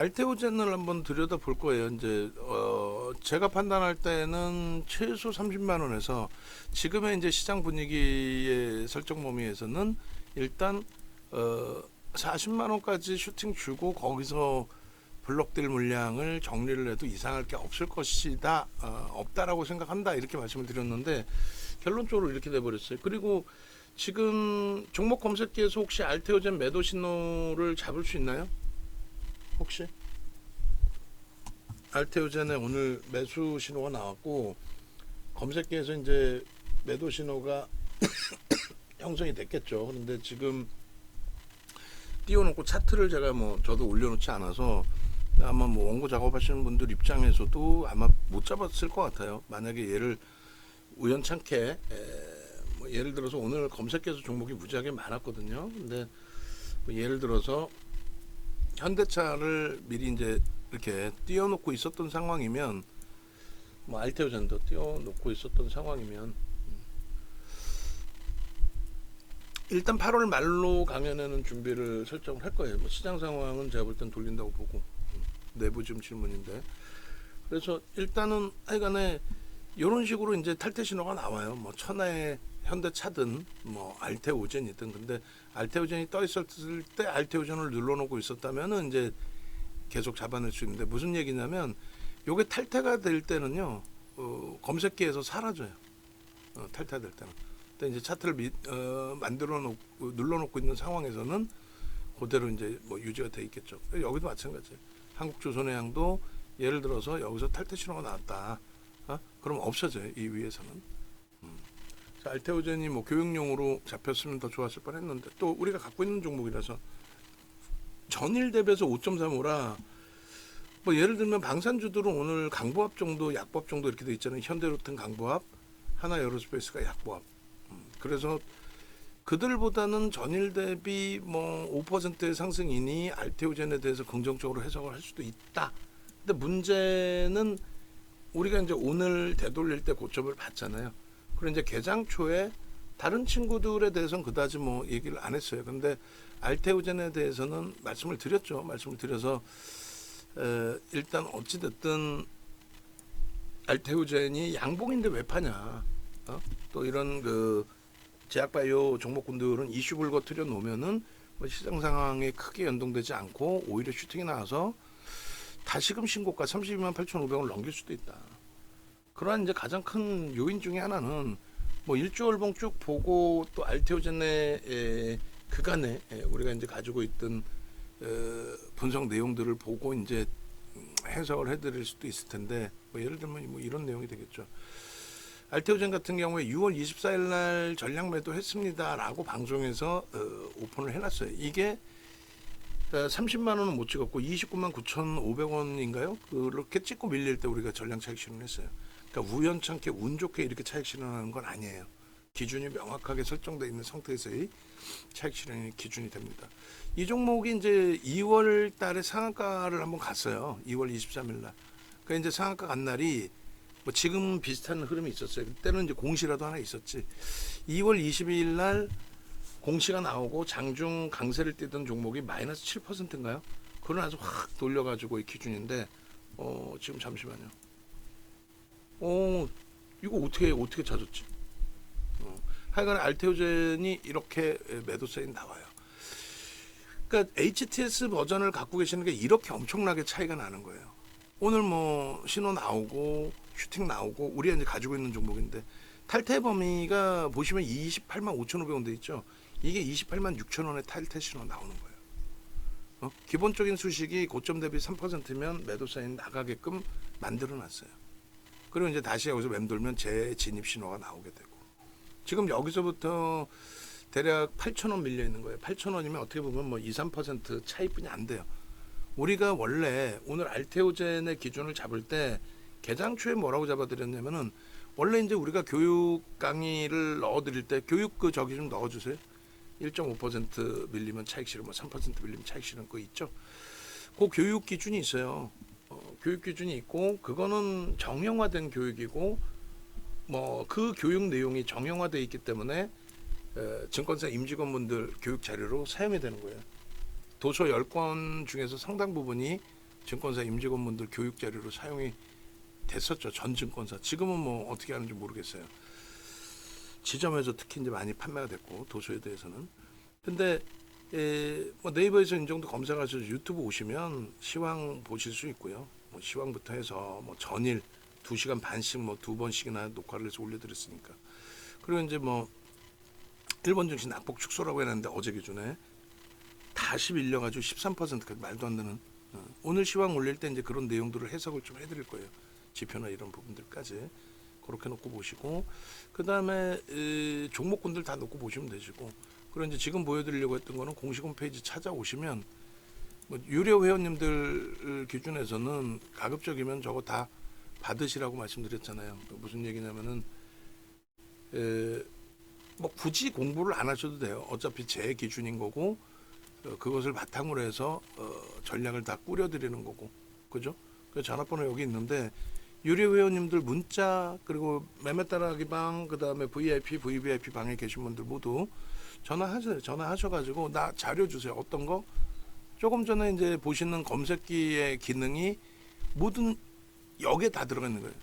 알테오젠을 한번 들여다 볼 거예요. 이제 제가 판단할 때는 최소 30만 원에서 지금의 이제 시장 분위기의 설정 범위에서는 일단 40만 원까지 슈팅 주고 거기서 블록될 물량을 정리를 해도 이상할 게 없을 것이다. 없다라고 생각한다. 이렇게 말씀을 드렸는데 결론적으로 이렇게 돼 버렸어요. 그리고 지금 종목 검색기에서 혹시 알테오젠 매도 신호를 잡을 수 있나요? 혹시 알테오젠에 오늘 매수 신호가 나왔고 검색기에서 이제 매도 신호가 형성이 됐겠죠. 그런데 지금 띄워놓고 차트를 제가 저도 올려놓지 않아서 아마 원고 작업하시는 분들 입장에서도 아마 못 잡았을 것 같아요. 만약에 얘를 우연찮게 예를 들어서 오늘 검색해서 종목이 무지하게 많았거든요. 근데 예를 들어서 현대차를 미리 이제 이렇게 띄워놓고 있었던 상황이면 알테오젠도 띄워놓고 있었던 상황이면 일단 8월 말로 강연에는 준비를 설정을 할 거예요. 시장 상황은 제가 볼 땐 돌린다고 보고 내부 좀 질문인데 그래서 일단은 하여간에 이런 식으로 이제 탈퇴 신호가 나와요. 천하의 현대차든 알테오젠이든 근데 알테오젠이 떠 있었을 때 알테오젠을 눌러놓고 있었다면은 이제 계속 잡아낼 수 있는데 무슨 얘기냐면 요게 탈퇴가 될 때는요 검색기에서 사라져요. 탈퇴될 때는. 근데 이제 차트를 만들어 놓고 눌러놓고 있는 상황에서는 그대로 이제 유지가 돼 있겠죠. 여기도 마찬가지예요. 한국조선해양도 예를 들어서 여기서 탈퇴 신호가 나왔다. 그럼 없어져요. 이 위에서는. 알테오젠이 교육용으로 잡혔으면 더 좋았을 뻔했는데 또 우리가 갖고 있는 종목이라서 전일 대비해서 5.35라 예를 들면 방산주들은 오늘 강보합 정도 약보합 정도 이렇게 돼 있잖아요. 현대로템 강보합, 하나에어로스페이스가 약보합. 그래서 그들보다는 전일 대비 5%의 상승이니 알테오젠에 대해서 긍정적으로 해석을 할 수도 있다. 근데 문제는 우리가 이제 오늘 되돌릴 때 고점을 봤잖아요. 그리고 이제 개장 초에 다른 친구들에 대해서는 그다지 얘기를 안 했어요. 근데 알테오젠에 대해서는 말씀을 드렸죠. 말씀을 드려서 일단 어찌됐든 알테오젠이 양봉인데 왜 파냐. 또 이런 제약바이오 종목군들은 이슈 불거트려 놓으면은 시장 상황에 크게 연동되지 않고 오히려 슈팅이 나와서 다시금 신고가 32만 8,500원을 넘길 수도 있다. 그러한 이제 가장 큰 요인 중에 하나는 일주월봉 쭉 보고 또 알테오젠의 그간에 우리가 이제 가지고 있던 분석 내용들을 보고 이제 해석을 해드릴 수도 있을 텐데 예를 들면 이런 내용이 되겠죠. 알테오젠 같은 경우에 6월 24일 날 전량 매도했습니다라고 방송에서 오픈을 해놨어요. 이게 30만 원은 못 찍었고 29만 9,500원인가요? 그렇게 찍고 밀릴 때 우리가 전량 차익 실현을 했어요. 그러니까 우연찮게 운 좋게 이렇게 차익 실현하는 건 아니에요. 기준이 명확하게 설정되어 있는 상태에서의 차익 실현이 기준이 됩니다. 이 종목이 이제 2월 달에 상한가를 한번 갔어요. 2월 23일 날. 그러니까 이제 상한가 간 날이 지금 비슷한 흐름이 있었어요. 그때는 이제 공시라도 하나 있었지. 2월 22일 날 공시가 나오고 장중 강세를 띠던 종목이 마이너스 7%인가요? 그걸 아주 확 돌려가지고 이 기준인데 지금 잠시만요. 이거 어떻게 찾았지? 하여간 알테오젠이 이렇게 매도 사인 나와요. 그러니까 HTS 버전을 갖고 계시는 게 이렇게 엄청나게 차이가 나는 거예요. 오늘 신호 나오고 슈팅 나오고 우리가 이제 가지고 있는 종목인데 탈퇴 범위가 보시면 28만 5,500원 돼 있죠. 이게 28만 6천 원의 탈퇴 신호 나오는 거예요. 기본적인 수식이 고점 대비 3%면 매도 사인 나가게끔 만들어 놨어요. 그리고 이제 다시 여기서 맴돌면 재진입 신호가 나오게 되고 지금 여기서부터 대략 8,000원 밀려 있는 거예요. 8,000원이면 어떻게 보면 2, 3% 차이뿐이 안 돼요. 우리가 원래 오늘 알테오젠의 기준을 잡을 때 개장 초에 뭐라고 잡아드렸냐면은 원래 이제 우리가 교육 강의를 넣어드릴 때 교육 저기 좀 넣어주세요. 1.5% 밀리면 차익 실현, 3% 밀리면 차익 실현 거 있죠. 그 교육 기준이 있어요. 교육 기준이 있고 그거는 정형화된 교육이고 그 교육 내용이 정형화되어 있기 때문에 증권사 임직원분들 교육 자료로 사용이 되는 거예요. 도서 10권 중에서 상당 부분이 증권사 임직원분들 교육 자료로 사용이 됐었죠. 전 증권사. 지금은 뭐 어떻게 하는지 모르겠어요. 지점에서 특히 이제 많이 판매가 됐고 도서에 대해서는. 근데 뭐 네이버에서 이 정도 검색하셔서 유튜브 오시면 시황 보실 수 있고요. 뭐 시황부터 해서 뭐 전일 2시간 반씩 뭐 2번씩이나 녹화를 해서 올려드렸으니까. 그리고 이제 뭐 일본 증시 낙폭 축소라고 했는데 어제 기준에 다시 밀려가지고 13%까지 말도 안 되는. 오늘 시황 올릴 때 이제 그런 내용들을 해석을 좀 해드릴 거예요. 지표나 이런 부분들까지 그렇게 놓고 보시고, 그 다음에 종목군들 다 놓고 보시면 되시고, 그리고 이제 지금 보여드리려고 했던 거는 공식 홈페이지 찾아오시면 뭐 유료 회원님들 기준에서는 가급적이면 저거 다 받으시라고 말씀드렸잖아요. 무슨 얘기냐면은 뭐 굳이 공부를 안 하셔도 돼요. 어차피 제 기준인 거고 그것을 바탕으로 해서 전략을 다 꾸려드리는 거고, 그죠? 그 전화번호 여기 있는데 유료 회원님들 문자 그리고 매매 따라하기 방, 그 다음에 VIP, VVIP 방에 계신 분들 모두 전화하세요. 전화하셔가지고 나 자료 주세요. 어떤 거? 조금 전에 이제 보시는 검색기의 기능이 모든 여기에 다 들어가 있는 거예요.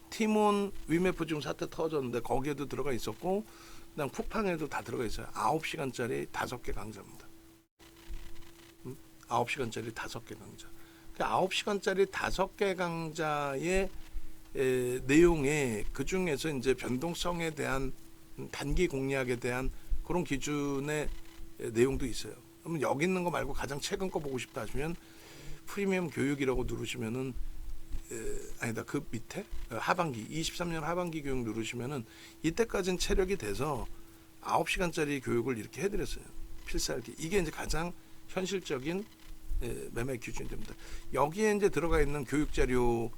티몬 위메프 지금 사태 터졌는데 거기에도 들어가 있었고, 그다음 쿠팡에도 다 들어가 있어요. 9시간짜리 5개 강좌입니다. 9시간짜리 5개 강좌. 그 9시간짜리 5개 강좌의 내용에 그 중에서 이제 변동성에 대한 단기 공략에 대한 그런 기준의 내용도 있어요. 그러면 여기 있는 거 말고 가장 최근 거 보고 싶다 하시면 프리미엄 교육이라고 누르시면은 아니다, 그 밑에 하반기 23년 하반기 교육 누르시면은 이때까지는 체력이 돼서 9시간짜리 교육을 이렇게 해드렸어요. 필살기. 이게 이제 가장 현실적인 매매 기준이 됩니다. 여기에 이제 들어가 있는 교육 자료,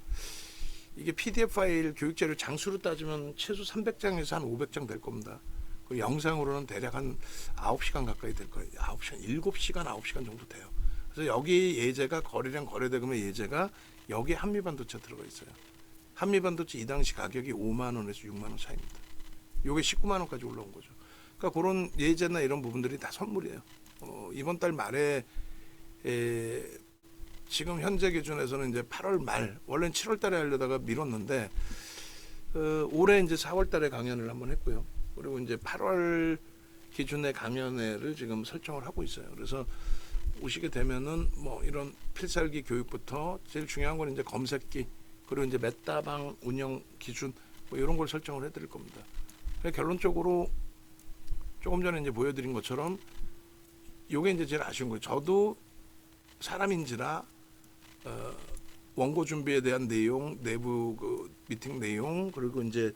이게 PDF 파일 교육 자료 장수로 따지면 최소 300장에서 한 500장 될 겁니다. 그 영상으로는 대략 한 9시간 가까이 될 거예요. 9시간, 7시간, 9시간 정도 돼요. 그래서 여기 예제가 거래량 거래대금의 예제가 여기 한미반도체 들어가 있어요. 한미반도체 이 당시 가격이 5만 원에서 6만 원 사이입니다. 요게 19만 원까지 올라온 거죠. 그러니까 그런 예제나 이런 부분들이 다 선물이에요. 이번 달 말에 지금 현재 기준에서는 이제 8월 말, 원래는 7월 달에 하려다가 미뤘는데 올해 이제 4월 달에 강연을 한번 했고요. 그리고 이제 8월 기준의 강연회를 지금 설정을 하고 있어요. 그래서 오시게 되면은 뭐 이런 필살기 교육부터 제일 중요한 건 이제 검색기, 그리고 이제 메타방 운영 기준 뭐 이런 걸 설정을 해드릴 겁니다. 결론적으로 조금 전에 이제 보여드린 것처럼 요게 이제 제일 아쉬운 거예요. 저도 사람인지라 원고 준비에 대한 내용, 내부 그 미팅 내용, 그리고 이제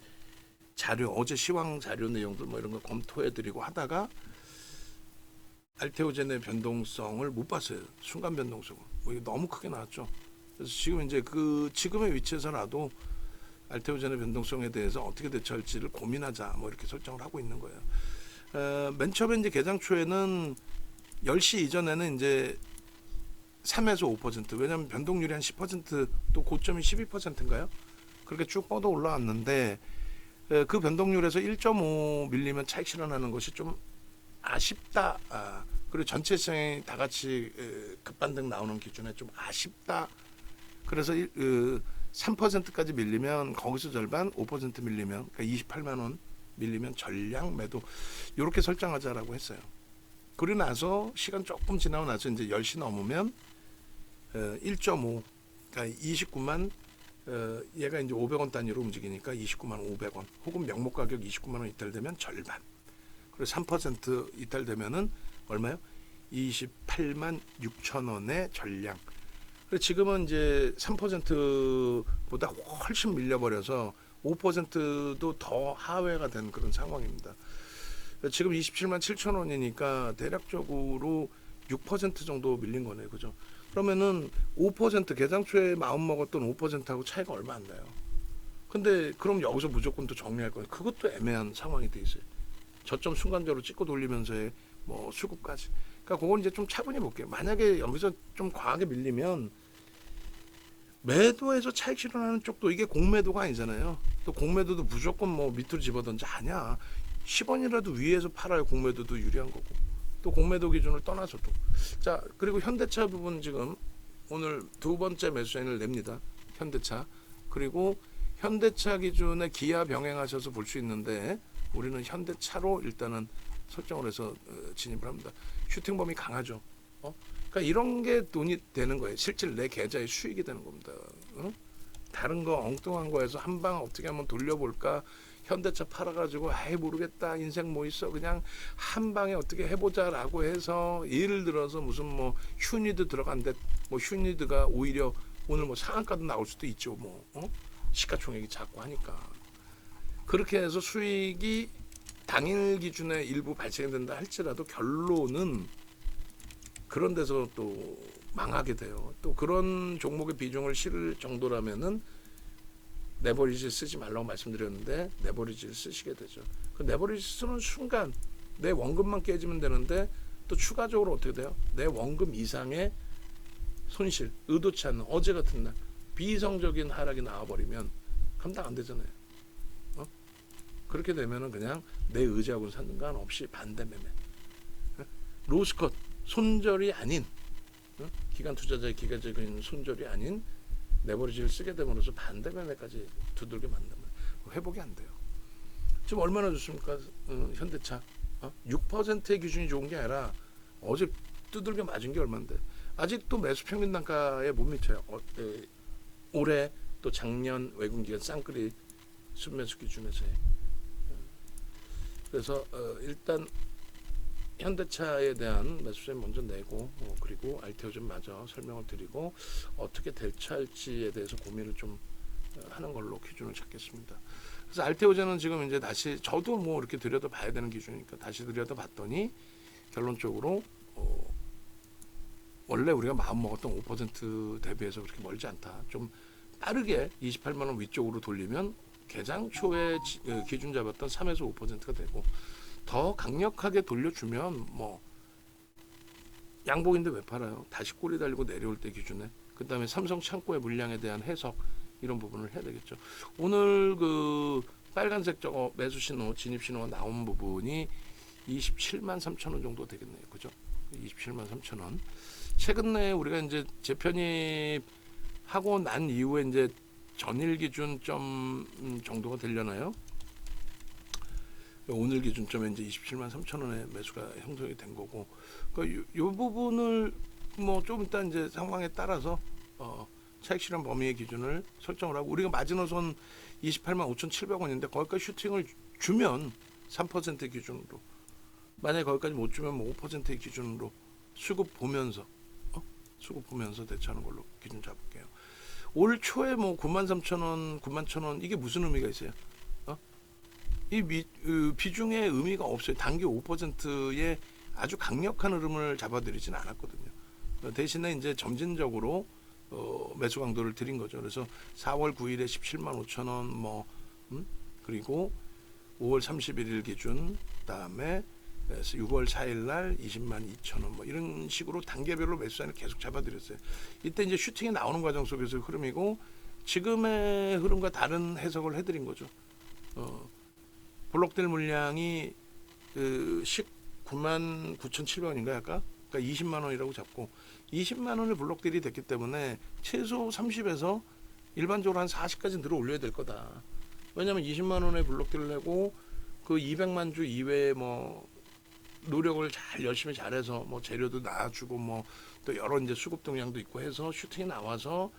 자료, 어제 시황 자료 내용들 뭐 이런 거 검토해드리고 하다가 알테오젠의 변동성을 못 봤어요. 순간 변동성을. 뭐 이게 너무 크게 나왔죠. 그래서 지금 이제 그 지금의 위치에서라도 알테오젠의 변동성에 대해서 어떻게 대처할지를 고민하자, 뭐 이렇게 설정을 하고 있는 거예요. 맨 처음에 이제 개장 초에는 10시 이전에는 이제 3에서 5%, 왜냐하면 변동률이 한 10%, 또 고점이 12%인가요? 그렇게 쭉 뻗어 올라왔는데 그 변동률에서 1.5 밀리면 차익 실현하는 것이 좀 아쉽다. 그리고 전체 시장이 다 같이 급반등 나오는 기준에 좀 아쉽다. 그래서 3%까지 밀리면 거기서 절반, 5% 밀리면 그러니까 28만 원 밀리면 전량 매도, 이렇게 설정하자라고 했어요. 그리고 나서 시간 조금 지나고 나서 이제 10시 넘으면 1.5, 그러니까 29만, 얘가 이제 500원 단위로 움직이니까 29만 500원, 혹은 명목 가격 29만 원 이탈되면 절반. 그리고 3% 이탈되면은 얼마요? 28만 6천 원의 전량. 그래서 지금은 이제 3%보다 훨씬 밀려버려서 5%도 더 하회가 된 그런 상황입니다. 지금 27만 7천 원이니까 대략적으로 6% 정도 밀린 거네요. 그죠? 그러면은 5% 개장 초에 마음 먹었던 5%하고 차이가 얼마 안 나요. 근데 그럼 여기서 무조건 또 정리할 거예요. 그것도 애매한 상황이 돼 있어요. 저점 순간적으로 찍고 돌리면서의 뭐 수급까지. 그러니까 그건 이제 좀 차분히 볼게요. 만약에 여기서 좀 과하게 밀리면 매도해서 차익 실현하는 쪽도 이게 공매도가 아니잖아요. 또 공매도도 무조건 뭐 밑으로 집어던지 아니야. 10원이라도 위에서 팔아야 공매도도 유리한 거고. 또 공매도 기준을 떠나서도. 자, 그리고 현대차 부분 지금 오늘 두 번째 매수 사인을 냅니다. 현대차. 그리고 현대차 기준에 기아 병행하셔서 볼 수 있는데 우리는 현대차로 일단은 설정을 해서 진입을 합니다. 슈팅 범위 강하죠. 그러니까 이런 게 돈이 되는 거예요. 실질 내 계좌에 수익이 되는 겁니다. 다른 거 엉뚱한 거에서 한 방 어떻게 한번 돌려볼까? 현대차 팔아가지고 아이 모르겠다 인생 뭐 있어 그냥 한 방에 어떻게 해보자라고 해서 예를 들어서 무슨 뭐 휴니드 들어간데 뭐 휴니드가 오히려 오늘 뭐 상한가도 나올 수도 있죠. 뭐 시가총액이 작고 하니까 그렇게 해서 수익이 당일 기준에 일부 발생이 된다 할지라도 결론은 그런 데서 또 망하게 돼요. 또 그런 종목의 비중을 실을 정도라면은 레버리지 쓰지 말라고 말씀드렸는데 레버리지를 쓰시게 되죠. 그 레버리지 쓰는 순간 내 원금만 깨지면 되는데 또 추가적으로 어떻게 돼요? 내 원금 이상의 손실, 의도치 않는 어제 같은 날 비이성적인 하락이 나와버리면 감당 안 되잖아요. 그렇게 되면은 그냥 내 의지하고는 상관없이 반대 매매. 로스컷 손절이 아닌 기관 투자자의 기간적인 손절이 아닌 레버리지를 쓰게 됨으로써 반대 매매까지 두들겨 맞는 회복이 안 돼요. 지금 얼마나 좋습니까? 현대차 6%의 기준이 좋은 게 아니라 어제 두들겨 맞은 게 얼마인데 아직도 매수 평균 단가에 못 미쳐요. 올해 또 작년 외국기관 쌍끌이 순매수 기준에서의 그래서 일단 현대차에 대한 매수세 먼저 내고 그리고 알테오젠 마저 설명을 드리고 어떻게 대처할지에 대해서 고민을 좀 하는 걸로 기준을 잡겠습니다. 그래서 알테오젠은 지금 이제 다시 저도 뭐 이렇게 들여다봐야 되는 기준이니까 다시 들여다봤더니 결론적으로 원래 우리가 마음 먹었던 5% 대비해서 그렇게 멀지 않다. 좀 빠르게 28만 원 위쪽으로 돌리면 개장 초에 기준 잡았던 3에서 5%가 되고 더 강력하게 돌려주면 뭐 양복인데 왜 팔아요? 다시 꼬리 달리고 내려올 때 기준에 그 다음에 삼성 창고의 물량에 대한 해석 이런 부분을 해야 되겠죠. 오늘 그 빨간색 저거 매수 신호 진입 신호가 나온 부분이 27만 3천 원 정도 되겠네요. 그죠? 27만 3천 원. 최근에 우리가 이제 재편입하고 난 이후에 이제 전일 기준점 정도가 되려나요? 오늘 기준점에 이제 27만 3천 원의 매수가 형성이 된 거고, 그러니까 요 부분을 뭐 좀 이따 이제 상황에 따라서 차익 실현 범위의 기준을 설정을 하고 우리가 마지노선 28만 5,700원인데 거기까지 슈팅을 주면 3% 기준으로 만약에 거기까지 못 주면 뭐 5%의 기준으로 수급 보면서 대처하는 걸로 기준 잡을게요. 올 초에 뭐 93,000원, 91,000원 이게 무슨 의미가 있어요? 이 비중의 의미가 없어요. 단기 5%의 아주 강력한 흐름을 잡아드리지는 않았거든요. 대신에 이제 점진적으로 매수 강도를 드린 거죠. 그래서 4월 9일에 17만 5천 원, 그리고 5월 31일 기준, 그다음에 6월 4일 날 20만 2천 원, 뭐 이런 식으로 단계별로 매수단을 계속 잡아드렸어요. 이때 이제 슈팅이 나오는 과정 속에서 흐름이고 지금의 흐름과 다른 해석을 해드린 거죠. 블록될 물량이 19만 9,700원인가 아까? 그러니까 20만 원이라고 잡고 20만 원의 블록딜이 됐기 때문에 최소 30에서 일반적으로 한 40까지 들어 올려야 될 거다. 왜냐하면 20만 원의 블록딜을 내고 그 200만 주 이외에 뭐 노력을 잘 열심히 잘해서 뭐 재료도 놔주고 뭐 또 여러 이제 수급 동향도 있고 해서 슈팅이 나와서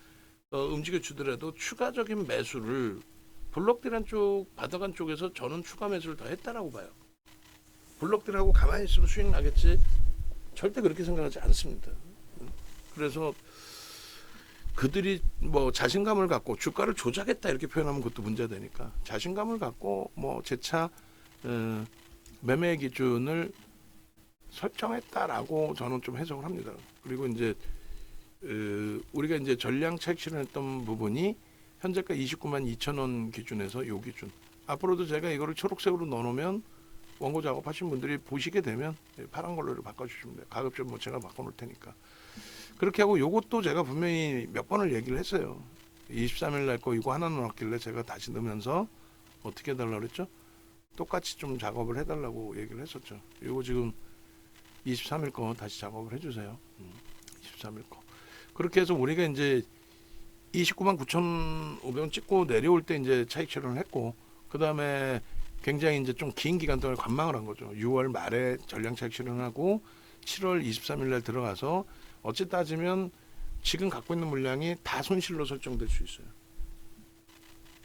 움직여 주더라도 추가적인 매수를 블록딜한 쪽 받아간 쪽에서 저는 추가 매수를 더 했다라고 봐요. 블록딜하고 가만히 있으면 수익 나겠지 절대 그렇게 생각하지 않습니다. 그래서 그들이 뭐 자신감을 갖고 주가를 조작했다 이렇게 표현하면 그것도 문제가 되니까 자신감을 갖고 뭐 재차 매매 기준을 설정했다라고 저는 좀 해석을 합니다. 그리고 이제 우리가 이제 전량 차익 실현했던 부분이 현재가 29만 2천 원 기준에서 요 기준. 앞으로도 제가 이거를 초록색으로 넣어놓으면 원고 작업하신 분들이 보시게 되면 파란 걸로를 바꿔주시면 돼요. 가급적 뭐 제가 바꿔놓을 테니까. 그렇게 하고 요것도 제가 분명히 몇 번을 얘기를 했어요. 23일 날 거 이거 하나 넣었길래 제가 다시 넣으면서 어떻게 해달라고 그랬죠? 똑같이 좀 작업을 해달라고 얘기를 했었죠. 요거 지금 23일 거 다시 작업을 해주세요. 23일 거. 그렇게 해서 우리가 이제 29만 9,500원 찍고 내려올 때 이제 차익 실현을 했고, 그 다음에 굉장히 이제 좀 긴 기간 동안 관망을 한 거죠. 6월 말에 전량 차익 실현하고 7월 23일 날 들어가서 어찌 따지면 지금 갖고 있는 물량이 다 손실로 설정될 수 있어요.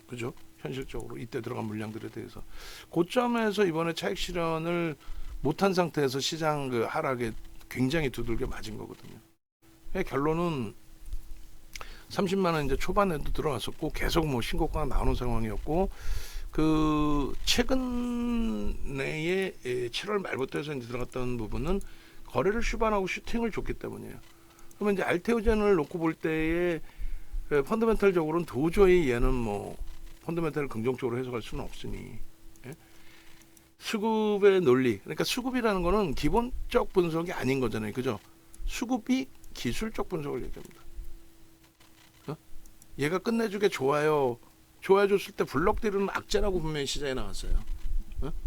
그죠? 현실적으로 이때 들어간 물량들에 대해서 고점에서 이번에 차익 실현을 못한 상태에서 시장 그 하락에 굉장히 두들겨 맞은 거거든요. 결론은 30만 원 이제 초반에도 들어왔었고 계속 뭐 신고가가 나오는 상황이었고, 그 최근 내에 7월 말부터 해서 이제 들어갔던 부분은 거래를 휴반하고 슈팅을 줬기 때문이에요. 그러면 이제 알테오젠을 놓고 볼 때에 펀더멘털적으로는 도저히 얘는 뭐 펀더멘털을 긍정적으로 해석할 수는 없으니, 예? 수급의 논리, 그러니까 수급이라는 거는 기본적 분석이 아닌 거잖아요, 그죠? 수급이 기술적 분석을 얘기합니다. 얘가 끝내주게 좋아요. 좋아해줬을 때 블록들은 악재라고 분명히 시장에 나왔어요.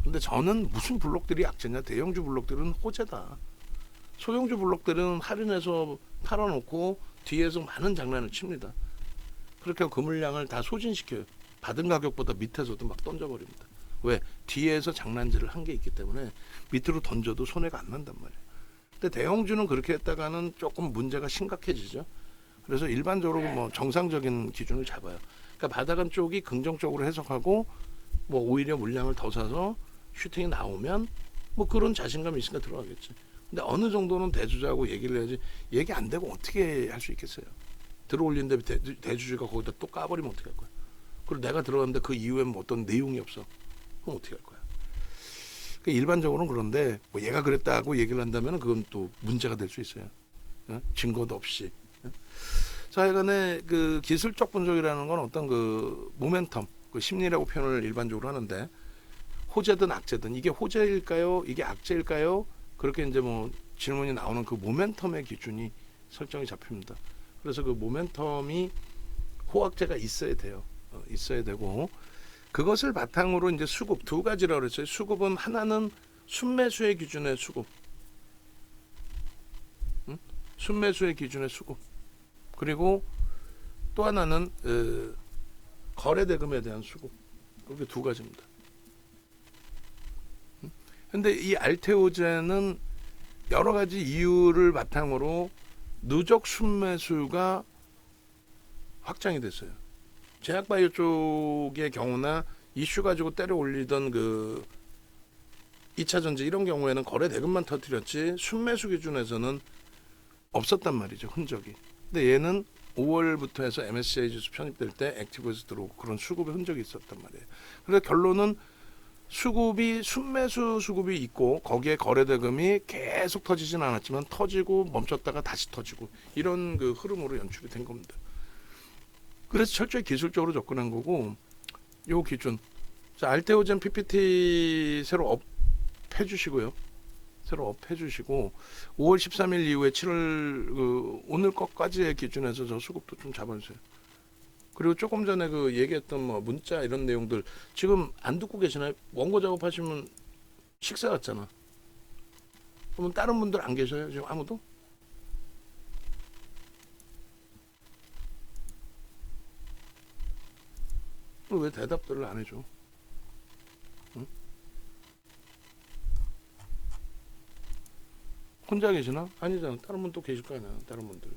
근데 저는 무슨 블록들이 악재냐? 대형주 블록들은 호재다. 소형주 블록들은 할인해서 팔아놓고 뒤에서 많은 장난을 칩니다. 그렇게 그 물량을 다 소진시켜요. 받은 가격보다 밑에서도 막 던져버립니다. 왜? 뒤에서 장난질을 한 게 있기 때문에 밑으로 던져도 손해가 안 난단 말이에요. 근데 대형주는 그렇게 했다가는 조금 문제가 심각해지죠. 그래서 일반적으로 뭐 정상적인 기준을 잡아요. 그러니까 바닥은 쪽이 긍정적으로 해석하고 뭐 오히려 물량을 더 사서 슈팅이 나오면 뭐 그런 자신감이 있으니까 들어가겠지. 근데 어느 정도는 대주주하고 얘기를 해야지, 얘기 안 되고 어떻게 할 수 있겠어요. 들어올리는데 대주주가 거기다 또 까버리면 어떻게 할 거야. 그리고 내가 들어갔는데 그 이후에 뭐 어떤 내용이 없어. 그럼 어떻게 할 거야. 그러니까 일반적으로는 그런데 뭐 얘가 그랬다고 얘기를 한다면 그건 또 문제가 될 수 있어요. 증거도 없이. 자, 하여간에 그 기술적 분석이라는 건 어떤 그 모멘텀, 그 심리라고 표현을 일반적으로 하는데, 호재든 악재든 이게 호재일까요? 이게 악재일까요? 그렇게 이제 뭐 질문이 나오는 그 모멘텀의 기준이 설정이 잡힙니다. 그래서 그 모멘텀이 호악재가 있어야 돼요. 있어야 되고, 그것을 바탕으로 이제 수급 두 가지라고 그랬어요. 수급은 하나는 순매수의 기준의 수급, 순매수의 기준의 수급. 그리고 또 하나는 거래 대금에 대한 수급. 그게 두 가지입니다. 근데 이 알테오젠은 여러 가지 이유를 바탕으로 누적 순매수가 확장이 됐어요. 제약바이오 쪽의 경우나 이슈 가지고 때려 올리던 그 2차 전지 이런 경우에는 거래 대금만 터뜨렸지 순매수 기준에서는 없었단 말이죠, 흔적이. 근데 얘는 5월부터 해서 MSCI 지수 편입될 때 액티브에서 들어오고 그런 수급의 흔적이 있었단 말이에요. 그래서 결론은 수급이 순매수 수급이 있고 거기에 거래 대금이 계속 터지진 않았지만 터지고 멈췄다가 다시 터지고 이런 그 흐름으로 연출이 된 겁니다. 그래서 철저히 기술적으로 접근한 거고, 요 기준. 자, 알테오젠 PPT 새로 업 해주시고요. 새로 업 해주시고 5월 13일 이후에 7월 그 오늘 것까지의 기준에서 저 수급도 좀 잡아주세요. 그리고 조금 전에 그 얘기했던 뭐 문자 이런 내용들 지금 안 듣고 계시나요? 원고 작업하시면 식사 같잖아. 그러면 다른 분들 안 계셔요? 지금 아무도? 왜 대답들을 안 해줘? 응? 혼자 계시나? 아니잖아. 다른 분 또 계실 거 아니야. 다른 분들.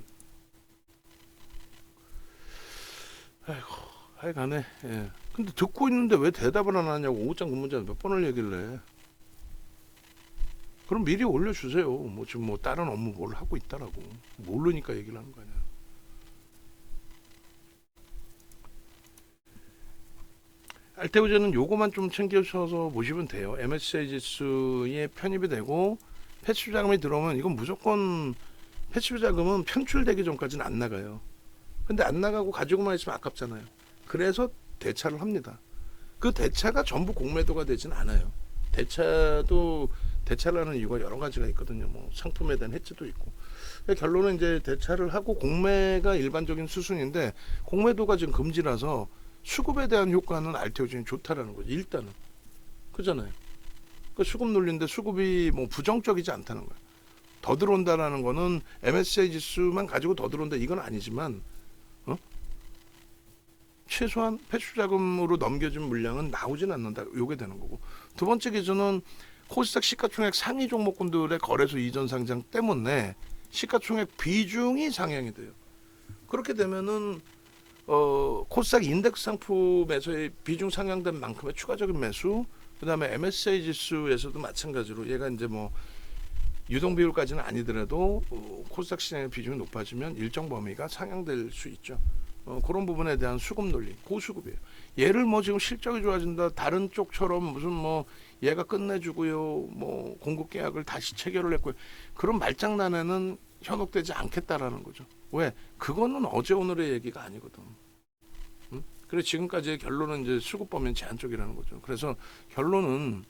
아이고, 하여간에. 예. 근데 듣고 있는데 왜 대답을 안 하냐고 오후장 근무자 몇 번을 얘기를 해. 그럼 미리 올려주세요. 뭐 지금 뭐 다른 업무 뭘 하고 있다라고. 모르니까 얘기를 하는 거 아니야. 알테오젠은 요거만 좀 챙겨셔서 보시면 돼요. MSCI 지수에 편입이 되고 패시브 자금이 들어오면 이건 무조건 패시브 자금은 편출되기 전까지는 안 나가요. 근데 안 나가고 가지고만 있으면 아깝잖아요. 그래서 대차를 합니다. 그 대차가 전부 공매도가 되진 않아요. 대차를 하는 이유가 여러 가지가 있거든요. 뭐 상품에 대한 해지도 있고. 결론은 이제 대차를 하고 공매가 일반적인 수순인데 공매도가 지금 금지라서 수급에 대한 효과는 알테오젠이 좋다라는 거죠. 일단은 그잖아요. 그 수급 논리인데 수급이 뭐 부정적이지 않다는 거예요. 더 들어온다라는 거는 MSCI 지수만 가지고 더 들어온다 이건 아니지만 최소한 패수 자금으로 넘겨진 물량은 나오진 않는다. 요게 되는 거고. 두 번째 기준은 코스닥 시가총액 상위 종목군들의 거래소 이전 상장 때문에 시가총액 비중이 상향이 돼요. 그렇게 되면은 코스닥 인덱스 상품에서의 비중 상향된 만큼의 추가적인 매수, 그다음에 MSCI 지수에서도 마찬가지로 얘가 이제 뭐 유동 비율까지는 아니더라도 코스닥 시장의 비중이 높아지면 일정 범위가 상향될 수 있죠. 그런 부분에 대한 수급 논리, 고수급이에요. 얘를 뭐 지금 실적이 좋아진다, 다른 쪽처럼 무슨 뭐 얘가 끝내주고요, 뭐 공급 계약을 다시 체결을 했고요. 그런 말장난에는 현혹되지 않겠다라는 거죠. 왜? 그거는 어제 오늘의 얘기가 아니거든. 응? 그래 지금까지의 결론은 이제 수급 범위 제한 쪽이라는 거죠. 그래서 결론은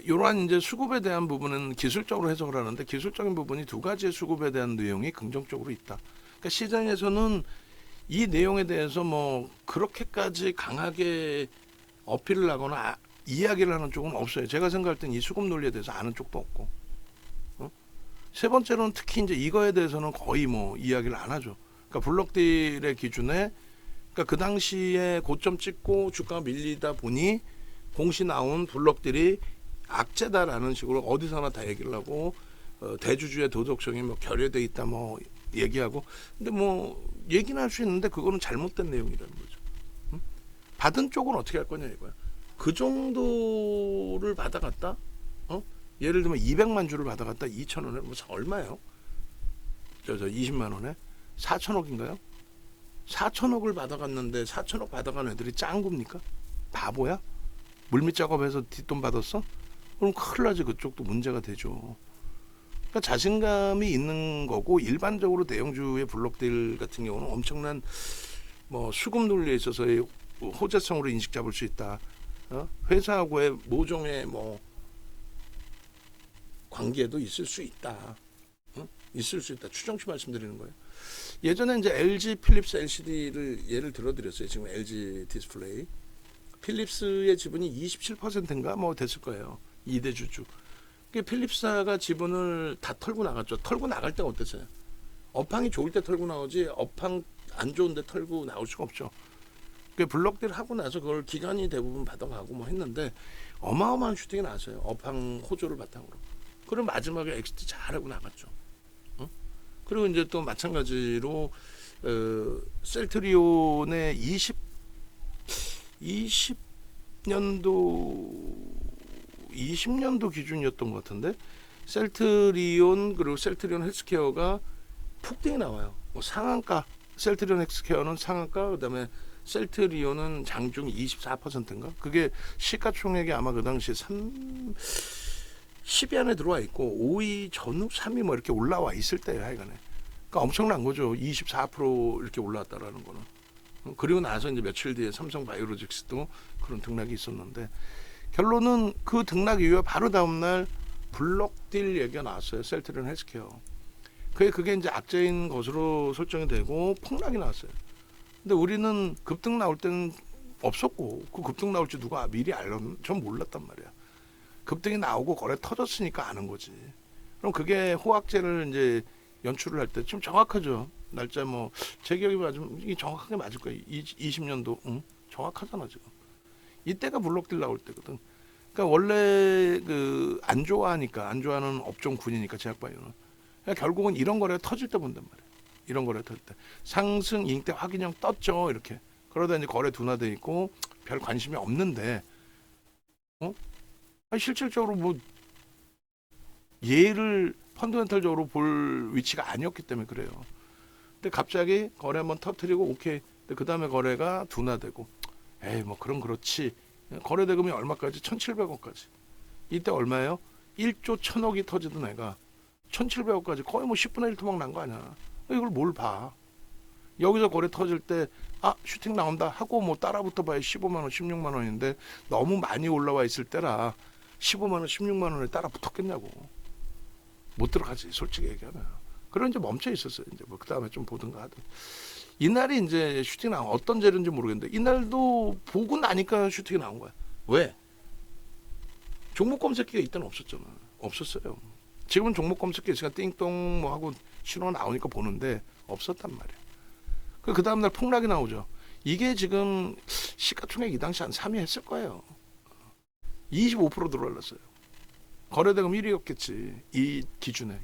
이러한 이제 수급에 대한 부분은 기술적으로 해석을 하는데 기술적인 부분이 두 가지의 수급에 대한 내용이 긍정적으로 있다. 그러니까 시장에서는 이 내용에 대해서 뭐 그렇게까지 강하게 어필을 하거나 이야기를 하는 쪽은 없어요. 제가 생각할 땐 이 수급 논리에 대해서 아는 쪽도 없고. 세 번째로는 특히 이제 이거에 대해서는 거의 뭐 이야기를 안 하죠. 그러니까 블록딜의 기준에 그러니까 그 당시에 고점 찍고 주가가 밀리다 보니 공시 나온 블록딜이 악재다라는 식으로 어디서나 다 얘기를 하고 대주주의 도덕성이 뭐 결여돼 있다 뭐 얘기하고 근데 뭐 얘기는 할 수 있는데 그거는 잘못된 내용이라는 거죠. 응? 받은 쪽은 어떻게 할 거냐 이거야. 그 정도를 받아갔다. 예를 들면 200만 주를 받아갔다 2,000원에 뭐 얼마예요? 저 20만 원에 4천억인가요? 4천억을 받아갔는데 4천억 받아간 애들이 짱구입니까? 바보야? 물밑 작업해서 뒷돈 받았어? 그럼 큰일 나지. 그쪽도 문제가 되죠. 그러니까 자신감이 있는 거고 일반적으로 대형주의 블록들 같은 경우는 엄청난 뭐 수급 논리에 있어서의 호재성으로 인식 잡을 수 있다. 회사하고의 모종의 뭐 관계도 있을 수 있다. 있을 수 있다. 추정치 말씀드리는 거예요. 예전에 이제 LG 필립스 LCD를 예를 들어드렸어요. 지금 LG 디스플레이. 필립스의 지분이 27%인가 뭐 됐을 거예요. 2대 주주. 필립스가 지분을 다 털고 나갔죠. 털고 나갈 때가 어땠어요? 업황이 좋을 때 털고 나오지 업황 안 좋은데 털고 나올 수가 없죠. 블록딜 하고 나서 그걸 기관이 대부분 받아가고 뭐 했는데 어마어마한 슈팅이 나왔어요. 업황 호조를 바탕으로. 그리고 마지막에 엑시트 잘하고 나갔죠. 그리고 이제 또 마찬가지로 셀트리온의 20년도 기준이었던 것 같은데 셀트리온 그리고 셀트리온 헬스케어가 폭등이 나와요. 뭐 상한가 셀트리온 헬스케어는 상한가 그다음에 셀트리온은 장중 24%인가 그게 시가총액이 아마 그 당시에 10위 안에 들어와 있고 5위 전후 3위 뭐 이렇게 올라와 있을 때예요. 하여간에 그러니까 엄청난 거죠. 24% 이렇게 올라왔다라는 거는. 그리고 나서 이제 며칠 뒤에 삼성바이오로직스도 그런 등락이 있었는데 결론은 그 등락 이후에 바로 다음날 블록딜 얘기가 나왔어요. 셀트리온 헬스케어. 그게 이제 악재인 것으로 설정이 되고 폭락이 나왔어요. 근데 우리는 급등 나올 때는 없었고 그 급등 나올지 누가 미리 전 몰랐단 말이야. 급등이 나오고 거래 터졌으니까 아는 거지. 그럼 그게 호황제를 이제 연출을 할 때 좀 정확하죠. 날짜 뭐 제 기억이 맞으면 이게 정확하게 맞을 거예요. 20년도 정확하잖아 지금. 이때가 블록딜 나올 때거든. 그러니까 원래 그 안 좋아하는 업종군이니까 제약바이오는 그러니까 결국은 이런 거래가 터질 때 본단 말이야. 이런 거래 터질 때 상승 이익대 확인형 떴죠 이렇게. 그러다 이제 거래 둔화돼 있고 별 관심이 없는데 실질적으로 뭐 얘를 펀더멘털적으로 볼 위치가 아니었기 때문에 그래요. 근데 갑자기 거래 한번 터뜨리고 오케이. 근데 그 다음에 거래가 둔화되고 에이 뭐 그렇지. 거래 대금이 얼마까지? 1,700억까지. 이때 얼마예요? 1조 1,000억이 터지던 애가 1,700억까지 거의 뭐 10분의 1 토막 난 거 아니야. 이걸 뭘 봐. 여기서 거래 터질 때 슈팅 나온다 하고 뭐 따라붙어 봐야 15만 원, 16만 원인데 너무 많이 올라와 있을 때라 15만 원, 16만 원에 따라 붙었겠냐고. 못 들어가지 솔직히 얘기하면. 그런 이제 멈춰 있었어요. 이제 뭐 그 다음에 좀 보든가 하든. 이날이 이제 슈팅 나온 어떤 재료인지 모르겠는데 이날도 보고 나니까 슈팅이 나온 거야. 왜? 종목 검색기가 이때는 없었잖아. 없었어요. 지금은 종목 검색 기시가 띵동 뭐 하고 신호가 나오니까 보는데 없었단 말이야. 그 다음날 폭락이 나오죠. 이게 지금 시가총액 이 당시 한 3위 했을 거예요. 25% 들어올랐어요. 거래대금 1위였겠지. 이 기준에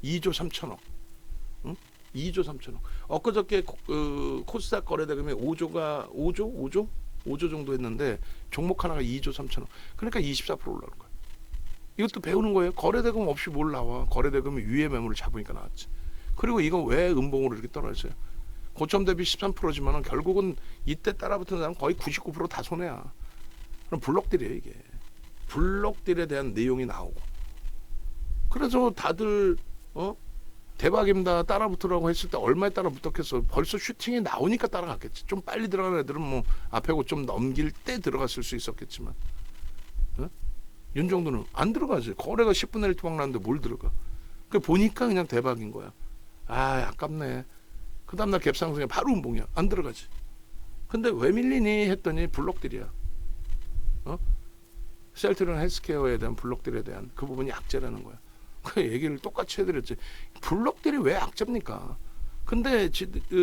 2조 3천억. 응? 2조 3천억. 엊그저께 코스닥 거래대금이 5조 정도 했는데 종목 하나가 2조 3천억. 그러니까 24% 올라오는 거야. 이것도 배우는 거예요. 거래대금 없이 뭘 나와. 거래대금이 위에 매물을 잡으니까 나왔지. 그리고 이거 왜 음봉으로 이렇게 떨어졌어요? 고점 대비 13%지만 결국은 이때 따라붙은 사람 거의 99% 다 손해야. 그럼 블록딜이에요 이게. 블록딜에 대한 내용이 나오고. 그래서 다들 대박입니다 따라붙으라고 했을 때 얼마에 따라붙었겠어. 벌써 슈팅이 나오니까 따라갔겠지. 좀 빨리 들어가는 애들은 뭐 앞에 좀 넘길 때 들어갔을 수 있었겠지만 윤 정도는 안 들어가지. 거래가 10분의 1 토막 나는데 뭘 들어가. 그 보니까 그냥 대박인 거야. 아 아깝네. 그 다음날 갭상승에 바로 음봉이야. 안 들어가지. 근데 왜 밀리니 했더니 블록딜이야. 셀트리온 헬스케어에 대한 블록딜에 대한 그 부분이 악재라는 거야. 그 얘기를 똑같이 해드렸지. 블록딜이 왜 악재입니까? 근데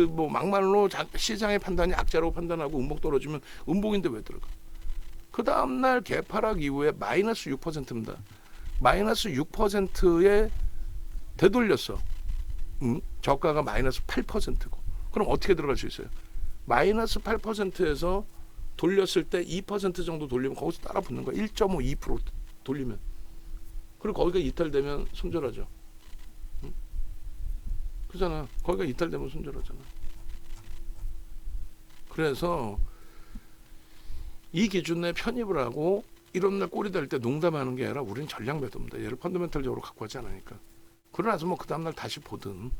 뭐 막말로 시장의 판단이 악재라고 판단하고 음봉 떨어지면 음봉인데 왜 들어가? 그 다음날 개파락 이후에 마이너스 6%입니다. 마이너스 6%에 되돌렸어. 저가가 마이너스 8%고. 그럼 어떻게 들어갈 수 있어요? 마이너스 8%에서 돌렸을 때 2% 정도 돌리면 거기서 따라 붙는 거야. 1.5, 2% 돌리면. 그리고 거기가 이탈되면 손절하죠. 그잖아. 거기가 이탈되면 손절하잖아. 그래서 이 기준에 편입을 하고 이런 날 꼬리 달 때 농담하는 게 아니라 우리는 전략 매도입니다. 얘를 펀더멘털적으로 갖고 하지 않으니까. 그러나서 뭐 그 다음날 다시 보든.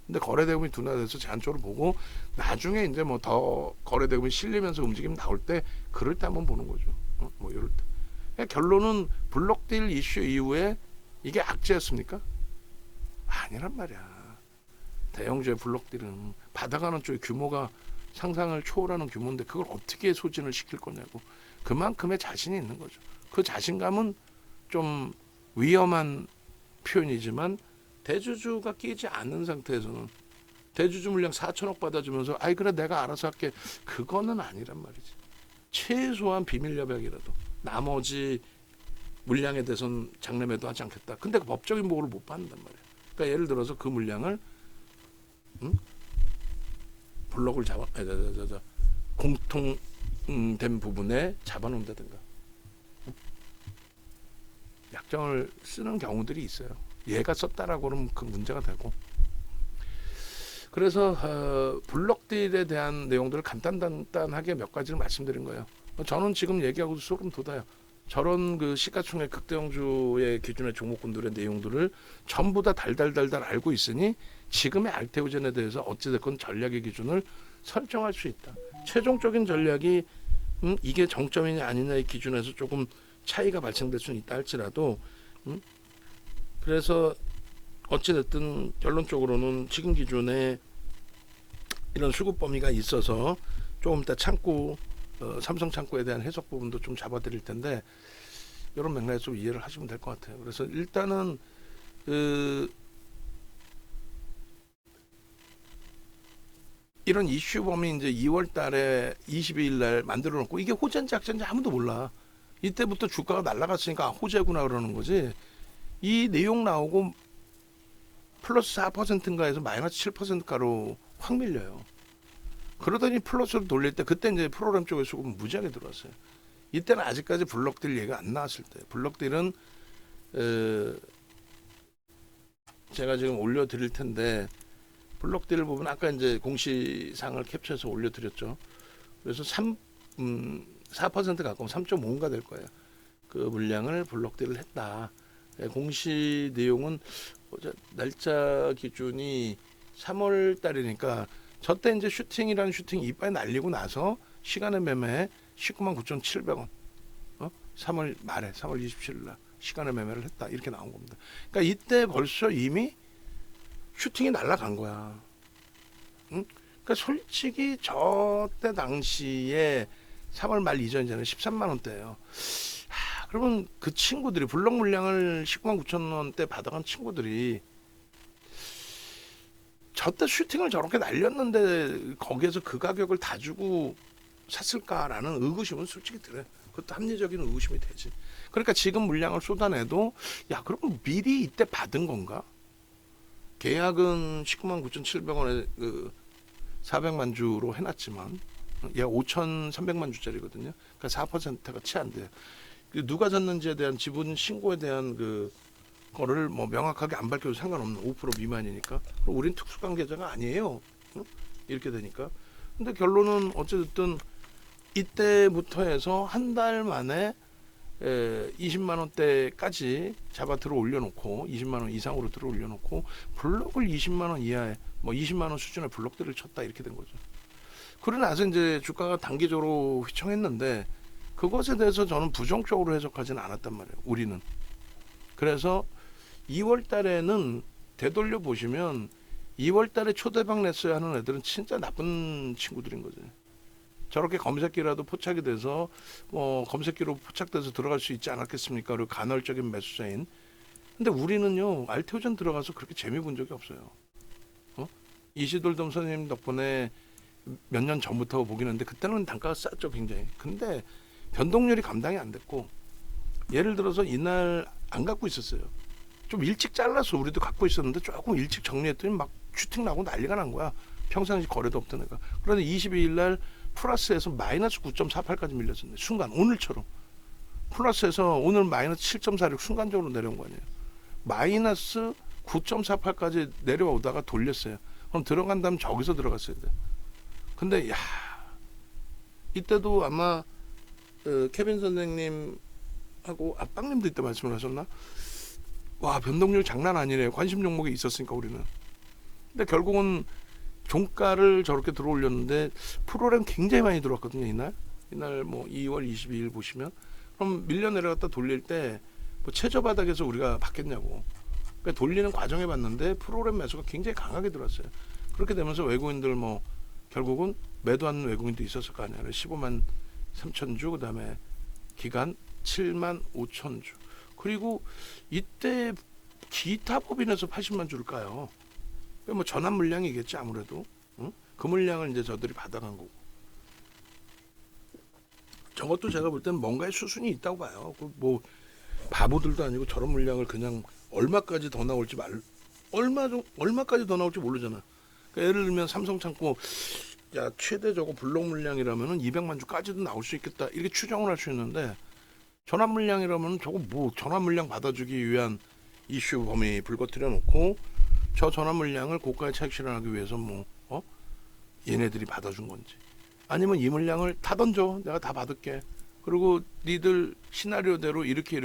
근데 거래대금이 둔화돼서 제한적으로 보고 나중에 이제 뭐 더 거래대금이 실리면서 움직임 나올 때 그럴 때 한번 보는 거죠. 뭐 이럴 때. 그러니까 결론은 블록딜 이슈 이후에 이게 악재였습니까? 아니란 말이야. 대형주의 블록딜은 받아가는 쪽의 규모가 상상을 초월하는 규모인데 그걸 어떻게 소진을 시킬 거냐고. 그만큼의 자신이 있는 거죠. 그 자신감은 좀 위험한 표현이지만 대주주가 끼지 않는 상태에서는 대주주 물량 4천억 받아주면서 아이 그래 내가 알아서 할게. 그거는 아니란 말이지. 최소한 비밀 여백이라도 나머지 물량에 대해서는 장래매도 하지 않겠다. 근데 그 법적인 보호를 못 받는단 말이야. 그러니까 예를 들어서 그 물량을 블록을 공통된 부분에 잡아놓는다든가 약정을 쓰는 경우들이 있어요. 얘가 썼다라고 그러면 그 문제가 되고. 그래서 블록딜에 대한 내용들을 간단하게 몇 가지를 말씀드린 거예요. 저는 지금 얘기하고도 소름 돋아요. 저런 그 시가총액 극대형주의 기준의 종목군들의 내용들을 전부 다 달달달달 알고 있으니 지금의 알테오젠에 대해서 어찌됐건 전략의 기준을 설정할 수 있다. 최종적인 전략이 이게 정점이냐 아니냐의 기준에서 조금 차이가 발생될 수는 있다 할지라도 그래서 어찌됐든 결론적으로는 지금 기준에 이런 수급 범위가 있어서 조금 이따 창구 삼성 창구에 대한 해석 부분도 좀 잡아드릴 텐데 이런 맥락에서 좀 이해를 하시면 될 것 같아요. 그래서 일단은 이런 이슈 범위 이제 2월 달에 22일 날 만들어 놓고 이게 호재인지 악재인지 아무도 몰라. 이때부터 주가가 날아갔으니까 호재구나 그러는 거지. 이 내용 나오고 플러스 4%인가 해서 마이너스 7%가로 확 밀려요. 그러더니 플러스로 돌릴 때 그때 이제 프로그램 쪽에 수급은 무지하게 들어왔어요. 이때는 아직까지 블록딜 얘기가 안 나왔을 때. 블록딜은 제가 지금 올려드릴 텐데 블록딜 부분 아까 이제 공시상을 캡처해서 올려드렸죠. 그래서 4% 가까운 3.5인가 될 거예요. 그 물량을 블록딜을 했다. 공시 내용은 날짜 기준이 3월 달이니까 저때 이제 슈팅이라는 슈팅 이빨 날리고 나서 시간의 매매 19만 9,700원 3월 말에 3월 27일 날 시간의 매매를 했다 이렇게 나온 겁니다. 그러니까 이때 벌써 이미 슈팅이 날아간 거야. 그러니까 솔직히 저때 당시에 3월 말 이전이잖아요. 13만 원대예요. 그러면 그 친구들이 블록 물량을 19만 9천 원대 받아간 친구들이 저때 슈팅을 저렇게 날렸는데 거기에서 그 가격을 다 주고 샀을까라는 의구심은 솔직히 들어요. 그것도 합리적인 의구심이 되지. 그러니까 지금 물량을 쏟아내도 야 그럼 미리 이때 받은 건가? 계약은 19만 9,700원에 그 400만 주로 해놨지만 얘 5,300만 주짜리거든요. 그러니까 4%가 채 안 돼요. 누가 샀는지에 대한 지분 신고에 대한 그 거를 뭐 명확하게 안 밝혀도 상관없는 5% 미만이니까 우린 특수관계자가 아니에요. 응? 이렇게 되니까. 근데 결론은 어쨌든 이때부터 해서 한 달 만에 20만 원대까지 잡아 들어 올려놓고 20만 원 이상으로 들어 올려놓고 블록을 20만 원 이하에 뭐 20만 원 수준의 블록들을 쳤다 이렇게 된 거죠. 그러고 나서 이제 주가가 단기적으로 휘청했는데 그것에 대해서 저는 부정적으로 해석하지는 않았단 말이에요. 우리는. 그래서 2월 달에는 되돌려 보시면 2월 달에 초대박 냈어야 하는 애들은 진짜 나쁜 친구들인 거죠. 저렇게 검색기라도 포착이 돼서 검색기로 포착돼서 들어갈 수 있지 않았겠습니까? 그리고 간헐적인 매수자인. 근데 우리는요 알테오전 들어가서 그렇게 재미 본 적이 없어요. 이시돌돔 선생님 덕분에 몇 년 전부터 보긴 했는데 그때는 단가가 쌌죠 굉장히. 근데 변동률이 감당이 안 됐고 예를 들어서 이날 안 갖고 있었어요. 좀 일찍 잘라서 우리도 갖고 있었는데 조금 일찍 정리했더니 막 슈팅 나고 난리가 난 거야. 평상시 거래도 없던 애가. 그런데 22일 날 플러스에서 마이너스 9.48까지 밀렸었네. 순간 오늘처럼. 플러스에서 오늘 마이너스 7.46 순간적으로 내려온 거 아니에요. 마이너스 9.48까지 내려오다가 돌렸어요. 그럼 들어간다면 저기서 들어갔어야 돼. 근데 야 이때도 아마 케빈 선생님하고 아빵님도 이때 말씀을 하셨나? 와 변동률 장난 아니네요. 관심 종목에 있었으니까 우리는. 근데 결국은 종가를 저렇게 들어올렸는데 프로그램 굉장히 많이 들어왔거든요. 이날 뭐 2월 22일 보시면 그럼 밀려 내려갔다 돌릴 때 뭐 최저 바닥에서 우리가 받겠냐고. 그러니까 돌리는 과정에 봤는데 프로그램 매수가 굉장히 강하게 들어왔어요. 그렇게 되면서 외국인들 뭐 결국은 매도하는 외국인도 있었을 거 아니에요. 15만 3천 주 그다음에 기간 7만 5천 주. 그리고 이때 기타 법인에서 80만 주를 까요. 뭐 전환 물량이겠지 아무래도. 응? 그 물량을 이제 저들이 받아간 거고. 저것도 제가 볼 때는 뭔가의 수순이 있다고 봐요. 뭐 바보들도 아니고 저런 물량을 그냥 얼마까지 더 나올지 얼마까지 더 나올지 모르잖아. 그러니까 예를 들면 삼성창고 야 최대 저거 블록 물량이라면은 200만 주까지도 나올 수 있겠다 이렇게 추정을 할 수 있는데 전환 물량이라면 저거 뭐 전환 물량 받아주기 위한 이슈 범위 불거뜨려 놓고 저 전환 물량을 고가의 차익 실현하기 위해서 얘네들이 받아준 건지 아니면 이 물량을 다 던져 내가 다 받을게 그리고 니들 시나리오대로 이렇게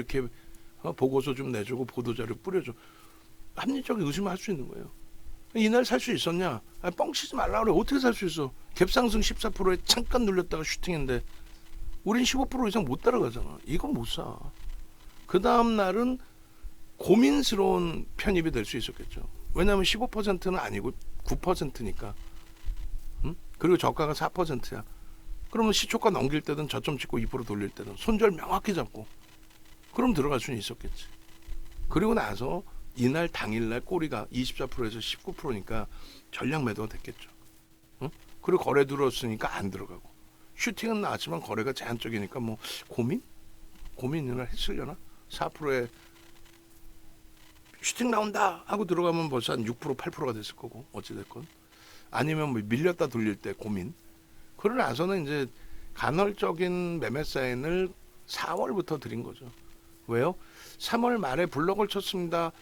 보고서 좀 내주고 보도자료 뿌려줘 합리적인 의심을 할 수 있는 거예요. 이날 살 수 있었냐? 뻥치지 말라 그래. 어떻게 살 수 있어? 갭상승 14%에 잠깐 눌렸다가 슈팅인데 우린 15% 이상 못 따라가잖아. 이건 못 사. 그 다음 날은 고민스러운 편입이 될 수 있었겠죠. 왜냐하면 15%는 아니고 9%니까. 응? 그리고 저가가 4%야. 그러면 시초가 넘길 때든 저점 찍고 2% 돌릴 때든 손절 명확히 잡고 그럼 들어갈 수는 있었겠지. 그리고 나서 이날 당일날 꼬리가 24%에서 19%니까 전량 매도가 됐겠죠. 응? 그리고 거래 들어왔으니까 안 들어가고 슈팅은 나왔지만 거래가 제한적이니까 뭐 고민이나 했으려나? 4%에 슈팅 나온다 하고 들어가면 벌써 한 6% 8%가 됐을 거고 어찌됐건 아니면 뭐 밀렸다 돌릴 때 고민. 그러고 나서는 이제 간헐적인 매매 사인을 4월부터 드린 거죠. 왜요? 3월 말에 블록을 쳤습니다.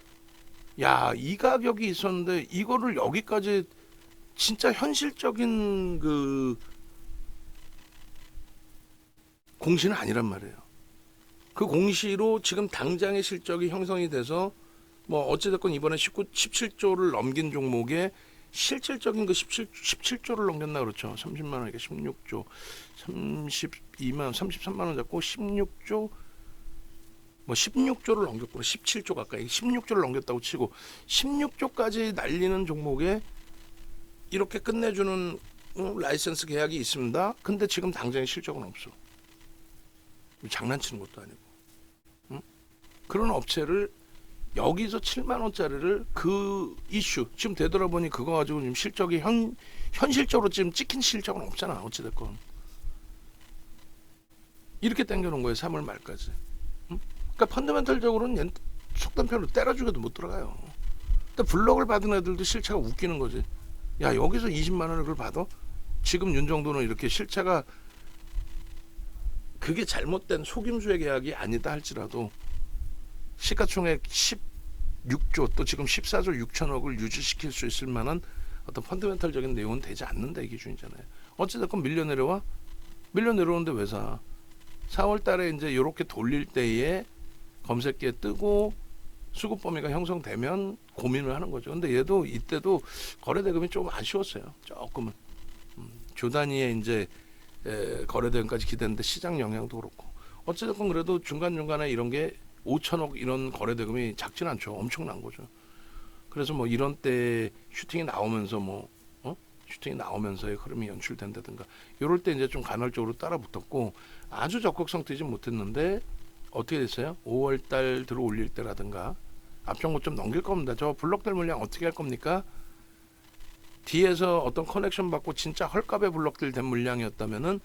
야, 이 가격이 있었는데 이거를 여기까지 진짜 현실적인 그 공시는 아니란 말이에요. 그 공시로 지금 당장의 실적이 형성이 돼서 뭐 어찌됐건 이번에 17조를 넘긴 종목에 실질적인 그 17조를 넘겼나 그렇죠. 30만 원이니까 16조, 32만, 33만 원 잡고 16조, 뭐 16조를 넘겼구나. 17조 가까이 16조를 넘겼다고 치고 16조까지 날리는 종목에 이렇게 끝내주는 라이센스 계약이 있습니다. 근데 지금 당장의 실적은 없어. 장난치는 것도 아니고. 그런 업체를 여기서 7만 원짜리를 그 이슈 지금 되돌아보니 그거 가지고 지금 실적이 현실적으로 지금 찍힌 실적은 없잖아. 어찌됐건 이렇게 당겨놓은 거예요. 3월 말까지. 응? 그러니까 펀더멘털적으로는 속단편으로 때려주게도 못 들어가요. 근데 블럭을 받은 애들도 실체가 웃기는 거지. 야, 여기서 20만 원을 그걸 받아? 지금 윤 정도는 이렇게 실체가 그게 잘못된 속임수의 계약이 아니다 할지라도 시가총액 16조 또 지금 14조 6천억을 유지시킬 수 있을 만한 어떤 펀더멘털적인 내용은 되지 않는다 이 기준이잖아요. 어찌됐건 밀려 내려오는데 왜 사? 4월 달에 이제 이렇게 돌릴 때에 검색기에 뜨고 수급 범위가 형성되면 고민을 하는 거죠. 근데 얘도 이때도 거래 대금이 좀 아쉬웠어요. 조금은 조 단위의 이제 거래 대금까지 기대했는데 시장 영향도 그렇고 어쨌든 그래도 중간중간에 이런 게 5천억 이런 거래 대금이 작진 않죠. 엄청난 거죠. 그래서 뭐 이런 때 슈팅이 나오면서 슈팅이 나오면서의 흐름이 연출된다든가 이럴 때 이제 좀 간헐적으로 따라 붙었고 아주 적극성 뛰진 못했는데 어떻게 됐어요? 5월 달 들어 올릴 때라든가 앞전고 좀 넘길 겁니다. 저 블록들 물량 어떻게 할 겁니까? 뒤에서 어떤 커넥션 받고 진짜 헐값의 블록들 된 물량이었다면은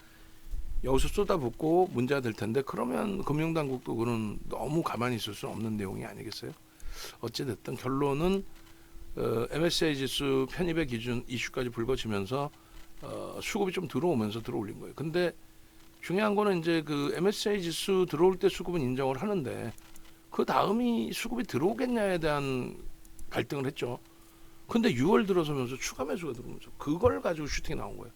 여기서 쏟아붓고 문제가 될 텐데 그러면 금융당국도 그런 너무 가만히 있을 수 없는 내용이 아니겠어요? 어찌됐든 결론은 MSCI 지수 편입의 기준 이슈까지 불거지면서 수급이 좀 들어오면서 들어올린 거예요. 근데 중요한 거는 이제 그 MSCI 지수 들어올 때 수급은 인정을 하는데 그 다음이 수급이 들어오겠냐에 대한 갈등을 했죠. 근데 6월 들어서면서 추가 매수가 들어오면서 그걸 가지고 슈팅이 나온 거예요.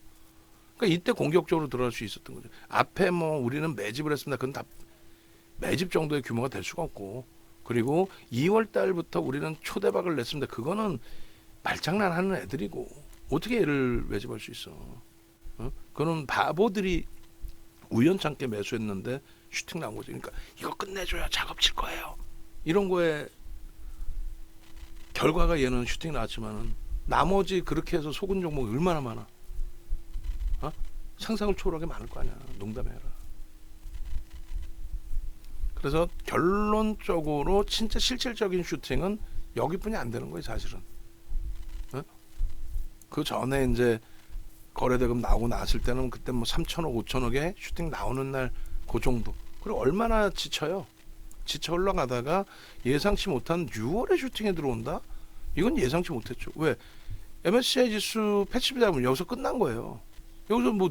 그러니까 이때 공격적으로 들어갈 수 있었던 거죠. 앞에 뭐 우리는 매집을 했습니다. 그건 다 매집 정도의 규모가 될 수가 없고 그리고 2월 달부터 우리는 초대박을 냈습니다. 그거는 말장난하는 애들이고 어떻게 얘를 매집할 수 있어? 그는 바보들이 우연찮게 매수했는데 슈팅 나온 거죠. 그러니까 이거 끝내줘야 작업 칠 거예요. 이런 거에 결과가 얘는 슈팅 나왔지만은 나머지 그렇게 해서 속은 종목이 얼마나 많아? 상상을 초월하게 많을 거 아니야. 농담해라. 그래서 결론적으로 진짜 실질적인 슈팅은 여기뿐이 안 되는 거예요, 사실은. 그 전에 이제 거래대금 나오고 나왔을 때는 그때 뭐 3천억, 5천억에 슈팅 나오는 날 그 정도. 그리고 얼마나 지쳐요. 지쳐 올라가다가 예상치 못한 6월에 슈팅에 들어온다? 이건 예상치 못했죠. 왜? MSCI 지수 패치비 잡으면 여기서 끝난 거예요. 여기서 뭐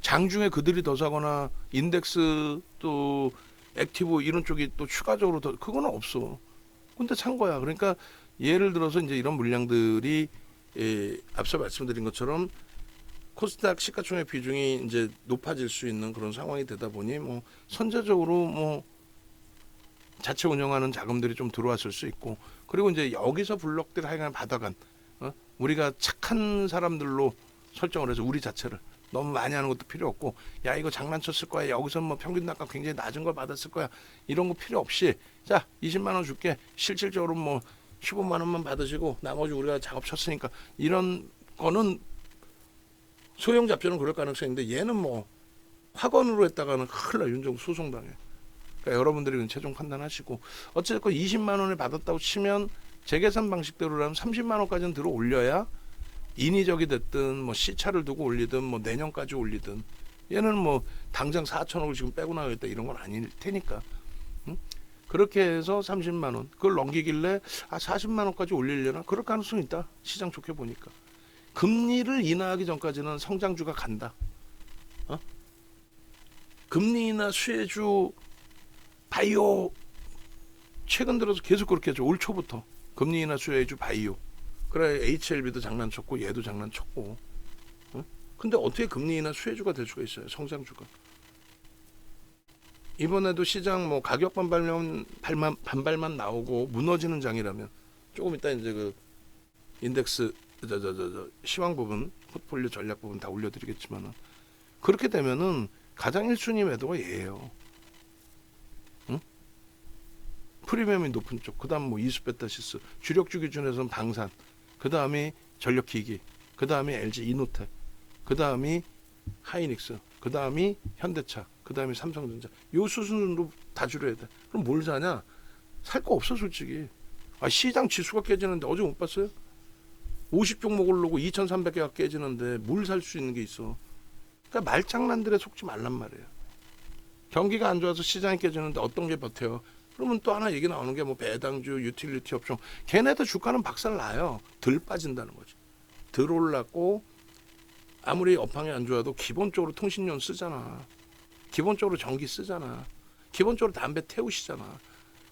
장중에 그들이 더 사거나 인덱스 또 액티브 이런 쪽이 또 추가적으로 더 그거는 없어. 근데 산 거야. 그러니까 예를 들어서 이제 이런 물량들이 앞서 말씀드린 것처럼 코스닥 시가총액 비중이 이제 높아질 수 있는 그런 상황이 되다 보니 뭐 선제적으로 뭐 자체 운영하는 자금들이 좀 들어왔을 수 있고 그리고 이제 여기서 블록들 하여간 받아간 우리가 착한 사람들로 설정을 해서 우리 자체를 너무 많이 하는 것도 필요 없고 야 이거 장난쳤을 거야 여기서 뭐 평균 단가 굉장히 낮은 걸 받았을 거야 이런 거 필요 없이 자 20만 원 줄게 실질적으로 뭐 15만 원만 받으시고 나머지 우리가 작업 쳤으니까 이런 거는 소형 잡지는 그럴 가능성인데 얘는 뭐 확언으로 했다가는 큰일 나 윤정수 소송당해. 그러니까 여러분들이 최종 판단하시고 어쨌든 20만 원을 받았다고 치면 재계산 방식대로라면 30만 원까지는 들어 올려야 인위적이 됐든 뭐 시차를 두고 올리든 뭐 내년까지 올리든 얘는 뭐 당장 4천억을 지금 빼고 나가겠다 이런 건 아닐 테니까 그렇게 해서 30만 원 그걸 넘기길래 40만 원까지 올리려나 그럴 가능성이 있다 시장 좋게 보니까 금리를 인하하기 전까지는 성장주가 간다. 금리 인하 수혜주 바이오 최근 들어서 계속 그렇게 했죠. 올 초부터 금리 인하 수혜주 바이오 그래 HLB도 장난쳤고 얘도 장난쳤고 근데 어떻게 금리 인하 수혜주가 될 수가 있어요. 성장주가. 이번에도 시장 뭐 가격 반발만 나오고 무너지는 장이라면 조금 이따 이제 그 인덱스 시황 부분 포트폴리오 전략 부분 다 올려드리겠지만은 그렇게 되면은 가장 1순위 매도가 얘예요. 프리미엄이 높은 쪽, 그 다음 뭐 이수베타시스, 주력주 기준에서는 방산, 그 다음이 전력기기, 그 다음이 LG 이노텍, 그 다음이 하이닉스, 그 다음이 현대차, 그 다음이 삼성전자. 요 수순으로 다 줄여야 돼. 그럼 뭘 사냐? 살 거 없어 솔직히. 시장 지수가 깨지는데 어제 못 봤어요? 50종목을 놓고 2,300개가 깨지는데 뭘 살 수 있는 게 있어? 그러니까 말장난들에 속지 말란 말이에요. 경기가 안 좋아서 시장이 깨지는데 어떤 게 버텨요? 그러면 또 하나 얘기 나오는 게 뭐 배당주, 유틸리티 업종. 걔네들 주가는 박살 나요. 덜 빠진다는 거지. 덜 올랐고 아무리 업황이 안 좋아도 기본적으로 통신료 쓰잖아. 기본적으로 전기 쓰잖아. 기본적으로 담배 태우시잖아.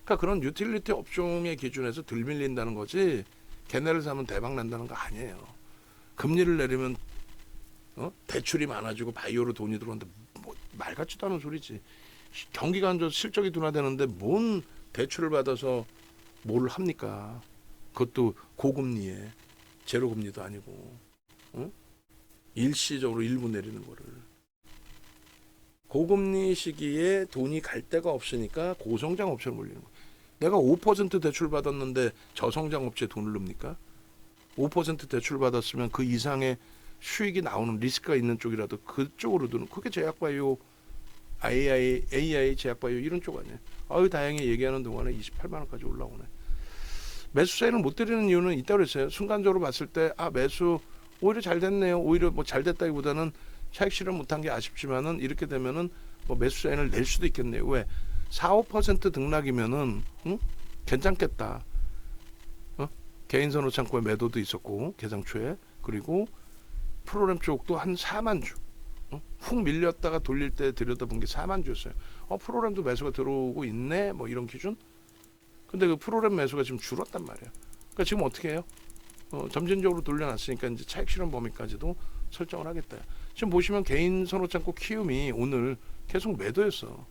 그러니까 그런 유틸리티 업종의 기준에서 덜 밀린다는 거지. 걔네를 사면 대박 난다는 거 아니에요. 금리를 내리면 대출이 많아지고 바이오로 돈이 들어오는데 뭐 말 같지도 않은 소리지. 경기가 안 좋아서 실적이 둔화되는데 뭔 대출을 받아서 뭘 합니까? 그것도 고금리에 제로금리도 아니고 일시적으로 일부 내리는 거를. 고금리 시기에 돈이 갈 데가 없으니까 고성장 업체를 몰리는 거야. 내가 5% 대출 받았는데 저성장 업체에 돈을 넣습니까? 5% 대출 받았으면 그 이상의 수익이 나오는 리스크가 있는 쪽이라도 그쪽으로 드는, 그게 제약바이오, AI 제약바이오 이런 쪽 아니에요. 아유 다행히 얘기하는 동안에 28만 원까지 올라오네. 매수 사인을 못 드리는 이유는 있다고 그랬어요. 순간적으로 봤을 때 매수 오히려 잘 됐네요. 오히려 뭐 잘 됐다기보다는 차익 실현 못한 게 아쉽지만은 이렇게 되면은 뭐 매수 사인을 낼 수도 있겠네요. 왜? 4~5% 등락이면은 괜찮겠다. 개인선호 창고에 매도도 있었고 개장 초에, 그리고 프로그램 쪽도 한 4만 주 훅 밀렸다가 돌릴 때 들여다본 게 4만 주였어요. 프로그램도 매수가 들어오고 있네 뭐 이런 기준. 근데 그 프로그램 매수가 지금 줄었단 말이에요. 그러니까 지금 어떻게 해요? 점진적으로 돌려놨으니까 이제 차익 실현 범위까지도 설정을 하겠다. 지금 보시면 개인 선호 창고 키움이 오늘 계속 매도했어.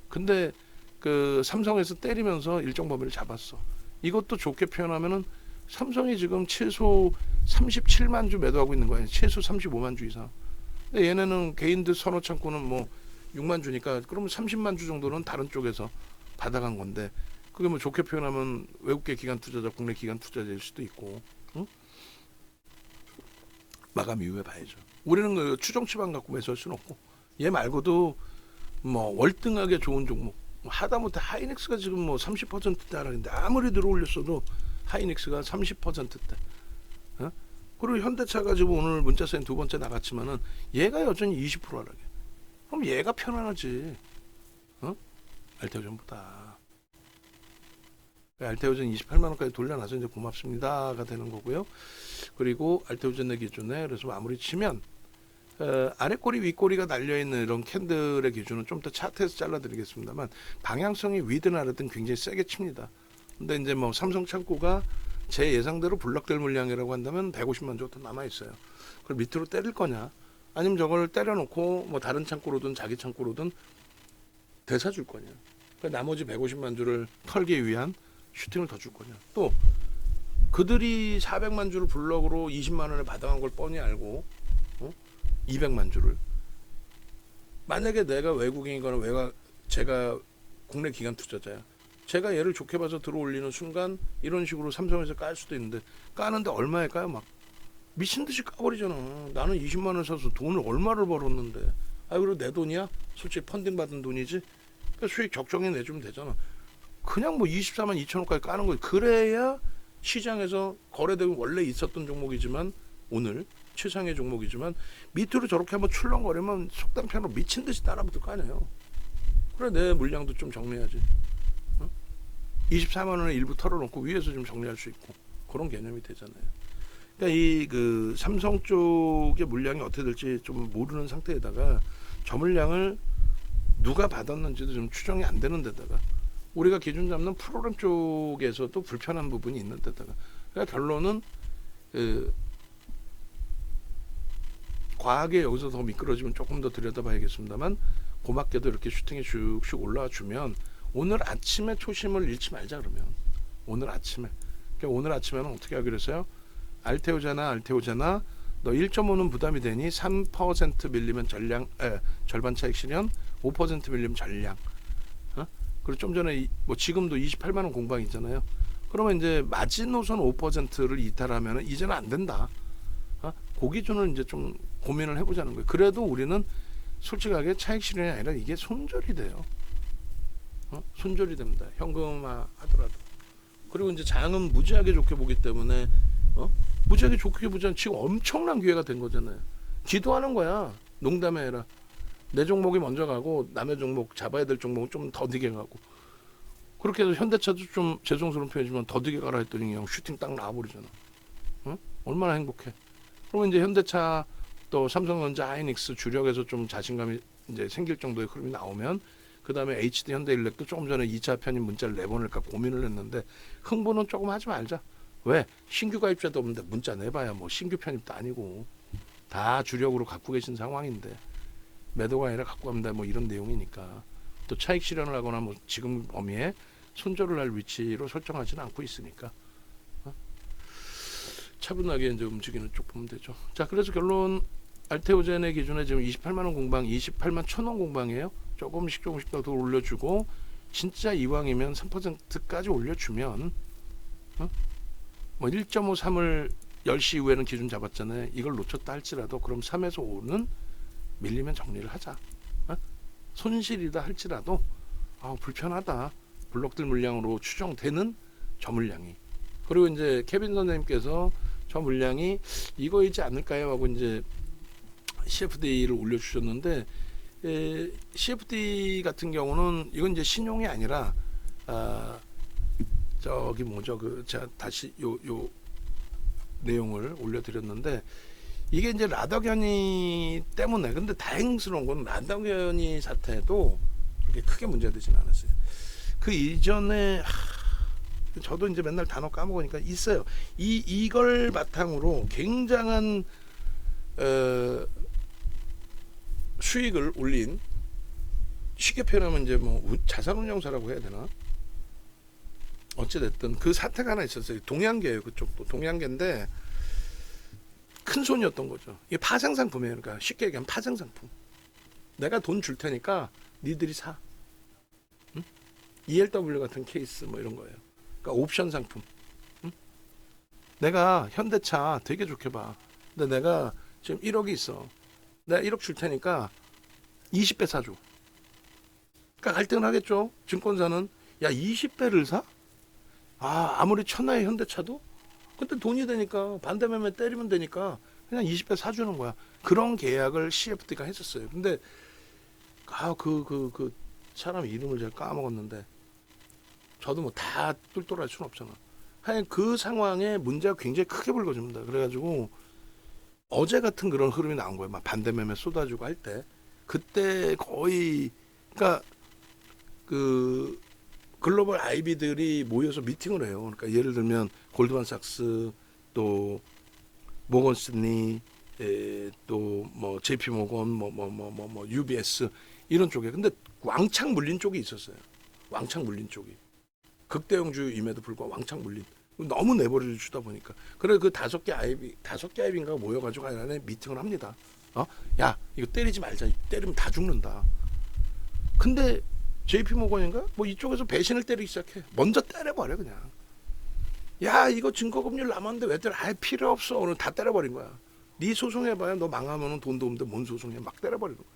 근데 그 삼성에서 때리면서 일정 범위를 잡았어. 이것도 좋게 표현하면은 삼성이 지금 최소 37만 주 매도하고 있는 거예요. 최소 35만 주 이상. 근데 얘네는 개인들 선호 창고는 뭐 6만 주니까 그러면 30만 주 정도는 다른 쪽에서 받아간 건데, 그게 뭐 좋게 표현하면 외국계 기관 투자자, 국내 기관 투자자일 수도 있고, 마감 이후에 봐야죠. 우리는 그 추정 치반 갖고 매수할 수는 없고, 얘 말고도 뭐 월등하게 좋은 종목, 하다못해 하이닉스가 지금 뭐 30%대 하락인데 아무리 들어올렸어도 하이닉스가 30%대. 그리고 현대차가 지금 오늘 문자사인 두 번째 나갔지만은 얘가 여전히 20% 하락해. 그럼 얘가 편안하지. 알테오전보다. 알테오전 28만 원까지 돌려놔서 이제 고맙습니다가 되는 거고요. 그리고 알테오전의 기준에 그래서 마무리 치면 아래 꼬리 윗꼬리가 달려 있는 이런 캔들의 기준은 좀 더 차트에서 잘라드리겠습니다만 방향성이 위든 아래든 굉장히 세게 칩니다. 근데 이제 뭐 삼성 창고가 제 예상대로 블락될 물량이라고 한다면 150만 주 더 남아 있어요. 그걸 밑으로 때릴 거냐? 아니면 저걸 때려놓고 뭐 다른 창고로든 자기 창고로든 되사줄 거냐? 그러니까 나머지 150만 주를 털기 위한 슈팅을 더 줄 거냐? 또 그들이 400만 주를 블럭으로 20만 원에 받아간 걸 뻔히 알고 200만 주를, 만약에 내가 외국인이거나 제가 국내 기관 투자자야, 제가 얘를 좋게 봐서 들어올리는 순간 이런 식으로 삼성에서 깔 수도 있는데, 까는데 얼마에 까요? 막 미친 듯이 까버리잖아. 나는 20만 원 사서 돈을 얼마를 벌었는데, 그리고 내 돈이야? 솔직히 펀딩 받은 돈이지. 그러니까 수익 적정히 내주면 되잖아. 그냥 뭐 24만 2천 원까지 까는 거지. 그래야 시장에서 거래되고 원래 있었던 종목이지만, 오늘 최상의 종목이지만 밑으로 저렇게 한번 출렁거리면 속단편으로 미친 듯이 따라붙을 거 아니에요. 그래, 내 물량도 좀 정리해야지. 24만 원에 일부 털어놓고 위에서 좀 정리할 수 있고, 그런 개념이 되잖아요. 그러니까 이 그 삼성 쪽의 물량이 어떻게 될지 좀 모르는 상태에다가 저 물량을 누가 받았는지도 좀 추정이 안 되는 데다가 우리가 기준 잡는 프로그램 쪽에서도 불편한 부분이 있는 데다가, 그러니까 결론은 과하게 여기서 더 미끄러지면 조금 더 들여다봐야겠습니다만, 고맙게도 이렇게 슈팅이 슉슉 올라와 주면 오늘 아침에 초심을 잃지 말자. 그러면 오늘 아침에, 그러니까 오늘 아침에는 어떻게 하기로 했어요? 알테오잖아 너 1.5는 부담이 되니 3% 밀리면 절반 차익 실현, 5% 밀리면 전량. 그리고 좀 전에 뭐 지금도 28만 원 공방 있잖아요. 그러면 이제 마지노선 5%를 이탈하면 이제는 안 된다. 그 기준을 이제 좀 고민을 해보자는 거예요. 그래도 우리는 솔직하게 차익 실현이 아니라 이게 손절이 돼요. 손절이 됩니다. 현금화 하더라도. 그리고 이제 장은 무지하게 좋게 보기 때문에 무지하게 좋게 보자면 지금 엄청난 기회가 된 거잖아요. 기도하는 거야. 농담이 아니라 내 종목이 먼저 가고 남의 종목 잡아야 될 종목은 좀 더디게 가고 그렇게 해서 현대차도 좀 죄송스러운 표현이지만 더디게 가라 했더니 그냥 슈팅 딱 나와버리잖아. 얼마나 행복해. 그러면 이제 현대차 또 삼성전자 하이닉스 주력에서 좀 자신감이 이제 생길 정도의 흐름이 나오면 그 다음에 HD 현대일렉도 조금 전에 2차 편입 문자를 내보낼까 고민을 했는데 흥분은 조금 하지 말자. 왜? 신규 가입자도 없는데 문자 내봐야 뭐 신규 편입도 아니고 다 주력으로 갖고 계신 상황인데 매도가 아니라 갖고 갑니다. 뭐 이런 내용이니까 또 차익 실현을 하거나 뭐 지금 범위에 손절을 할 위치로 설정하지는 않고 있으니까 차분하게 이제 움직이는 쪽 보면 되죠. 자, 그래서 결론 알테오젠의 기준에 지금 28만 원 공방, 28만 1,000원 공방이에요. 조금씩 더 올려주고 진짜 이왕이면 3%까지 올려주면 뭐 1.53을 10시 이후에는 기준 잡았잖아요. 이걸 놓쳤다 할지라도 그럼 3에서 5는 밀리면 정리를 하자. 손실이다 할지라도 불편하다. 블록들 물량으로 추정되는 저 물량이. 그리고 이제 케빈 선생님께서 저 물량이 이거이지 않을까요? 하고 이제 CFD를 올려주셨는데 CFD 같은 경우는 이건 이제 신용이 아니라 저기 뭐죠? 제가 다시 요 내용을 올려드렸는데 이게 이제 라더견이 때문에 근데 다행스러운 건 라더견이 사태도 그렇게 크게 문제되지는 않았어요. 그 이전에 저도 이제 맨날 단어 까먹으니까 있어요. 이걸 바탕으로 굉장한 수익을 올린 쉽게 표현하면 이제 뭐 자산운용사라고 해야 되나? 어찌됐든 그 사태가 하나 있었어요. 동양계예요. 그쪽도 동양계인데 큰 손이었던 거죠. 이게 파생상품이에요. 그러니까 쉽게 얘기하면 파생상품. 내가 돈 줄 테니까 니들이 사. 응? ELW 같은 케이스 뭐 이런 거예요. 그러니까 옵션 상품. 응? 내가 현대차 되게 좋게 봐. 근데 내가 지금 1억이 있어. 내가 1억 줄 테니까 20배 사줘. 그러니까 갈등을 하겠죠. 증권사는 야 20배를 사? 아무리 천하의 현대차도? 근데 돈이 되니까 반대매매 때리면 되니까 그냥 20배 사주는 거야. 그런 계약을 CFD가 했었어요. 근데 그 사람 이름을 제가 까먹었는데 저도 뭐 다 똘똘할 수는 없잖아. 하여간 그 상황에 문제가 굉장히 크게 불거집니다. 그래가지고 어제 같은 그런 흐름이 나온 거예요. 막 반대매매 쏟아지고 할 때 그때 거의 그러니까 그 글로벌 IB들이 모여서 미팅을 해요. 그러니까 예를 들면 골드만삭스 또 모건 스탠리 또 뭐 JP 모건 뭐 UBS 이런 쪽에 근데 왕창 물린 쪽이 있었어요. 왕창 물린 쪽이 극대형주임에도 불구하고 왕창 물린 너무 내버려 주다 보니까 그래 그 다섯 개 아이비인가 모여가지고 안에 미팅을 합니다. 야 이거 때리지 말자. 때리면 다 죽는다. 근데 JP 모건인가 뭐 이쪽에서 배신을 때리기 시작해. 먼저 때려버려 그냥. 야 이거 증거금리를 남았는데 왜 때려? 필요 없어. 오늘 다 때려버린 거야. 네 소송해봐야 너 망하면 돈도 없는데 뭔 소송해. 막 때려버리는 거야.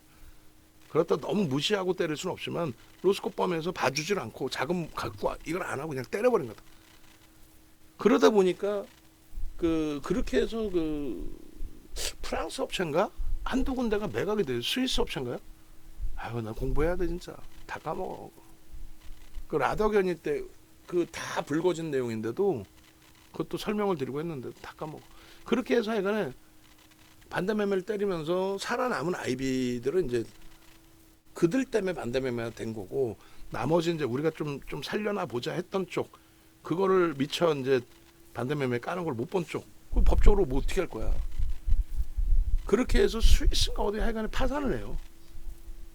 그렇다 너무 무시하고 때릴 수는 없지만 로스코펌에서 봐주질 않고 자금 갖고 와. 이걸 안 하고 그냥 때려버린 거다. 그러다 보니까 그렇게 해서 프랑스 업체인가 한두 군데가 매각이 돼요. 스위스 업체인가요? 나 공부해야 돼 진짜. 다 까먹어. 그 라더견이 때 다 불거진 내용인데도 그것도 설명을 드리고 했는데 다 까먹어. 그렇게 해서 하여간에 반대매매를 때리면서 살아남은 IB들은 이제 그들 때문에 반대매매가 된 거고 나머지 이제 우리가 좀 살려나 보자 했던 쪽 그거를 미처 이제 반대매매 까는 걸 못 본 쪽 그 법적으로 뭐 어떻게 할 거야. 그렇게 해서 스위스인가 어디 하여간에 파산을 해요.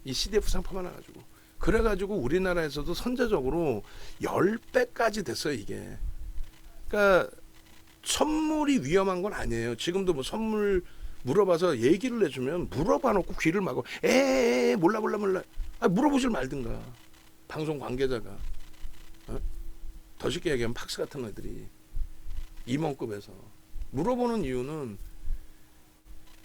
이 CDF 상품 하나 가지고. 그래가지고 우리나라에서도 선제적으로 10배까지 됐어요 이게. 그러니까 선물이 위험한 건 아니에요. 지금도 뭐 선물 물어봐서 얘기를 해주면 물어봐 놓고 귀를 막고 몰라 물어보질 말든가. 방송 관계자가 더 쉽게 얘기하면 팍스 같은 애들이 임원급에서 물어보는 이유는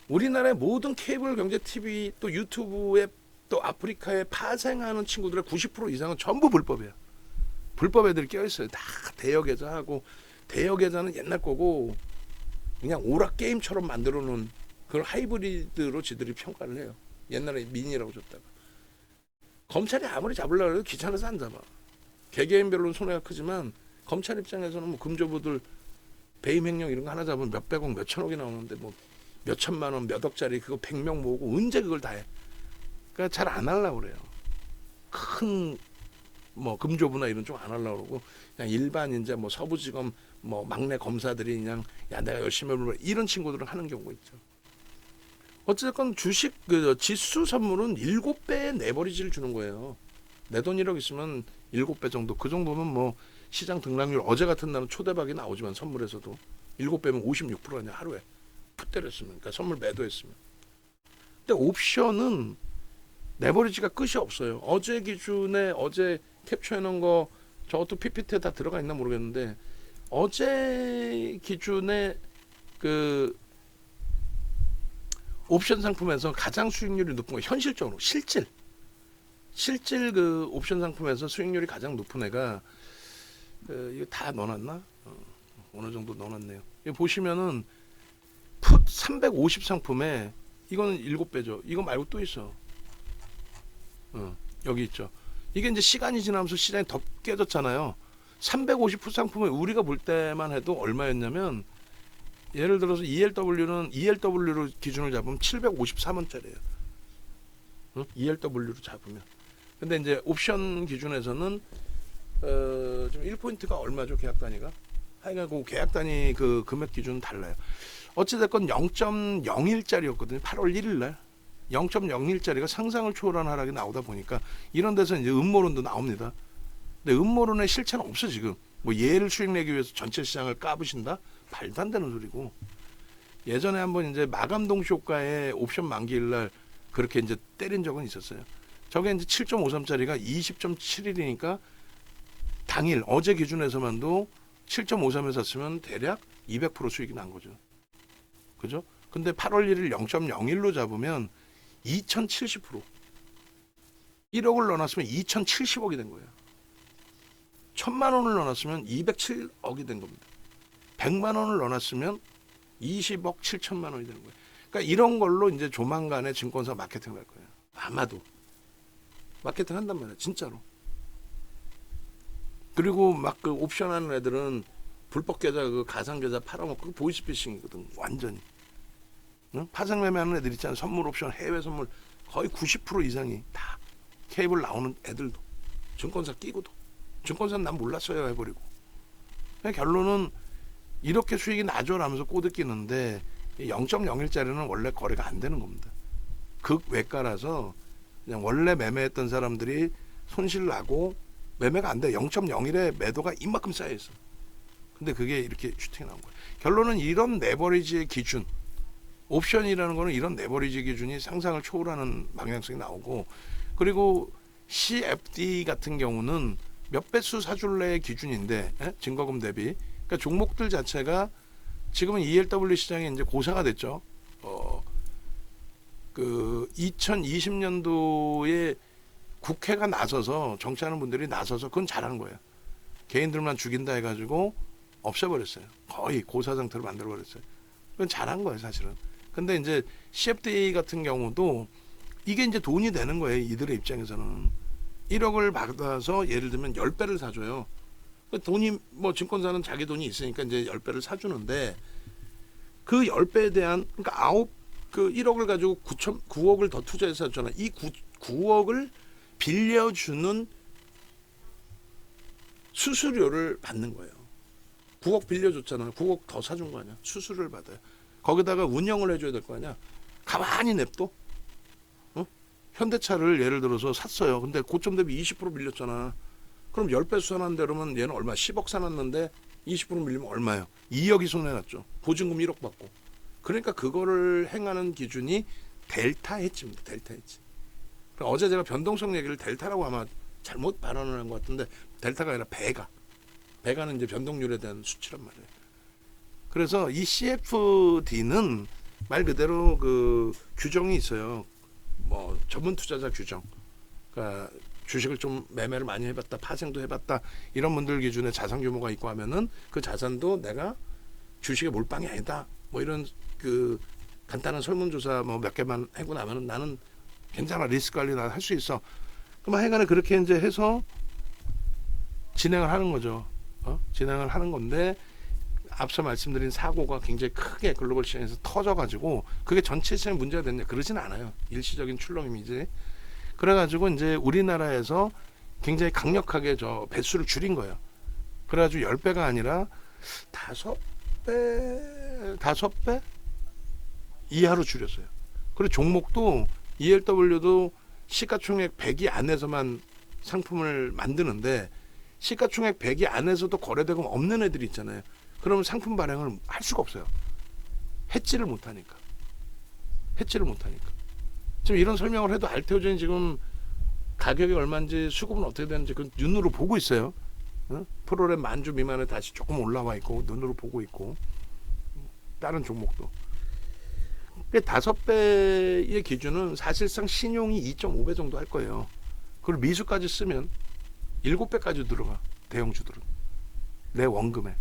우리나라의 모든 케이블 경제 TV 또 유튜브의 또 아프리카에 파생하는 친구들의 90% 이상은 전부 불법이야. 불법 애들이 껴있어요. 다 대여 계좌하고, 대여 계좌는 옛날 거고 그냥 오락 게임처럼 만들어 놓은 그걸 하이브리드로 지들이 평가를 해요. 옛날에 미니라고 줬다가. 검찰이 아무리 잡으려고 해도 귀찮아서 안 잡아. 개개인별로는 손해가 크지만 검찰 입장에서는 뭐 금조부들 배임 횡령 이런 거 하나 잡으면 몇백억 몇천억이 나오는데 뭐 몇천만 원 몇억짜리 그거 100명 모으고 언제 그걸 다 해. 그러니까 잘 안 하려고 그래요. 큰 뭐 금조부나 이런 쪽 안 하려고 그러고 그냥 일반 이제 뭐 서부지검 뭐 막내 검사들이 그냥 야 내가 열심히 해볼 이런 친구들은 하는 경우가 있죠. 어쨌든 주식 그 지수 선물은 7배의 레버리지를 주는 거예요. 내 돈 1억 있으면 7배 정도. 그 정도면 뭐 시장 등락률 어제 같은 날은 초대박이 나오지만 선물에서도 7배면 56% 아니야 하루에. 푹 때렸으면. 그러니까 선물 매도했으면. 근데 옵션은 레버리지가 끝이 없어요. 어제 기준에 어제 캡처해 놓은 거 저것도 PPT에 다 들어가 있나 모르겠는데 어제 기준에 그 옵션 상품에서 가장 수익률이 높은 거 현실적으로 실질 그 옵션 상품에서 수익률이 가장 높은 애가 이거 다 넣어놨나? 어느 정도 넣어놨네요. 이거 보시면은 풋 350 상품에 이거는 7배죠. 이거 말고 또 있어. 여기 있죠. 이게 이제 시간이 지나면서 시장이 더 깨졌잖아요. 350 풋 상품을 우리가 볼 때만 해도 얼마였냐면 예를 들어서 ELW로 기준을 잡으면 753원짜리예요. ELW로 잡으면. 근데 이제 옵션 기준에서는 좀 1포인트가 얼마죠? 계약 단위가? 하여간 그 계약 단위 그 금액 기준은 달라요. 어찌됐건 0.01짜리였거든요. 8월 1일 날. 0.01짜리가 상상을 초월한 하락이 나오다 보니까 이런 데서 이제 음모론도 나옵니다. 근데 음모론의 실체는 없어 지금. 뭐 얘를 수익 내기 위해서 전체 시장을 까부신다? 말도 안 되는 소리고. 예전에 한번 이제 마감동 쇼가에 옵션 만기일 날 그렇게 이제 때린 적은 있었어요. 저게 이제 7.53짜리가 20.71이니까 당일 어제 기준에서만도 7.53에 샀으면 대략 200% 수익이 난 거죠. 그죠? 근데 8월 1일 0.01로 잡으면 2070% 1억을 넣어놨으면 2070억이 된 거예요. 1000만 원을 넣어놨으면 207억이 된 겁니다. 100만 원을 넣어놨으면 20억 7천만 원이 되는 거예요. 그러니까 이런 걸로 이제 조만간에 증권사 마케팅 할 거예요. 아마도 마케팅 한단 말이야, 진짜로. 그리고 막 그 옵션 하는 애들은 불법 계좌 그 가상 계좌 팔아먹고 보이스피싱이거든, 완전히. 응? 파생 매매하는 애들 있잖아. 선물 옵션 해외 선물 거의 90% 이상이 다 케이블 나오는 애들도 증권사 끼고도 증권사는 난 몰랐어요 해버리고. 결론은 이렇게 수익이 나죠라면서 꼬드끼는데 0.01짜리는 원래 거래가 안 되는 겁니다. 극외가라서 그냥 원래 매매했던 사람들이 손실 나고 매매가 안 돼. 0.01에 매도가 이만큼 쌓여 있어. 근데 그게 이렇게 슈팅이 나온 거예요. 결론은 이런 레버리지의 기준, 옵션이라는 거는 이런 레버리지 기준이 상상을 초월하는 방향성이 나오고, 그리고 CFD 같은 경우는 몇 배수 사줄래의 기준인데, 증거금 대비. 그러니까 종목들 자체가 지금은 ELW 시장에 이제 고사가 됐죠. 그 2020년도에 국회가 나서서 정치하는 분들이 나서서 그건 잘하는 거예요. 개인들만 죽인다 해가지고 없애버렸어요. 거의 고사 상태로 만들어버렸어요. 그건 잘한 거예요, 사실은. 근데 이제 CFD 같은 경우도 이게 이제 돈이 되는 거예요, 이들의 입장에서는. 1억을 받아서 예를 들면 10배를 사줘요. 돈이 뭐 증권사는 자기 돈이 있으니까 이제 10배를 사주는데 그 10배에 대한 그러니까 1억을 가지고 9억을 더 투자해서 샀잖아. 이 9억을 빌려주는 수수료를 받는 거예요. 9억 빌려줬잖아. 9억 더 사준 거 아니야. 수수료를 받아요. 거기다가 운영을 해줘야 될 거 아니야. 가만히 냅둬. 현대차를 예를 들어서 샀어요. 근데 고점 대비 20% 밀렸잖아. 그럼 10배 수산한데 그러면 얘는 얼마? 10억 사놨는데 20% 밀리면 얼마예요? 2억이 손해났죠. 보증금 1억 받고. 그러니까 그거를 행하는 기준이 델타 해지입니다. 델타 해지. 어제 제가 변동성 얘기를 델타라고 아마 잘못 발언을 한 것 같은데 델타가 아니라 베가. 베가는 이제 변동률에 대한 수치란 말이에요. 그래서 이 CFD는 말 그대로 그 규정이 있어요. 뭐 전문 투자자 규정, 그러니까 주식을 좀 매매를 많이 해봤다, 파생도 해봤다 이런 분들 기준에 자산 규모가 있고 하면은 그 자산도 내가 주식의 몰빵이 아니다. 뭐 이런 그 간단한 설문조사 뭐 몇 개만 하고 나면은 나는 괜찮아, 리스크 관리 난 할 수 있어. 그럼 하여간에 그렇게 이제 해서 진행을 하는 거죠. 진행을 하는 건데 앞서 말씀드린 사고가 굉장히 크게 글로벌 시장에서 터져가지고 그게 전체 시장에 문제가 됐냐 그러진 않아요. 일시적인 출렁임이지. 그래가지고 이제 우리나라에서 굉장히 강력하게 저 배수를 줄인 거예요. 그래가지고 10배가 아니라 5배 이하로 줄였어요. 그리고 종목도 ELW도 시가총액 100이 안에서만 상품을 만드는데 시가총액 100이 안에서도 거래대금 없는 애들이 있잖아요. 그러면 상품 발행을 할 수가 없어요. 해지를 못하니까. 지금 이런 설명을 해도 알테오젠이 지금 가격이 얼마인지 수급은 어떻게 되는지 그 눈으로 보고 있어요. 프로랩 만주 미만에 다시 조금 올라와 있고 눈으로 보고 있고 다른 종목도. 5배의 기준은 사실상 신용이 2.5배 정도 할 거예요. 그리고 미수까지 쓰면 7배까지 들어가. 대형주들은. 내 원금에.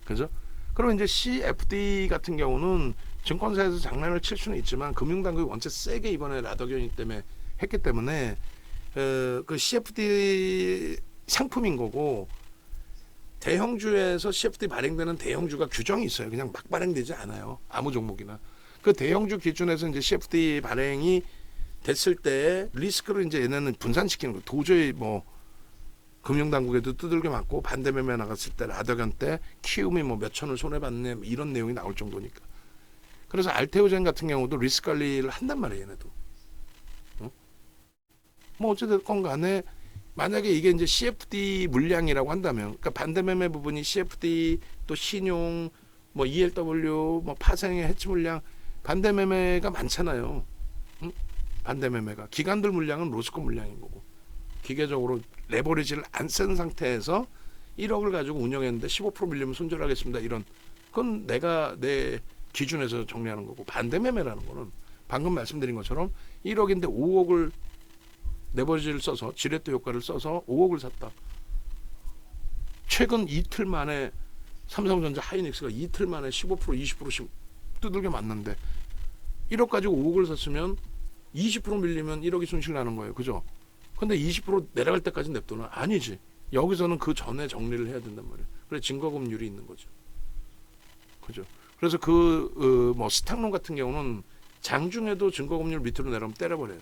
그죠? 그럼 이제 CFD 같은 경우는 증권사에서 장난을 칠 수는 있지만 금융당국이 원체 세게 이번에 라더견이 때문에 했기 때문에 그 CFD 상품인 거고 대형주에서 CFD 발행되는 대형주가 규정이 있어요. 그냥 막 발행되지 않아요. 아무 종목이나. 그 대형주 기준에서 이제 CFD 발행이 됐을 때 리스크를 이제 얘네는 분산시키는 거예요. 도저히 뭐 금융당국에도 두들겨 맞고 반대 매매 나갔을 때 라더견 때 키움이 뭐 몇천을 손해봤네 이런 내용이 나올 정도니까. 그래서 알테오젠 같은 경우도 리스크 관리를 한단 말이에요. 얘네도. 뭐 어찌됐건 간에 만약에 이게 이제 CFD 물량이라고 한다면, 그러니까 반대 매매 부분이 CFD 또 신용, 뭐 ELW, 뭐 파생의 해치 물량, 반대 매매가 많잖아요. 반대 매매가 기관들 물량은 로스코 물량인 거고, 기계적으로 레버리지를 안 쓴 상태에서 1억을 가지고 운영했는데 15% 밀리면 손절하겠습니다. 이런 그건 내가 내 기준에서 정리하는 거고, 반대 매매라는 거는 방금 말씀드린 것처럼 1억인데 5억을 레버리지를 써서 지렛대 효과를 써서 5억을 샀다. 최근 이틀 만에 삼성전자 하이닉스가 이틀 만에 15% 20%씩 두들겨 맞는데 1억 가지고 5억을 샀으면 20% 밀리면 1억이 손실 나는 거예요. 그죠? 근데 20% 내려갈 때까지 냅두는 아니지. 여기서는 그 전에 정리를 해야 된단 말이에요. 그래서 증거금률이 있는 거죠. 그죠? 그래서 뭐 스탁론 같은 경우는 장중에도 증거금률 밑으로 내려오면 때려버려요.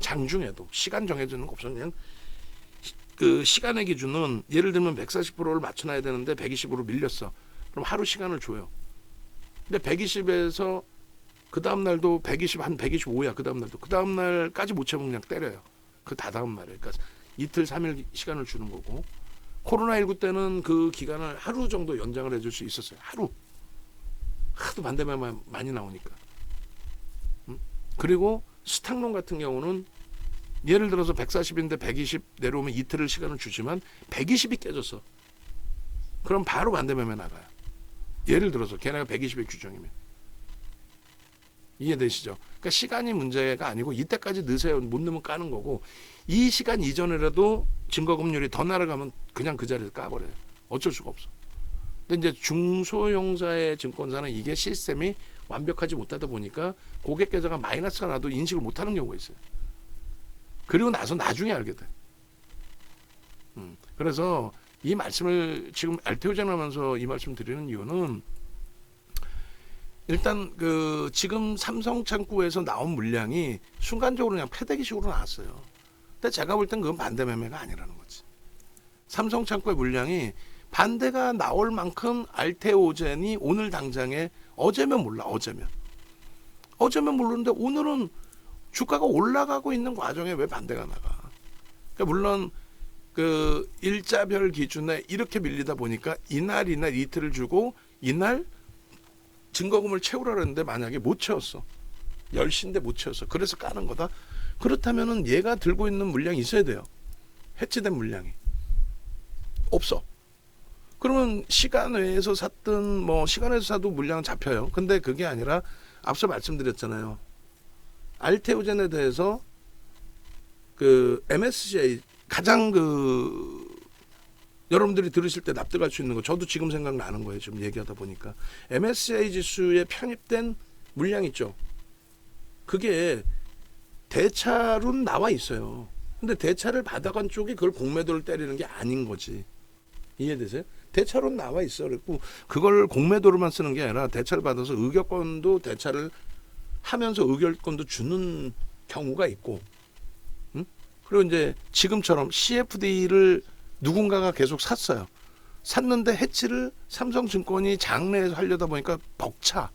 장중에도 시간 정해지는 거 없어. 그냥 그 시간의 기준은 예를 들면 140%를 맞춰놔야 되는데 120으로 밀렸어. 그럼 하루 시간을 줘요. 근데 120에서 그 다음 날도 120 한 125야. 그 다음 날도 그 다음 날까지 못 채우면 그냥 때려요. 그 다다음 날에. 그러니까 이틀 3일 시간을 주는 거고. 코로나19 때는 그 기간을 하루 정도 연장을 해줄 수 있었어요. 하도 반대만 많이 나오니까. 그리고 스탁론 같은 경우는 예를 들어서 140인데 120 내려오면 이틀을 시간을 주지만 120이 깨졌어. 그럼 바로 반대매매 나가요. 예를 들어서 걔네가 120의 규정이면. 이해되시죠? 그러니까 시간이 문제가 아니고 이때까지 넣으세요. 못 넣으면 까는 거고, 이 시간 이전이라도 증거금률이 더 날아가면 그냥 그 자리에서 까버려요. 어쩔 수가 없어. 근데 이제 중소형사의 증권사는 이게 시스템이 완벽하지 못하다 보니까 고객 계좌가 마이너스가 나도 인식을 못하는 경우가 있어요. 그리고 나서 나중에 알게 돼. 그래서 이 말씀을 지금 알테오젠 하면서 이 말씀 드리는 이유는 일단 그 지금 삼성 창구에서 나온 물량이 순간적으로 그냥 패대기식으로 나왔어요. 근데 제가 볼 땐 그건 반대 매매가 아니라는 거지. 삼성 창구의 물량이 반대가 나올 만큼 알테오젠이 오늘 당장에 어제면 몰라. 어제면 모르는데 오늘은 주가가 올라가고 있는 과정에 왜 반대가 나가? 그러니까 물론 그 일자별 기준에 이렇게 밀리다 보니까 이날 이틀을 주고 이날 증거금을 채우라 그랬는데 만약에 못 채웠어. 10시인데 못 채웠어. 그래서 까는 거다. 그렇다면은 얘가 들고 있는 물량이 있어야 돼요. 해치된 물량이. 없어. 그러면 시간 외에서 샀든 뭐 시간에서 사도 물량은 잡혀요. 근데 그게 아니라 앞서 말씀드렸잖아요. 알테오젠에 대해서 그 MSCI 가장 여러분들이 들으실 때 납득할 수 있는 거, 저도 지금 생각나는 거예요. 지금 얘기하다 보니까 MSCI 지수에 편입된 물량 있죠. 그게 대차로는 나와 있어요. 근데 대차를 받아간 쪽이 그걸 공매도를 때리는 게 아닌 거지. 이해되세요? 대차로는 나와 있어. 그리고 그걸 공매도로만 쓰는 게 아니라 대차를 받아서 의결권도 대차를 하면서 의결권도 주는 경우가 있고, 응? 그리고 이제 지금처럼 CFD를 누군가가 계속 샀어요. 샀는데 해치를 삼성증권이 장내에서 하려다 보니까 벅차.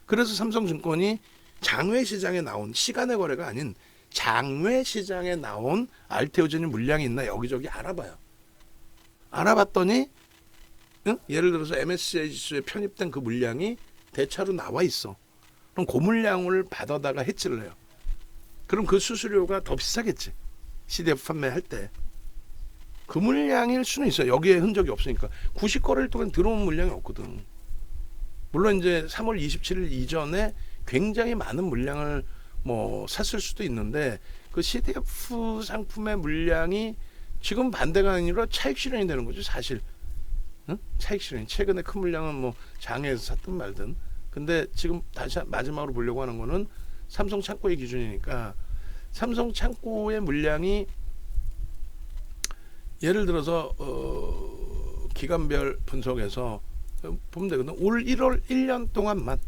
그래서 삼성증권이 장외 시장에 나온, 시간의 거래가 아닌 장외 시장에 나온 알테오젠 물량이 있나 여기저기 알아봐요. 알아봤더니 예를 들어서 MSCI 지수에 편입된 그 물량이 대차로 나와 있어. 그럼 그 물량을 받아다가 해치를 해요. 그럼 그 수수료가 더 비싸겠지. CDF 판매할 때. 그 물량일 수는 있어요. 여기에 흔적이 없으니까. 90거래일 동안 들어온 물량이 없거든. 물론 이제 3월 27일 이전에 굉장히 많은 물량을 뭐 샀을 수도 있는데 그 CDF 상품의 물량이 지금 반대가 아니라 차익 실현이 되는 거죠, 사실. 응? 차익 실현. 최근에 큰 물량은 뭐 장에서 샀든 말든. 근데 지금 다시 마지막으로 보려고 하는 거는 삼성 창고의 기준이니까 삼성 창고의 물량이 예를 들어서 기간별 분석에서 보면 되거든. 올 1월 1년 동안만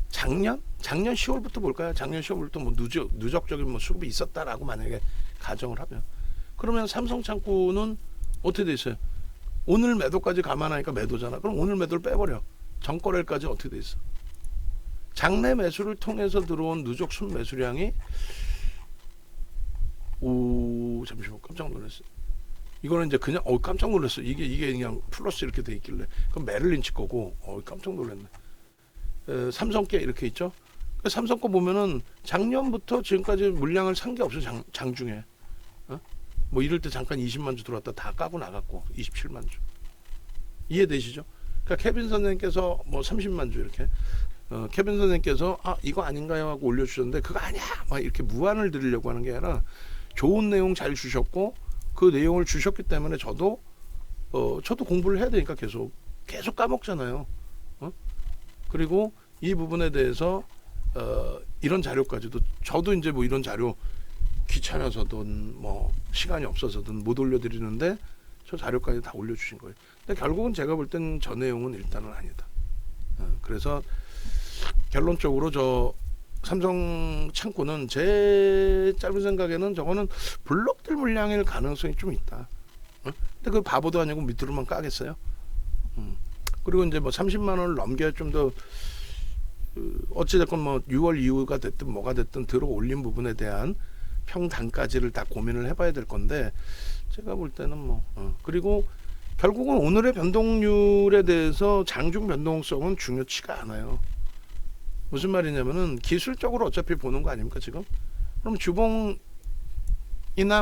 작년 10월부터 볼까요? 작년 10월부터 뭐 누적적인 뭐 수급이 있었다라고 만약에 가정을 하면 그러면 삼성 창고는 어떻게 돼 있어요? 오늘 매도까지 감안하니까 매도잖아. 그럼 오늘 매도를 빼버려. 전거래일까지 어떻게 돼 있어? 장내 매수를 통해서 들어온 누적 순매수량이 잠시만 깜짝 놀랐어요. 이거는 이제 그냥 깜짝 놀랐어. 이게 그냥 플러스 이렇게 돼 있길래 그럼 메릴린치 거고 깜짝 놀랐네. 삼성께 이렇게 있죠. 삼성 거 보면은 작년부터 지금까지 물량을 산 게 없어. 장중에 뭐 이럴 때 잠깐 20만 주 들어왔다 다 까고 나갔고 27만 주. 이해되시죠? 그러니까 케빈 선생님께서 뭐 30만 주 이렇게 케빈 선생님께서 이거 아닌가요 하고 올려주셨는데 그거 아니야 막 이렇게 무안을 드리려고 하는 게 아니라 좋은 내용 잘 주셨고 그 내용을 주셨기 때문에 저도 공부를 해야 되니까 계속 까먹잖아요. 그리고 이 부분에 대해서 이런 자료까지도 저도 이제 뭐 이런 자료 귀찮아서든 뭐 시간이 없어서든 못 올려드리는데 저 자료까지 다 올려주신 거예요. 근데 결국은 제가 볼 땐 저 내용은 일단은 아니다. 그래서 결론적으로 저 삼성 창고는 제 짧은 생각에는 저거는 블록들 물량일 가능성이 좀 있다. 근데 그 바보도 아니고 밑으로만 까겠어요. 그리고 이제 뭐 30만 원을 넘겨야 좀 더 어찌됐건 뭐 6월 이후가 됐든 뭐가 됐든 들어 올린 부분에 대한 평단까지를 다 고민을 해봐야 될 건데 제가 볼 때는 뭐 그리고 결국은 오늘의 변동률에 대해서 장중 변동성은 중요치가 않아요. 무슨 말이냐면은 기술적으로 어차피 보는 거 아닙니까 지금? 그럼 주봉이나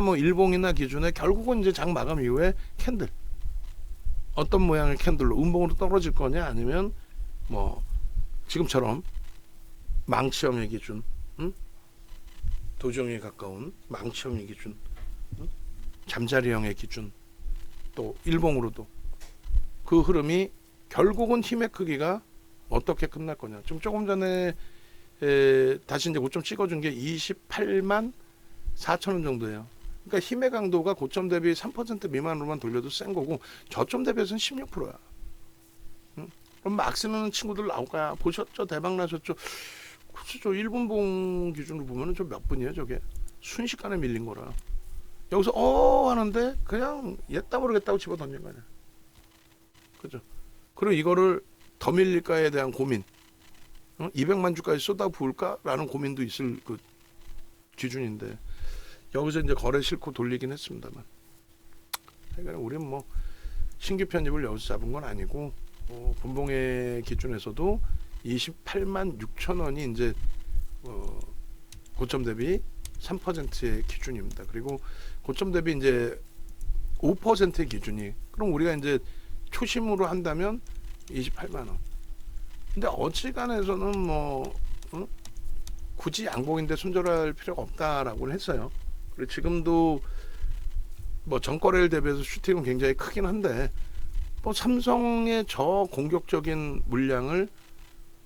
뭐 일봉이나 기준에 결국은 이제 장 마감 이후에 캔들 어떤 모양의 캔들로 음봉으로 떨어질 거냐 아니면 뭐 지금처럼 망치형의 기준, 도정에 가까운 망치형의 기준, 잠자리형의 기준, 또 일봉으로도 그 흐름이 결국은 힘의 크기가 어떻게 끝날 거냐. 좀 조금 전에 다시 이제 고점 찍어준 게 28만 4천 원 정도예요. 그러니까 힘의 강도가 고점 대비 3% 미만으로만 돌려도 센 거고 저점 대비해서는 16%야. 그럼 막 쓰는 친구들 나올까요? 보셨죠? 대박 나셨죠? 그렇죠. 1분봉 기준으로 보면은 좀 몇 분이에요, 저게? 순식간에 밀린 거라. 여기서 하는데 그냥 옛다 모르겠다고 집어 던진 거 아니야. 그죠? 그리고 이거를 더 밀릴까에 대한 고민. 200만 주까지 쏟아 부을까라는 고민도 있을 그 기준인데 여기서 이제 거래 싫고 돌리긴 했습니다만. 그러니까 우리는 뭐 신규 편입을 여기서 잡은 건 아니고 분봉의 기준에서도 28만 6천 원이 이제 고점 대비 3%의 기준입니다. 그리고 고점 대비 이제 5%의 기준이 그럼 우리가 이제 초심으로 한다면 28만 원. 근데 어지간해서는 뭐 굳이 양봉인데 손절할 필요가 없다라고는 했어요. 그리고 지금도 뭐 전거래일 대비해서 슈팅은 굉장히 크긴 한데 뭐 삼성의 저 공격적인 물량을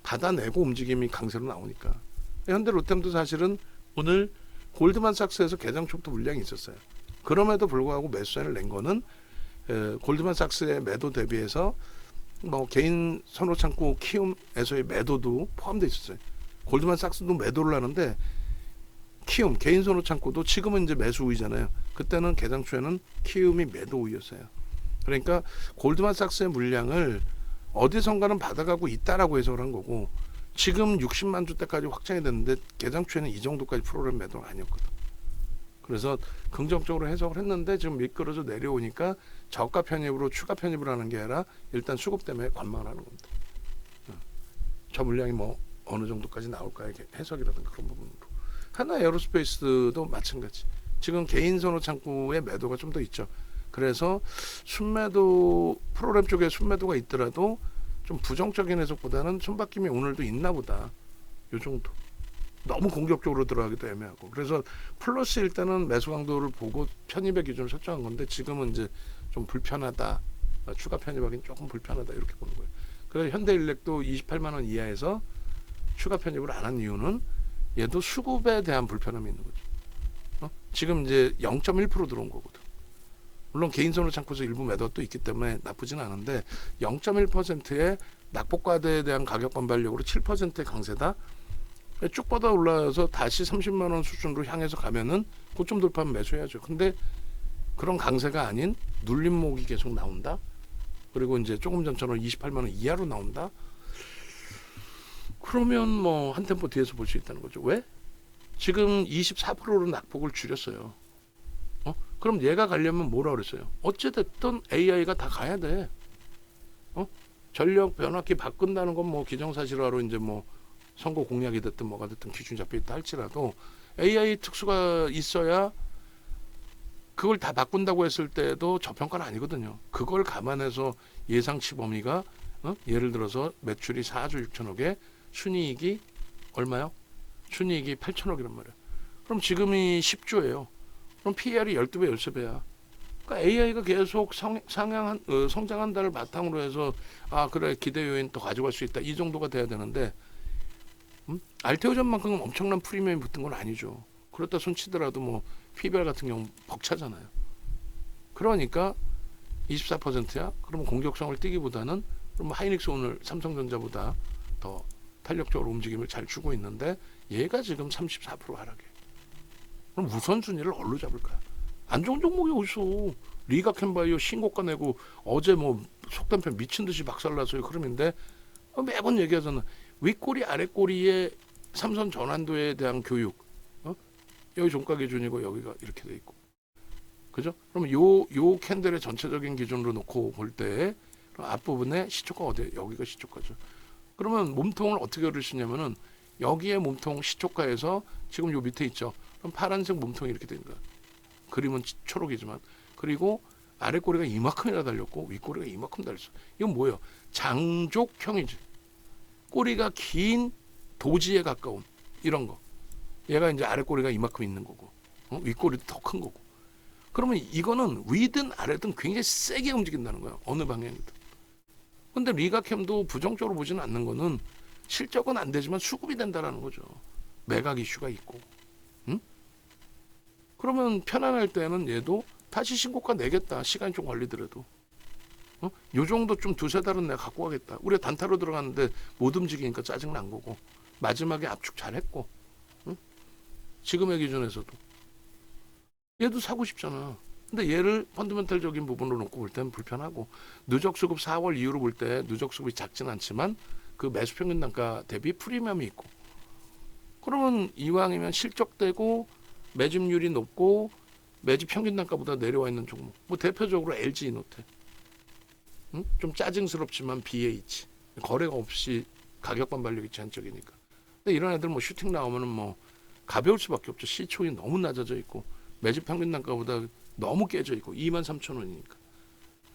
받아내고 움직임이 강세로 나오니까 현대 로템도 사실은 오늘 골드만삭스에서 개장 초부터 물량이 있었어요. 그럼에도 불구하고 매수세를 낸 거는 골드만삭스의 매도 대비해서 뭐 개인 선호 창구 키움에서의 매도도 포함되어 있었어요. 골드만삭스도 매도를 하는데 키움 개인 선호 창구도 지금은 이제 매수 우위잖아요. 그때는 개장 초에는 키움이 매도 우위였어요. 그러니까 골드만삭스의 물량을 어디선가는 받아가고 있다라고 해석을 한 거고 지금 60만 주대까지 확장이 됐는데 개장 초에는 이 정도까지 프로그램 매도가 아니었거든. 그래서 긍정적으로 해석을 했는데 지금 미끄러져 내려오니까 저가 편입으로 추가 편입을 하는 게 아니라 일단 수급 때문에 관망을 하는 겁니다. 저 물량이 뭐 어느 정도까지 나올까 이게 해석이라든가 그런 부분으로. 하나 에어로스페이스도 마찬가지. 지금 개인 선호 창구의 매도가 좀 더 있죠. 그래서 순매도 프로그램 쪽에 순매도가 있더라도 좀 부정적인 해석보다는 손바뀜이 오늘도 있나 보다. 요 정도. 너무 공격적으로 들어가기도 애매하고. 그래서 플러스 일단은 매수 강도를 보고 편입의 기준을 설정한 건데 지금은 이제 좀 불편하다. 추가 편입하기는 조금 불편하다 이렇게 보는 거예요. 그래서 현대일렉도 28만 원 이하에서 추가 편입을 안 한 이유는 얘도 수급에 대한 불편함이 있는 거죠. 지금 이제 0.1% 들어온 거거든. 물론 개인 선호 창구에서 일부 매도가 또 있기 때문에 나쁘진 않은데 0.1%의 낙폭과대에 대한 가격 반발력으로 7%의 강세다. 쭉 뻗어 올라와서 다시 30만 원 수준으로 향해서 가면은 고점 돌파하면 매수해야죠. 근데 그런 강세가 아닌 눌림목이 계속 나온다. 그리고 이제 조금 전처럼 28만 원 이하로 나온다. 그러면 뭐 한 템포 뒤에서 볼 수 있다는 거죠. 왜? 지금 24%로 낙폭을 줄였어요. 그럼 얘가 가려면 뭐라 그랬어요? 어찌됐든 AI가 다 가야 돼. 전력 변압기 바꾼다는 건 뭐 기정사실화로 이제 뭐 선거 공약이 됐든 뭐가 됐든 기준이 잡혀 있다 할지라도 AI 특수가 있어야 그걸 다 바꾼다고 했을 때도 저평가는 아니거든요. 그걸 감안해서 예상치 범위가 예를 들어서 매출이 4조 6천억에 순이익이 얼마요? 순이익이 8천억이란 말이야. 그럼 지금이 10조예요. 그럼 PER이 12배, 13배야. 그러니까 AI가 계속 성장한다를 바탕으로 해서 그래 기대 요인 또 가져갈 수 있다. 이 정도가 돼야 되는데 알테오전만큼은 엄청난 프리미엄이 붙은 건 아니죠. 그렇다 손치더라도 뭐 PBR 같은 경우 벅차잖아요. 그러니까 24%야? 그러면 공격성을 띄기보다는 그럼 하이닉스 오늘 삼성전자보다 더 탄력적으로 움직임을 잘 주고 있는데 얘가 지금 34% 하락해. 그럼 우선순위를 어디로 잡을까? 안 좋은 종목이 어디서 리가캔바이오 신고가 내고 어제 뭐 속단편 미친 듯이 박살나서요. 그러는데 매번 얘기하잖아. 윗꼬리 아랫꼬리의 삼선 전환도에 대한 교육. 여기 종가 기준이고 여기가 이렇게 돼 있고. 그죠? 그러면 요 캔들의 전체적인 기준으로 놓고 볼 때 앞부분에 시초가 어디에? 여기가 시초가죠. 그러면 몸통을 어떻게 그리시냐면은 여기에 몸통 시초가에서 지금 요 밑에 있죠. 그럼 파란색 몸통이 이렇게 됩니다. 그림은 초록이지만 그리고 아래 꼬리가 이만큼이나 달렸고 윗꼬리가 이만큼 달렸어. 이건 뭐예요? 장족형이지. 꼬리가 긴 도지에 가까운 이런 거. 얘가 이제 아래 꼬리가 이만큼 있는 거고 윗꼬리도 더 큰 거고. 그러면 이거는 위든 아래든 굉장히 세게 움직인다는 거야. 어느 방향이든. 근데 리가캠도 부정적으로 보지는 않는 거는 실적은 안 되지만 수급이 된다라는 거죠. 매각 이슈가 있고. 그러면 편안할 때는 얘도 다시 신고가 내겠다. 시간이 좀 걸리더라도. 요 정도 좀 두세 달은 내가 갖고 가겠다. 우리가 단타로 들어갔는데 못 움직이니까 짜증난 거고. 마지막에 압축 잘했고. 지금의 기준에서도. 얘도 사고 싶잖아. 근데 얘를 펀더멘탈적인 부분으로 놓고 볼 때는 불편하고 누적수급 4월 이후로 볼 때 누적수급이 작진 않지만 그 매수평균 단가 대비 프리미엄이 있고 그러면 이왕이면 실적되고 매집률이 높고 매집 평균 단가보다 내려와 있는 종목 뭐 대표적으로 LG 이노텍 좀 짜증스럽지만 BH 거래가 없이 가격 반발력이 제한적이니까 근데 이런 애들 뭐 슈팅 나오면은 뭐 가벼울 수밖에 없죠. 시총이 너무 낮아져 있고 매집 평균 단가보다 너무 깨져 있고 23,000원이니까.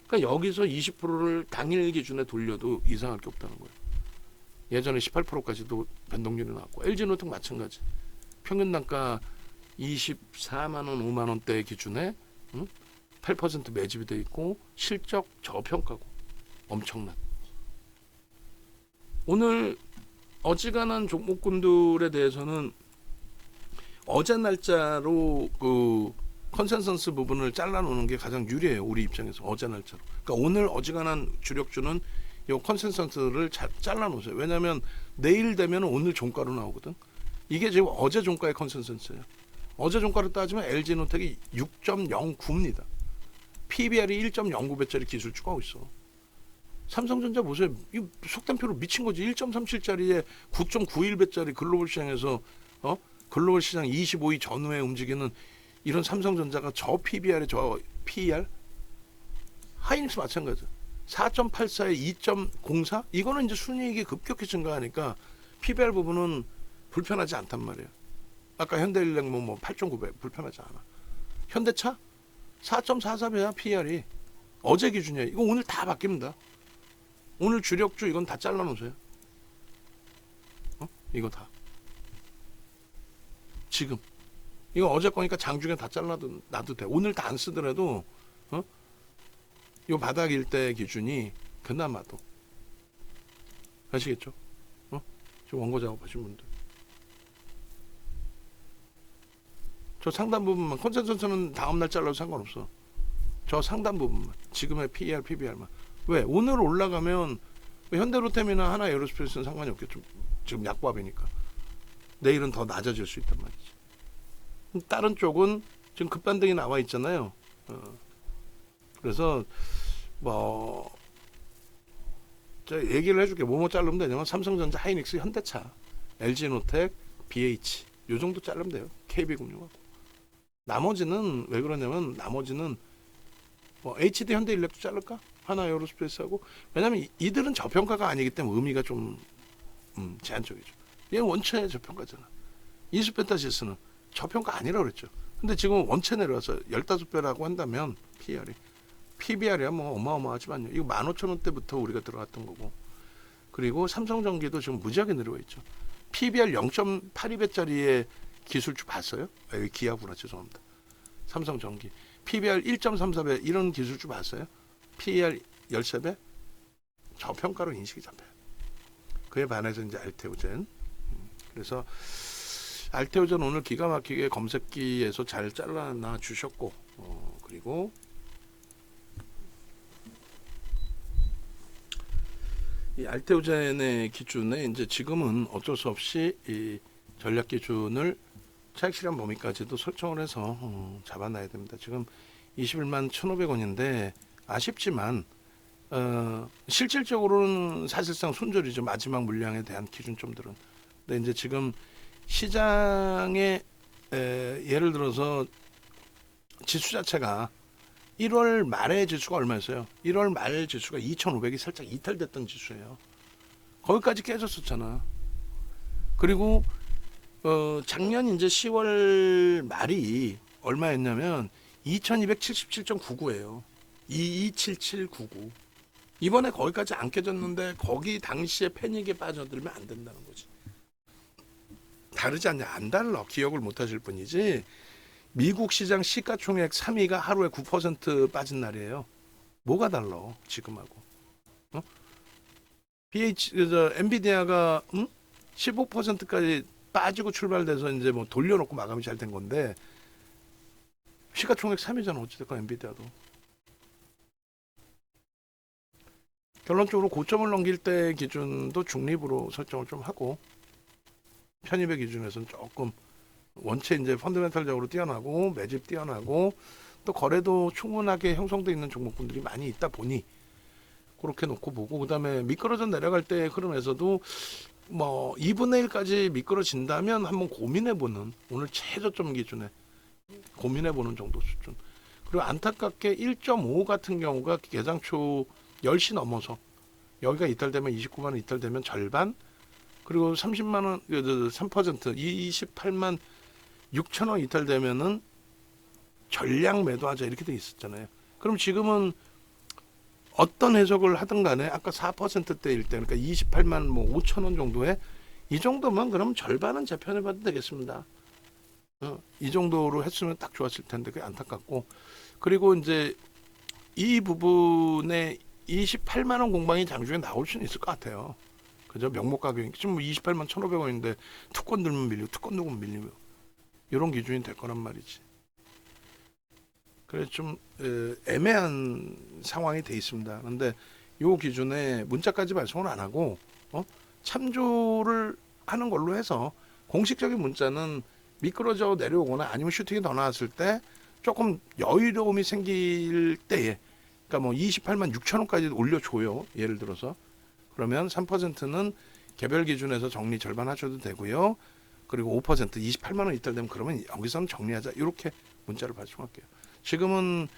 그러니까 여기서 20%를 당일 기준에 돌려도 이상할 게 없다는 거예요. 예전에 18%까지도 변동률이 나왔고 LG노텍 마찬가지. 평균 단가 24만 원, 5만 원대 기준에 8% 매집이 돼 있고 실적 저평가고 엄청난. 오늘 어지간한 종목군들에 대해서는 어제 날짜로 그 컨센서스 부분을 잘라놓는 게 가장 유리해요. 우리 입장에서 어제 날짜로. 그러니까 오늘 어지간한 주력주는 이 컨센서스를 잘라놓으세요. 왜냐하면 내일 되면 오늘 종가로 나오거든. 이게 지금 어제 종가의 컨센서스예요. 어제 종가로 따지면 LG노텍이 6.09입니다. PBR이 1.09배짜리 기술주가 있어. 삼성전자 보세요. 이 속단표로 미친 거지. 1.37짜리에 9.91배짜리 글로벌 시장에서 글로벌 시장 25위 전후에 움직이는 이런 삼성전자가 저 PBR에 저 PER? 하이닉스 마찬가지. 4.84에 2.04? 이거는 이제 순이익이 급격히 증가하니까 PBR 부분은 불편하지 않단 말이에요. 아까 현대일렉 뭐 8.9배 불편하지 않아. 현대차 4.44배야 PER이. 어제 기준이야. 이거 오늘 다 바뀝니다. 오늘 주력주 이건 다 잘라놓으세요. 이거 다. 지금. 이거 어제 거니까 장중에 다 잘라도 놔도 돼. 오늘 다 안 쓰더라도 요 바닥일 때 기준이 그나마도. 아시겠죠? 저 원고 작업하신 분들. 저 상단 부분만 컨센서스는 다음날 잘라도 상관없어. 저 상단 부분만. 지금의 PER, PBR만. 왜? 오늘 올라가면 현대로템이나 하나에어로스페이스는 상관이 없겠죠. 지금 약보합이니까. 내일은 더 낮아질 수 있단 말이지. 다른 쪽은 지금 급반등이 나와 있잖아요. 그래서 뭐 제가 얘기를 해줄게. 뭐뭐 자르면 되냐면 삼성전자, 하이닉스, 현대차, LG노텍, BH 요 정도 자르면 돼요. KB금융하고. 나머지는 왜 그러냐면 나머지는 뭐 HD 현대일렉도 자를까? 하나에어로스페이스하고. 왜냐면 이들은 저평가가 아니기 때문에 의미가 좀 제한적이죠. 얘는 원체 저평가잖아. 이수펜타시스는 저평가 아니라고 그랬죠. 근데 지금 원체 내려와서 15배라고 한다면 PBR이야 뭐 어마어마하지만요. 이거 15,000원대부터 우리가 들어갔던 거고. 그리고 삼성전기도 지금 무지하게 내려와 있죠. PBR 0.82배짜리의 기술주 봤어요? 여기 기아구나 죄송합니다. 삼성전기. PBR 1.34배 이런 기술주 봤어요? PER 13배? 저평가로 인식이 잡혀요. 그에 반해서 이제 알테오젠. 그래서 알테오젠 오늘 기가 막히게 검색기에서 잘 잘라놔 주셨고, 그리고 이 알테오젠의 기준에 이제 지금은 어쩔 수 없이 이 전략 기준을 차익 실현 범위까지도 설정을 해서 잡아놔야 됩니다. 지금 21만 1,500원인데 아쉽지만 실질적으로는 사실상 손절이죠. 마지막 물량에 대한 기준점들은. 근데 이제 지금 시장에 예를 들어서 지수 자체가 1월 말의 지수가 얼마였어요? 1월 말 지수가 2,500이 살짝 이탈됐던 지수예요. 거기까지 깨졌었잖아. 그리고 작년 이제 10월 말이 얼마였냐면 2277.99예요. 227799. 이번에 거기까지 안 깨졌는데 거기 당시에 패닉에 빠져들면 안 된다는 거지. 다르지 않냐? 안 달라. 기억을 못 하실 뿐이지. 미국 시장 시가총액 3위가 하루에 9% 빠진 날이에요. 뭐가 달라? 지금하고. 엔비디아가 15%까지 빠지고 출발돼서 이제 뭐 돌려놓고 마감이 잘 된 건데 시가총액 3위잖아. 어찌됐건 엔비디아도. 결론적으로 고점을 넘길 때 기준도 중립으로 설정을 좀 하고 편입의 기준에서는 조금 원체 이제 펀더멘탈적으로 뛰어나고 매집 뛰어나고 또 거래도 충분하게 형성돼 있는 종목군들이 많이 있다 보니 그렇게 놓고 보고 그다음에 미끄러져 내려갈 때 흐름에서도 뭐 2분의 1까지 미끄러진다면 한번 고민해보는 오늘 최저점 기준에 고민해보는 정도 수준. 그리고 안타깝게 1.5 같은 경우가 개장초 10시 넘어서 여기가 이탈되면 29만 원 이탈되면 절반 그리고 30만 원 3% 28만 6천 원 이탈되면은 전량 매도하자 이렇게 돼 있었잖아요. 그럼 지금은 어떤 해석을 하든 간에 아까 4%대일 때 그러니까 28만 뭐 5천 원 정도에 이 정도면 그럼 절반은 재편해봐도 되겠습니다. 이 정도로 했으면 딱 좋았을 텐데 그게 안타깝고, 그리고 이제 이 부분에 28만 원 공방이 장중에 나올 수는 있을 것 같아요. 그죠? 명목 가격이 지금 뭐 28만 1,500원인데 특권 들면 밀리고 특권 누구면 밀리고 이런 기준이 될 거란 말이지. 그래서 좀 애매한 상황이 돼 있습니다. 그런데 요 기준에 문자까지 발송을 안 하고 참조를 하는 걸로 해서 공식적인 문자는 미끄러져 내려오거나 아니면 슈팅이 더 나왔을 때 조금 여유로움이 생길 때에, 그러니까 뭐 28만 6천 원까지 올려줘요. 예를 들어서 그러면 3%는 개별 기준에서 정리 절반 하셔도 되고요. 그리고 5% 28만 원 이탈되면 그러면 여기서는 정리하자, 이렇게 문자를 발송할게요. 지금은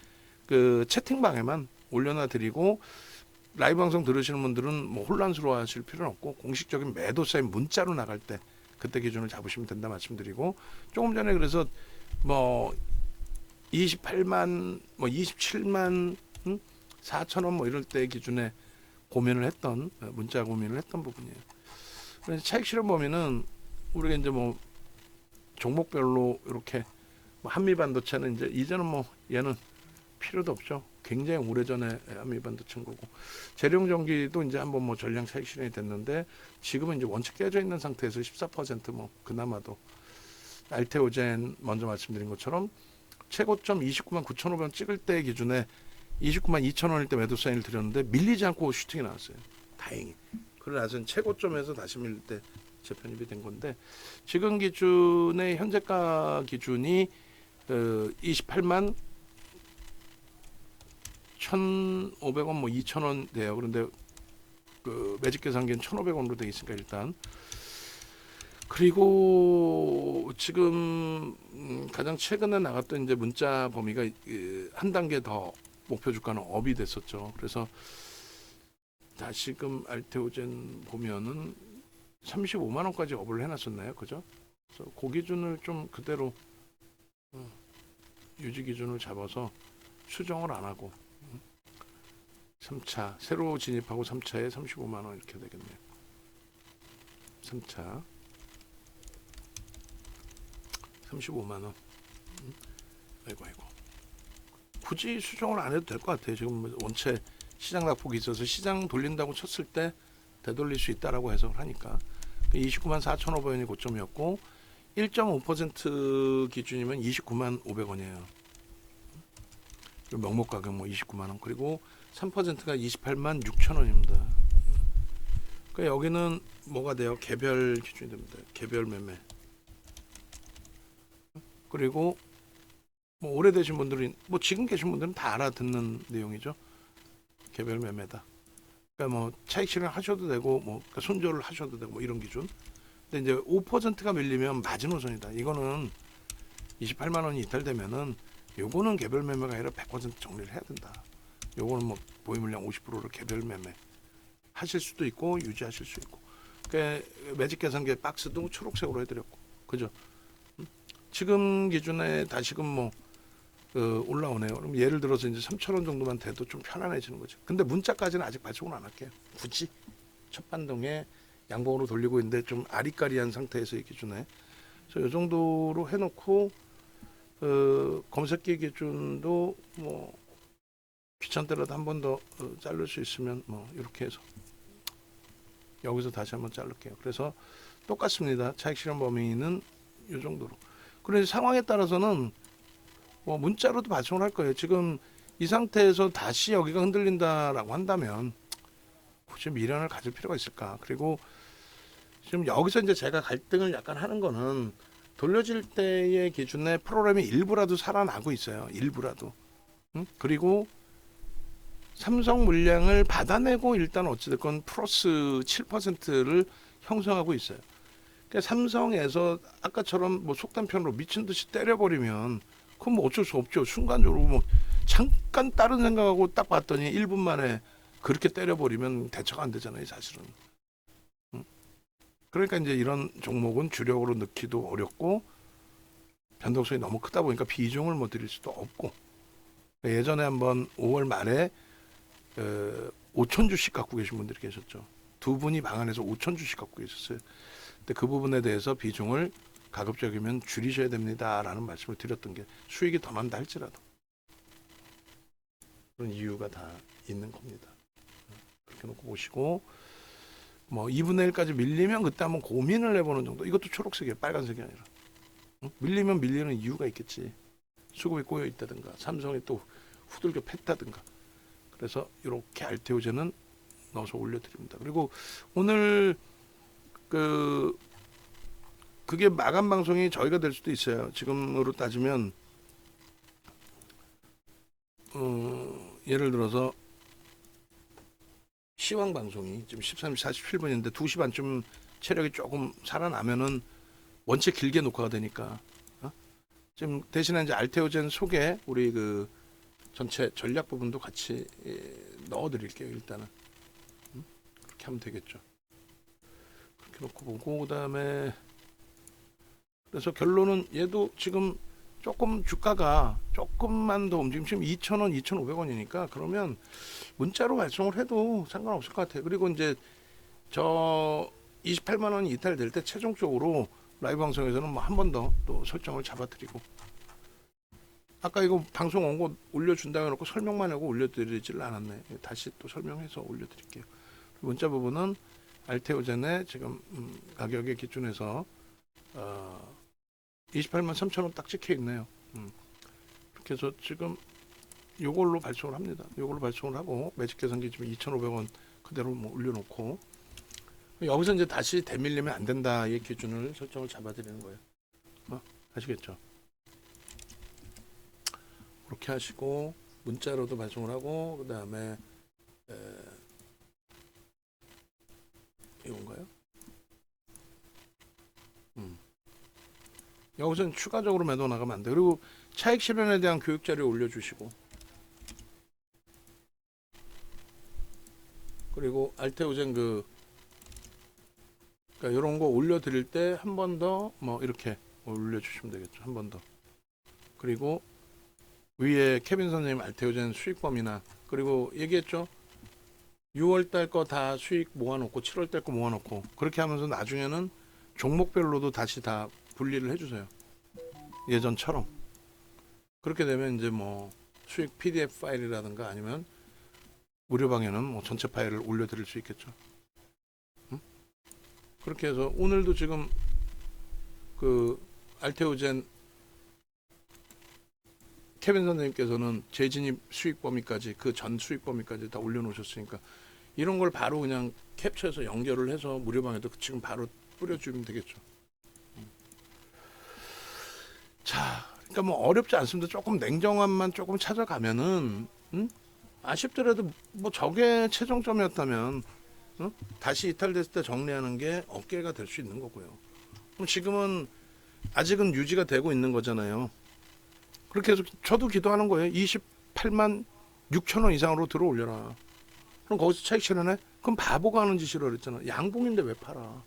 그 채팅방에만 올려놔 드리고 라이브 방송 들으시는 분들은 뭐 혼란스러워하실 필요는 없고 공식적인 매도 사인 문자로 나갈 때 그때 기준을 잡으시면 된다 말씀드리고, 조금 전에 그래서 뭐 28만 뭐 27만 4천 원 뭐 이럴 때 기준에 고민을 했던, 문자 고민을 했던 부분이에요. 그래서 차익 실현 범위는 우리가 이제 뭐 종목별로 이렇게 뭐 한미 반도체는 이제는 뭐 얘는 필요도 없죠. 굉장히 오래전에 한미 반도체인 거고, 재룡 전기도 이제 한번 뭐 전량 차익 실현이 됐는데 지금은 이제 원칙 깨져 있는 상태에서 14%뭐 그나마도, 알테오젠 먼저 말씀드린 것처럼 최고점 29만 9,500원 찍을 때 기준에 29만 2천 원일 때 매도 사인을 드렸는데 밀리지 않고 슈팅이 나왔어요. 다행히. 그러고 나서는 최고점에서 다시 밀릴 때 재편입이 된 건데, 지금 기준의 현재가 기준이 28만 1,500원 뭐 2,000원 돼요. 그런데 그 매직 계산기는 1,500원으로 돼 있으니까 일단, 그리고 지금 가장 최근에 나갔던 이제 문자 범위가 한 단계 더 목표 주가는 업이 됐었죠. 그래서 다시금 알테오젠 보면은 35만 원까지 업을 해놨었나요, 그죠? 그래서 그 기준을 좀 그대로 유지 기준을 잡아서 수정을 안 하고 3차 새로 진입하고 3차에 35만 원 이렇게 되겠네요. 3차 35만 원. 아이고. 굳이 수정을 안 해도 될 것 같아요. 지금 원체 시장 낙폭이 있어서 시장 돌린다고 쳤을 때 되돌릴 수 있다라고 해석을 하니까 29만 4,500원이 고점이었고 1.5% 기준이면 29만 500원이에요. 명목 가격 뭐 29만 원, 그리고 3%가 28만 6천 원입니다. 그러니까 여기는 뭐가 돼요? 개별 기준이 됩니다. 개별 매매. 그리고 뭐 오래되신 분들은 뭐 지금 계신 분들은 다 알아듣는 내용이죠. 개별 매매다. 그러니까 뭐 차익 실현 하셔도 되고 뭐 그러니까 손절을 하셔도 되고 뭐 이런 기준. 근데 이제 5%가 밀리면 마지노선이다. 이거는 28만 원이 이탈되면은 요거는 개별 매매가 아니라 100% 정리를 해야 된다. 요거는 뭐 보유 물량 50%를 개별 매매 하실 수도 있고 유지하실 수 있고. 그러니까 매직 계산기 박스도 초록색으로 해드렸고, 그죠? 지금 기준에 다시금 뭐 올라오네요. 그럼 예를 들어서 이제 3,000원 정도만 돼도 좀 편안해지는 거죠. 근데 문자까지는 아직 발송을 안 할게요. 굳이 첫 반동에 양봉으로 돌리고 있는데 좀 아리까리한 상태에서 이 기준에, 그래서 이 정도로 해놓고 검색기 기준도 뭐 귀찮더라도 한 번 더 자를 수 있으면 뭐 이렇게 해서 여기서 다시 한번 자를게요. 그래서 똑같습니다. 차익 실현 범위는 이 정도로. 그래서 상황에 따라서는 뭐 문자로도 발송을 할 거예요. 지금 이 상태에서 다시 여기가 흔들린다라고 한다면 굳이 미련을 가질 필요가 있을까? 그리고 지금 여기서 이제 제가 갈등을 약간 하는 거는 돌려질 때의 기준에 프로그램이 일부라도 살아나고 있어요. 일부라도. 그리고 삼성 물량을 받아내고 일단 어찌됐건 플러스 7%를 형성하고 있어요. 그러니까 삼성에서 아까처럼 뭐 속단편으로 미친 듯이 때려버리면 그건 뭐 어쩔 수 없죠. 순간적으로 뭐 잠깐 다른 생각하고 딱 봤더니 1분 만에 그렇게 때려버리면 대처가 안 되잖아요, 사실은. 그러니까 이제 이런 종목은 주력으로 넣기도 어렵고 변동성이 너무 크다 보니까 비중을 못 드릴 수도 없고, 예전에 한번 5월 말에 5천 주씩 갖고 계신 분들이 계셨죠. 두 분이 방 안에서 5천 주씩 갖고 계셨어요. 근데 그 부분에 대해서 비중을 가급적이면 줄이셔야 됩니다라는 말씀을 드렸던 게 수익이 더 난다 할지라도 그런 이유가 다 있는 겁니다. 그렇게 놓고 보시고 뭐 2분의 1까지 밀리면 그때 한번 고민을 해보는 정도. 이것도 초록색이에요. 빨간색이 아니라. 응? 밀리면 밀리는 이유가 있겠지. 수급이 꼬여 있다든가 삼성이 또 후들겨 팼다든가. 그래서 이렇게 알테오제는 넣어서 올려드립니다. 그리고 오늘 그게 마감 방송이 저희가 될 수도 있어요. 지금으로 따지면 예를 들어서 시황 방송이 지금 13시 47분인데 2시 반쯤 체력이 조금 살아나면은 원체 길게 녹화가 되니까 지금 대신에 이제 알테오젠 속에 우리 그 전체 전략 부분도 같이 넣어드릴게요. 일단은 그렇게 하면 되겠죠. 그렇게 놓고 보고 그다음에 그래서 결론은 얘도 지금 조금 주가가 조금만 더 움직이면 지금 2,000원, 2,500원이니까 그러면 문자로 발송을 해도 상관없을 것 같아요. 그리고 이제 저 28만 원이 이탈될 때 최종적으로 라이브 방송에서는 뭐 한 번 더 또 설정을 잡아드리고 아까 이거 방송 온 거 올려준다고 해놓고 설명만 하고 올려드리질 않았네. 다시 또 설명해서 올려드릴게요. 문자 부분은 알테오젠의 지금 가격의 기준에서 28만 3천 원 딱 찍혀 있네요. 그렇게 해서 지금 요걸로 발송을 합니다. 요걸로 발송을 하고 매직 계산기 지금 2,500원 그대로 뭐 올려놓고 여기서 이제 다시 대밀리면 안 된다의 기준을 설정을 잡아드리는 거예요. 아시겠죠? 그렇게 하시고 문자로도 발송을 하고 그 다음에 이건가요? 여기서는 추가적으로 매도 나가면 안 돼. 그리고 차익 실현에 대한 교육 자료 올려주시고 그리고 알테오젠 그러니까 이런 거 올려드릴 때 한 번 더 뭐 이렇게 올려주시면 되겠죠. 한 번 더. 그리고 위에 케빈 선생님 알테오젠 수익범위나 그리고 얘기했죠. 6월 달 거 다 수익 모아놓고 7월 달 거 모아놓고 그렇게 하면서 나중에는 종목별로도 다시 다 분리를 해주세요. 예전처럼. 그렇게 되면 이제 뭐 수익 PDF 파일이라든가 아니면 무료방에는 뭐 전체 파일을 올려드릴 수 있겠죠. 그렇게 해서 오늘도 지금 그 알테오젠 케빈 선생님께서는 재진입 수익 범위까지 그 전 수익 범위까지 다 올려놓으셨으니까 이런 걸 바로 그냥 캡처해서 연결을 해서 무료방에도 지금 바로 뿌려주면 되겠죠. 자, 그러니까 뭐 어렵지 않습니다. 조금 냉정함만 조금 찾아가면은 아쉽더라도 뭐 저게 최종점이었다면 다시 이탈됐을 때 정리하는 게 어깨가 될 수 있는 거고요. 그럼 지금은 아직은 유지가 되고 있는 거잖아요. 그렇게 해서 저도 기도하는 거예요. 28만 6천 원 이상으로 들어 올려라. 그럼 거기서 차익 실현해? 그럼 바보가 하는 짓이라 그랬잖아. 양봉인데 왜 팔아?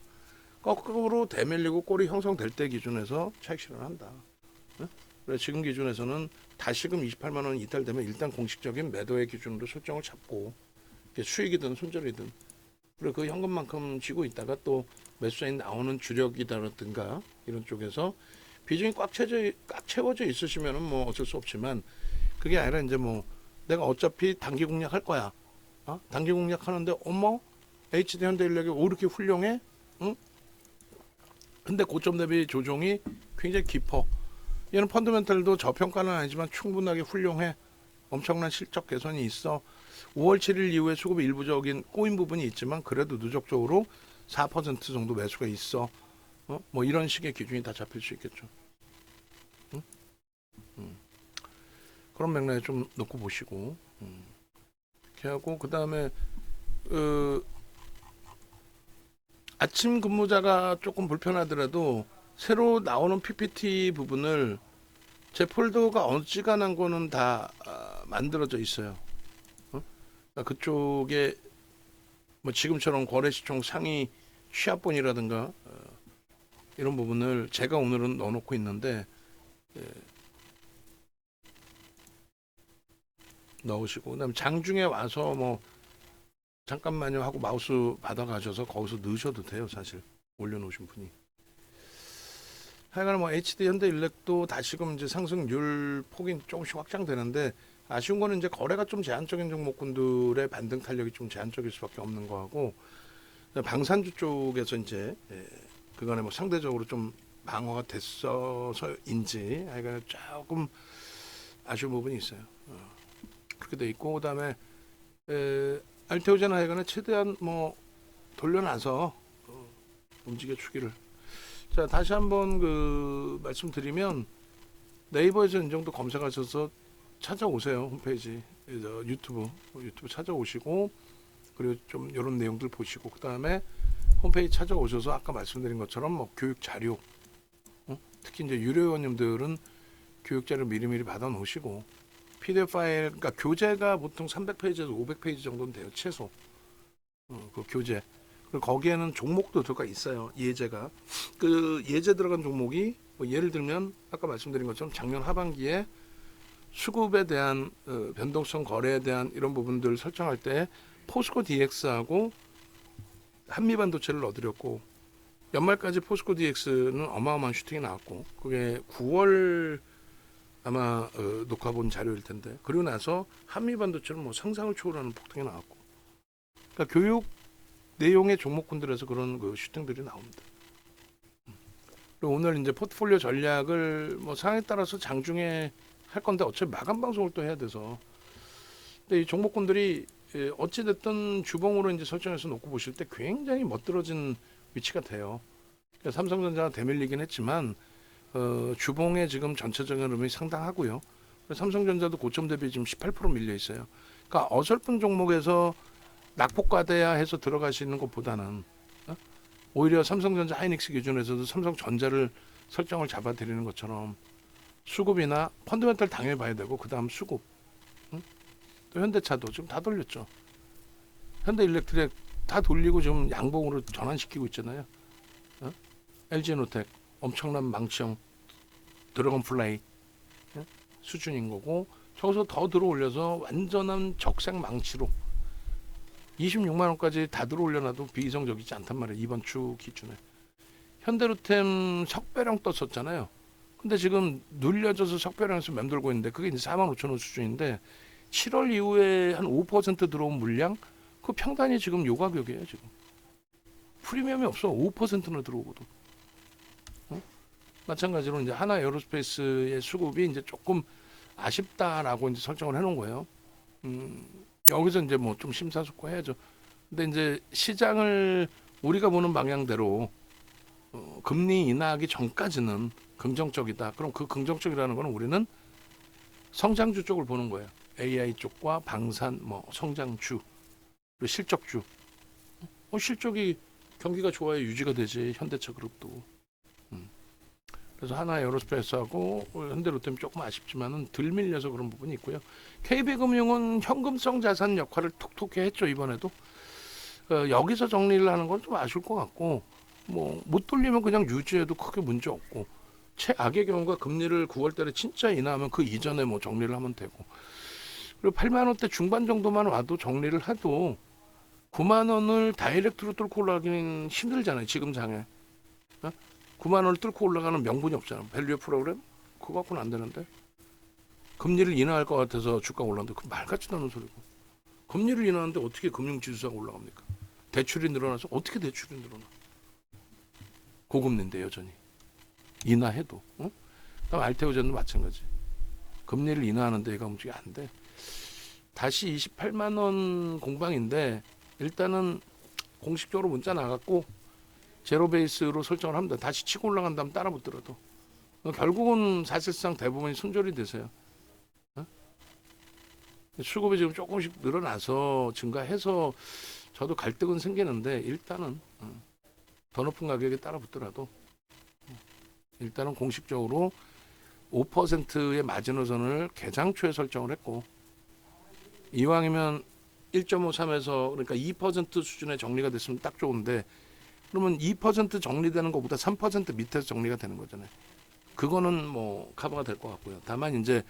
거꾸로 대밀리고 꼴이 형성될 때 기준에서 차익 실현한다. 그래서 지금 기준에서는 다시금 28만 원 이탈되면 일단 공식적인 매도의 기준으로 설정을 잡고 수익이든 손절이든 그리고 그 현금만큼 쥐고 있다가 또 매수자인 나오는 주력이다라든가 이런 쪽에서 비중이 꽉 채워져 있으시면은 뭐 어쩔 수 없지만 그게 아니라 이제 뭐 내가 어차피 단기 공략할 거야. 단기 공략하는데 어머 HD 현대인력이 왜 이렇게 훌륭해? 응? 근데 고점 대비 조정이 굉장히 깊어. 얘는 펀더멘털도 저평가는 아니지만 충분하게 훌륭해. 엄청난 실적 개선이 있어. 5월 7일 이후에 수급이 일부적인 꼬인 부분이 있지만 그래도 누적적으로 4% 정도 매수가 있어. 뭐 이런 식의 기준이 다 잡힐 수 있겠죠. 그런 맥락에 좀 놓고 보시고 이렇게 하고 그 다음에 아침 근무자가 조금 불편하더라도 새로 나오는 PPT 부분을 제 폴더가 어지간한 거는 다 만들어져 있어요. 그러니까 그쪽에 뭐 지금처럼 거래시총 상위 시합본이라든가 이런 부분을 제가 오늘은 넣어놓고 있는데 넣으시고 그다음 장중에 와서 뭐 잠깐만요 하고 마우스 받아가셔서 거기서 넣으셔도 돼요 사실. 올려놓으신 분이. 하여간 뭐 HD 현대일렉도 다시금 이제 상승률 폭이 조금씩 확장되는데 아쉬운 거는 이제 거래가 좀 제한적인 종목군들의 반등 탄력이 좀 제한적일 수밖에 없는 거하고 방산주 쪽에서 이제 그간에 뭐 상대적으로 좀 방어가 됐어서인지 하여간 조금 아쉬운 부분이 있어요. 그렇게 돼 있고 그다음에 알테오제는 하여간에 최대한 뭐 돌려놔서 움직여 주기를. 자, 다시 한번 그 말씀드리면 네이버에서 이 정도 검색하셔서 찾아오세요. 홈페이지 유튜브 찾아오시고 그리고 좀 이런 내용들 보시고 그 다음에 홈페이지 찾아오셔서 아까 말씀드린 것처럼 뭐 교육 자료 특히 이제 유료 회원님들은 교육 자료 미리미리 받아 놓으시고 PDF 파일 그러니까 교재가 보통 300페이지에서 500페이지 정도는 돼요 최소. 그 교재. 그리고 거기에는 종목도 들어가 있어요. 예제가. 그 예제 들어간 종목이 뭐 예를 들면 아까 말씀드린 것처럼 작년 하반기에 수급에 대한 변동성 거래에 대한 이런 부분들 설정할 때 포스코 DX하고 한미반도체를 넣어드렸고 연말까지 포스코 DX는 어마어마한 슈팅이 나왔고 그게 9월 아마 녹화본 자료일 텐데 그리고 나서 한미반도체는 뭐 상상을 초월하는 폭등이 나왔고 그러니까 교육 내용의 종목군들에서 그런 그 슈팅들이 나옵니다. 그리고 오늘 이제 포트폴리오 전략을 뭐 상황에 따라서 장중에 할 건데 어차피 마감 방송을 또 해야 돼서 근데 이 종목군들이 어찌 됐든 주봉으로 이제 설정해서 놓고 보실 때 굉장히 멋들어진 위치가 돼요. 그러니까 삼성전자가 대밀리긴 했지만 주봉의 지금 전체적인 흐름이 상당하고요. 삼성전자도 고점 대비 지금 18% 밀려 있어요. 그러니까 어설픈 종목에서 낙폭과대야 해서 들어가시는 것보다는 오히려 삼성전자 하이닉스 기준에서도 삼성전자를 설정을 잡아드리는 것처럼 수급이나 펀드멘탈 당연히 봐야 되고 그 다음 수급 또 현대차도 지금 다 돌렸죠. 현대일렉트릭 다 돌리고 지금 양봉으로 전환시키고 있잖아요. LG노텍 엄청난 망치형 드래곤플라이 수준인 거고 저기서 더 들어올려서 완전한 적색 망치로 26만 원까지 다 들어올려놔도 비이성적이지 않단 말이에요. 이번 주 기준에. 현대로템 석배령 떴었잖아요. 근데 지금 눌려져서 석배령에서 맴돌고 있는데 그게 이제 4만 5천 원 수준인데 7월 이후에 한 5% 들어온 물량 그 평단이 지금 요 가격이에요. 지금. 프리미엄이 없어. 5%나 들어오거든. 마찬가지로 이제 하나 에어로스페이스의 수급이 이제 조금 아쉽다라고 이제 설정을 해놓은 거예요. 여기서 이제 뭐 좀 심사숙고해야죠. 근데 이제 시장을 우리가 보는 방향대로 금리 인하하기 전까지는 긍정적이다. 그럼 그 긍정적이라는 거는 우리는 성장주 쪽을 보는 거예요. AI 쪽과 방산, 뭐 성장주, 그리고 실적주. 실적이 경기가 좋아야 유지가 되지. 현대차 그룹도. 그래서 하나 에어로스페이스하고 현대로템 조금 아쉽지만은 덜 밀려서 그런 부분이 있고요. KB금융은 현금성 자산 역할을 톡톡히 했죠 이번에도. 여기서 정리를 하는 건 좀 아쉬울 것 같고 뭐 못 돌리면 그냥 유지해도 크게 문제 없고 최악의 경우가 금리를 9월달에 진짜 인하하면 그 이전에 뭐 정리를 하면 되고 그리고 8만 원대 중반 정도만 와도 정리를 해도 9만 원을 다이렉트로 뚫고 올라가기는 힘들잖아요 지금 장에. 9만 원을 뚫고 올라가는 명분이 없잖아. 밸류 프로그램? 그거 갖고는 안 되는데. 금리를 인하할 것 같아서 주가가 올랐는데 그 말 같지도 않은 소리고. 금리를 인하하는데 어떻게 금융지수가 올라갑니까? 대출이 늘어나서 어떻게 대출이 늘어나? 고금리인데 여전히. 인하해도. 그다음 알테오젠도 마찬가지. 금리를 인하하는데 얘가 움직이 안 돼. 다시 28만 원 공방인데 일단은 공식적으로 문자 나갔고 제로 베이스로 설정을 합니다. 다시 치고 올라간 다음 따라 붙더라도 결국은 사실상 대부분이 손절이 되세요. 수급이 지금 조금씩 늘어나서 증가해서 저도 갈등은 생기는데 일단은 더 높은 가격에 따라 붙더라도 일단은 공식적으로 5%의 마지노선을 개장초에 설정을 했고 이왕이면 1.53에서 그러니까 2% 수준의 정리가 됐으면 딱 좋은데 그러면 2% 정리되는 것보다 3% 밑에서 정리가 되는 거잖아요. 그거는 뭐 커버가 될 것 같고요. 다만 이제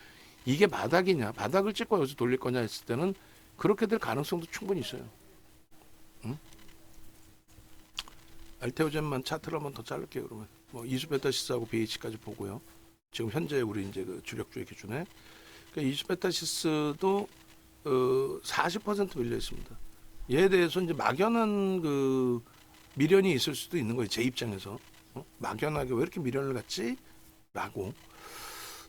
이게 바닥이냐, 바닥을 찍고 여기서 돌릴 거냐 했을 때는 그렇게 될 가능성도 충분히 있어요. 알테오젠만 차트를 한번 더 자를게요. 그러면 뭐 이수베타시스하고 BH까지 보고요. 지금 현재 우리 이제 그 주력주의 기준에 그러니까 이수베타시스도 40% 밀려 있습니다. 얘에 대해서 이제 막연한 그 미련이 있을 수도 있는 거예요. 제 입장에서 막연하게 왜 이렇게 미련을 갖지?라고.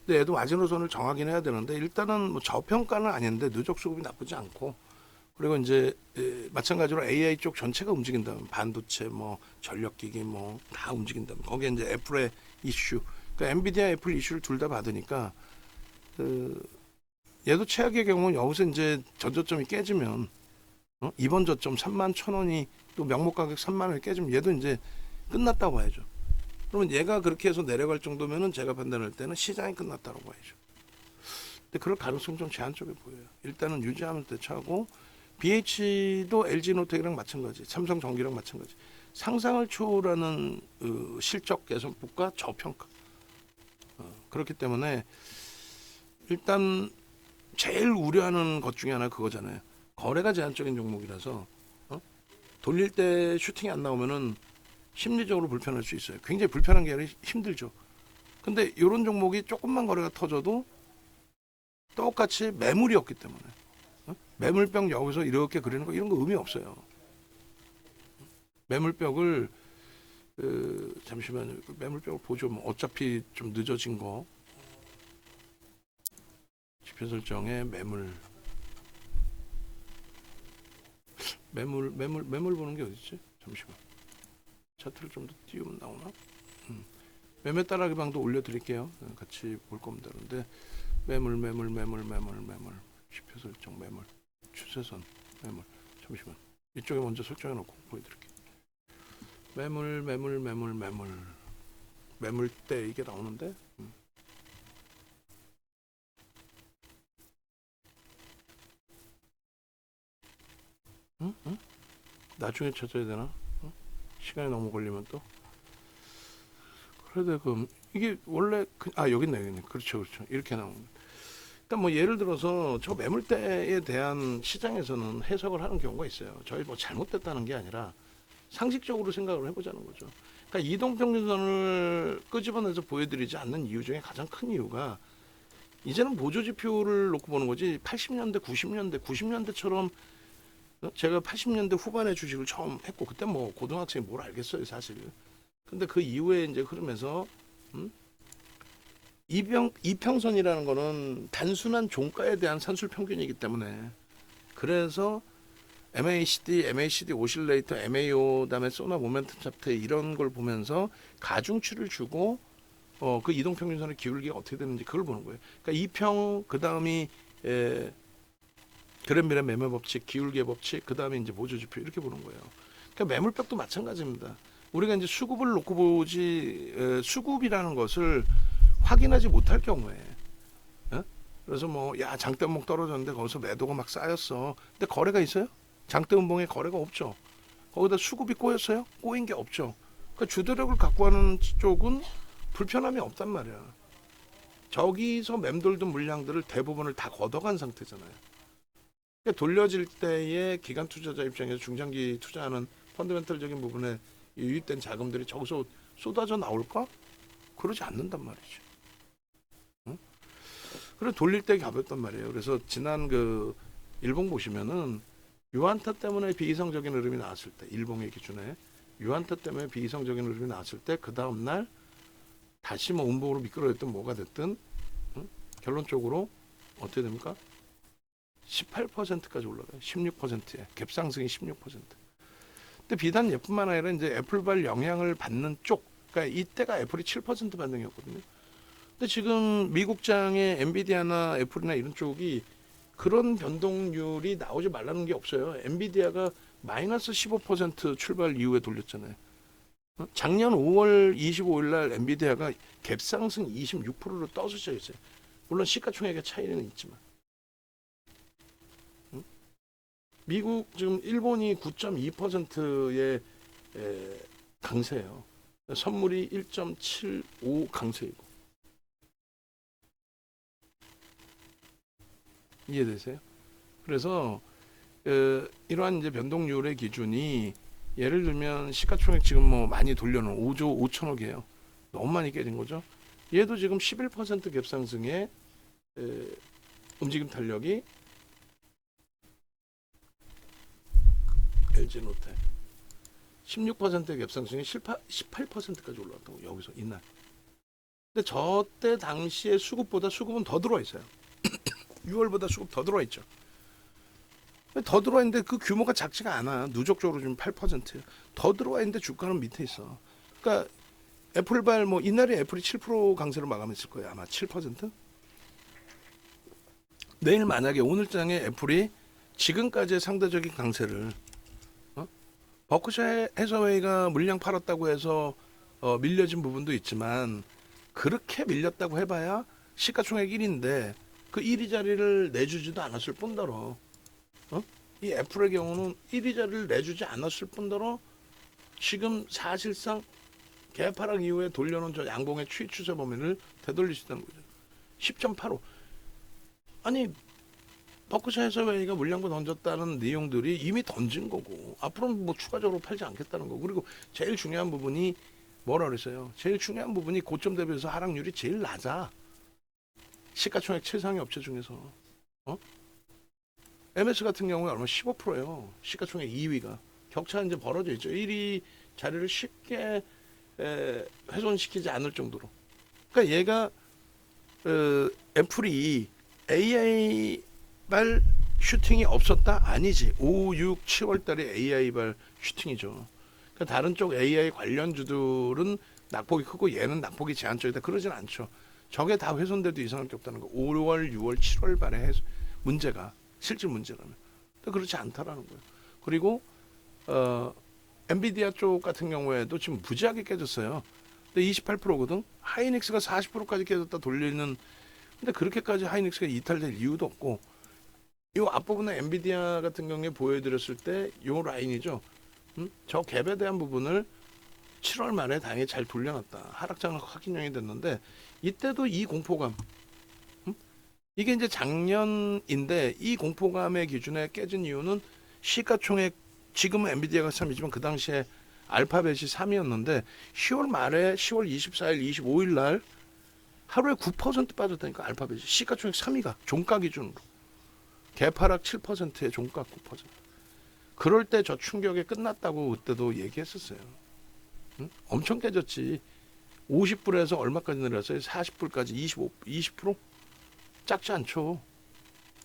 근데 얘도 마지노선을 정하긴 해야 되는데 일단은 뭐 저평가는 아닌데 누적 수급이 나쁘지 않고 그리고 이제 마찬가지로 AI 쪽 전체가 움직인다면 반도체 뭐 전력기기 뭐 다 움직인다면 거기에 이제 애플의 이슈 그러니까 엔비디아 애플 이슈를 둘 다 받으니까 얘도 최악의 경우는 여기서 이제 전저점이 깨지면 이번 저점 31,000원이 또 명목 가격 3만 원이 깨지면 얘도 이제 끝났다고 봐야죠. 그러면 얘가 그렇게 해서 내려갈 정도면은 제가 판단할 때는 시장이 끝났다고 봐야죠. 근데 그럴 가능성 좀 제한적에 보여요. 일단은 유지하면서 대처하고 BH도 LG노텍이랑 마찬가지, 삼성전기랑 마찬가지. 상상을 초월하는 실적 개선폭과 저평가. 그렇기 때문에 일단 제일 우려하는 것 중에 하나 그거잖아요. 거래가 제한적인 종목이라서 돌릴 때 슈팅이 안 나오면은 심리적으로 불편할 수 있어요. 굉장히 불편한 게 아니라 힘들죠. 근데 이런 종목이 조금만 거래가 터져도 똑같이 매물이 없기 때문에 매물벽 여기서 이렇게 그리는 거 이런 거 의미 없어요. 매물벽을 잠시만요. 매물벽을 보죠. 뭐 어차피 좀 늦어진 거 지표 설정에 매물 보는 게 어딨지? 잠시만. 차트를 좀 더 띄우면 나오나? 매매 따라하기 방도 올려드릴게요. 같이 볼 겁니다. 그런데 매물 지표 설정 매물 추세선 매물 잠시만 이쪽에 먼저 설정해 놓고 보여드릴게요. 매물대 이게 나오는데 나중에 찾아야 되나? 시간이 너무 걸리면 또 그래도 그 이게 원래 여기 있네. 그렇죠. 이렇게 나옵니다. 일단 뭐 예를 들어서 저 매물대에 대한 시장에서는 해석을 하는 경우가 있어요. 저희 뭐 잘못됐다는 게 아니라 상식적으로 생각을 해보자는 거죠. 그러니까 이동평균선을 끄집어내서 보여드리지 않는 이유 중에 가장 큰 이유가 이제는 보조지표를 놓고 보는 거지 80년대, 90년대처럼 제가 80년대 후반에 주식을 처음 했고 그때 뭐 고등학생이 뭘 알겠어요 사실. 근데 그 이후에 이제 흐르면서 이평선이라는 거는 단순한 종가에 대한 산술 평균이기 때문에 그래서 MACD 오실레이터, MAO, 그다음에 소나 모멘텀 차트 이런 걸 보면서 가중치를 주고 그 이동평균선의 기울기가 어떻게 되는지 그걸 보는 거예요. 그러니까 이평 그 다음이 그랜미래 매매 법칙, 기울기 법칙, 그 다음에 이제 보조지표 이렇게 보는 거예요. 그러니까 매물벽도 마찬가지입니다. 우리가 이제 수급을 놓고 보지 수급이라는 것을 확인하지 못할 경우에 그래서 뭐 야 장대음봉 떨어졌는데 거기서 매도가 막 쌓였어. 근데 거래가 있어요? 장대음봉에 거래가 없죠. 거기다 수급이 꼬였어요? 꼬인 게 없죠. 그러니까 주도력을 갖고 하는 쪽은 불편함이 없단 말이야. 저기서 맴돌던 물량들을 대부분을 다 걷어간 상태잖아요. 그러니까 돌려질 때의 기관 투자자 입장에서 중장기 투자하는 펀더멘털적인 부분에 유입된 자금들이 저기서 쏟아져 나올까? 그러지 않는단 말이죠. 응? 그래서 돌릴 때 가볍단 말이에요. 그래서 지난 그 일봉 보시면은 유한타 때문에 비이성적인 흐름이 나왔을 때 일봉의 기준에 유한타 때문에 비이성적인 흐름이 나왔을 때 그 다음 날 다시 뭐 운봉으로 미끄러졌든 뭐가 됐든 결론적으로 어떻게 됩니까? 18%까지 올라가요. 16%에 갭 상승이 16%. 근데 비단 얘뿐만 아니라 이제 애플발 영향을 받는 쪽, 그러니까 이때가 애플이 7% 반등이었거든요. 근데 지금 미국장의 엔비디아나 애플이나 이런 쪽이 그런 변동률이 나오지 말라는 게 없어요. 엔비디아가 마이너스 15% 출발 이후에 돌렸잖아요. 작년 5월 25일 날 엔비디아가 갭 상승 26%로 떠서 있어요. 물론 시가총액의 차이는 있지만. 미국 지금 일본이 9.2%의 강세예요. 선물이 1.75 강세이고. 이해되세요? 그래서 이러한 이제 변동률의 기준이 예를 들면 시가총액 지금 뭐 많이 돌려놓은 5조 5천억이에요. 너무 많이 깨진 거죠. 얘도 지금 11% 갭상승에 움직임 탄력이 LG노텍 16%의 갭상승이 18%까지 올라왔다고 여기서 이날. 근데 저때 당시에 수급보다 수급은 더 들어와 있어요. 6월보다 수급 더 들어와 있죠. 더 들어와 있는데 그 규모가 작지가 않아. 누적적으로 지금 8%. 더 들어와 있는데 주가는 밑에 있어. 그러니까 애플발 뭐 이날에 애플이 7% 강세로 마감했을 거예요. 아마 7%? 내일 만약에 오늘장에 애플이 지금까지의 상대적인 강세를 버크셔 해서웨이가 물량 팔았다고 해서 밀려진 부분도 있지만 그렇게 밀렸다고 해봐야 시가총액 1인데 그 1위 자리를 내주지도 않았을 뿐더러 이 애플의 경우는 1위 자리를 내주지 않았을 뿐더러 지금 사실상 개파락 이후에 돌려놓은 저 양봉의 추이 추세 범위를 되돌릴 수 있다는 거죠. 10.85. 아니 버크셔 해서웨이가 물량고 던졌다는 내용들이 이미 던진 거고 앞으로는 뭐 추가적으로 팔지 않겠다는 거고 그리고 제일 중요한 부분이 뭐라 그랬어요? 제일 중요한 부분이 고점 대비해서 하락률이 제일 낮아. 시가총액 최상위 업체 중에서 MS 같은 경우에 얼마 15%예요. 시가총액 2위가 격차 이제 벌어져 있죠. 1위 자리를 쉽게 훼손시키지 않을 정도로. 그러니까 얘가 애플이 AI발 슈팅이 없었다? 아니지. 5, 6, 7월 달에 AI발 슈팅이죠. 그러니까 다른 쪽 AI 관련주들은 낙폭이 크고 얘는 낙폭이 제한적이다. 그러진 않죠. 저게 다 훼손돼도 이상할 게 없다는 거. 5월, 6월, 7월 발에 문제가 실질 문제라면. 그렇지 않다라는 거예요. 그리고 엔비디아 쪽 같은 경우에도 지금 무지하게 깨졌어요. 근데 28%거든. 하이닉스가 40%까지 깨졌다 돌리는. 근데 그렇게까지 하이닉스가 이탈될 이유도 없고. 이 앞부분에 엔비디아 같은 경우에 보여드렸을 때 이 라인이죠. 저 갭에 대한 부분을 7월 말에 다행히 잘 돌려놨다. 하락장은 확인형이 됐는데 이때도 이 공포감. 이게 이제 작년인데 이 공포감의 기준에 깨진 이유는 시가총액 지금은 엔비디아가 3이지만 그 당시에 알파벳이 3이었는데 10월 말에 10월 24일, 25일 날 하루에 9% 빠졌다니까 알파벳이 시가총액 3위가 종가 기준으로 개파락 7%에 종가 9%. 그럴 때 저 충격이 끝났다고 그때도 얘기했었어요. 엄청 깨졌지. 50불에서 얼마까지 내렸어요? 40불까지 20%? 작지 않죠.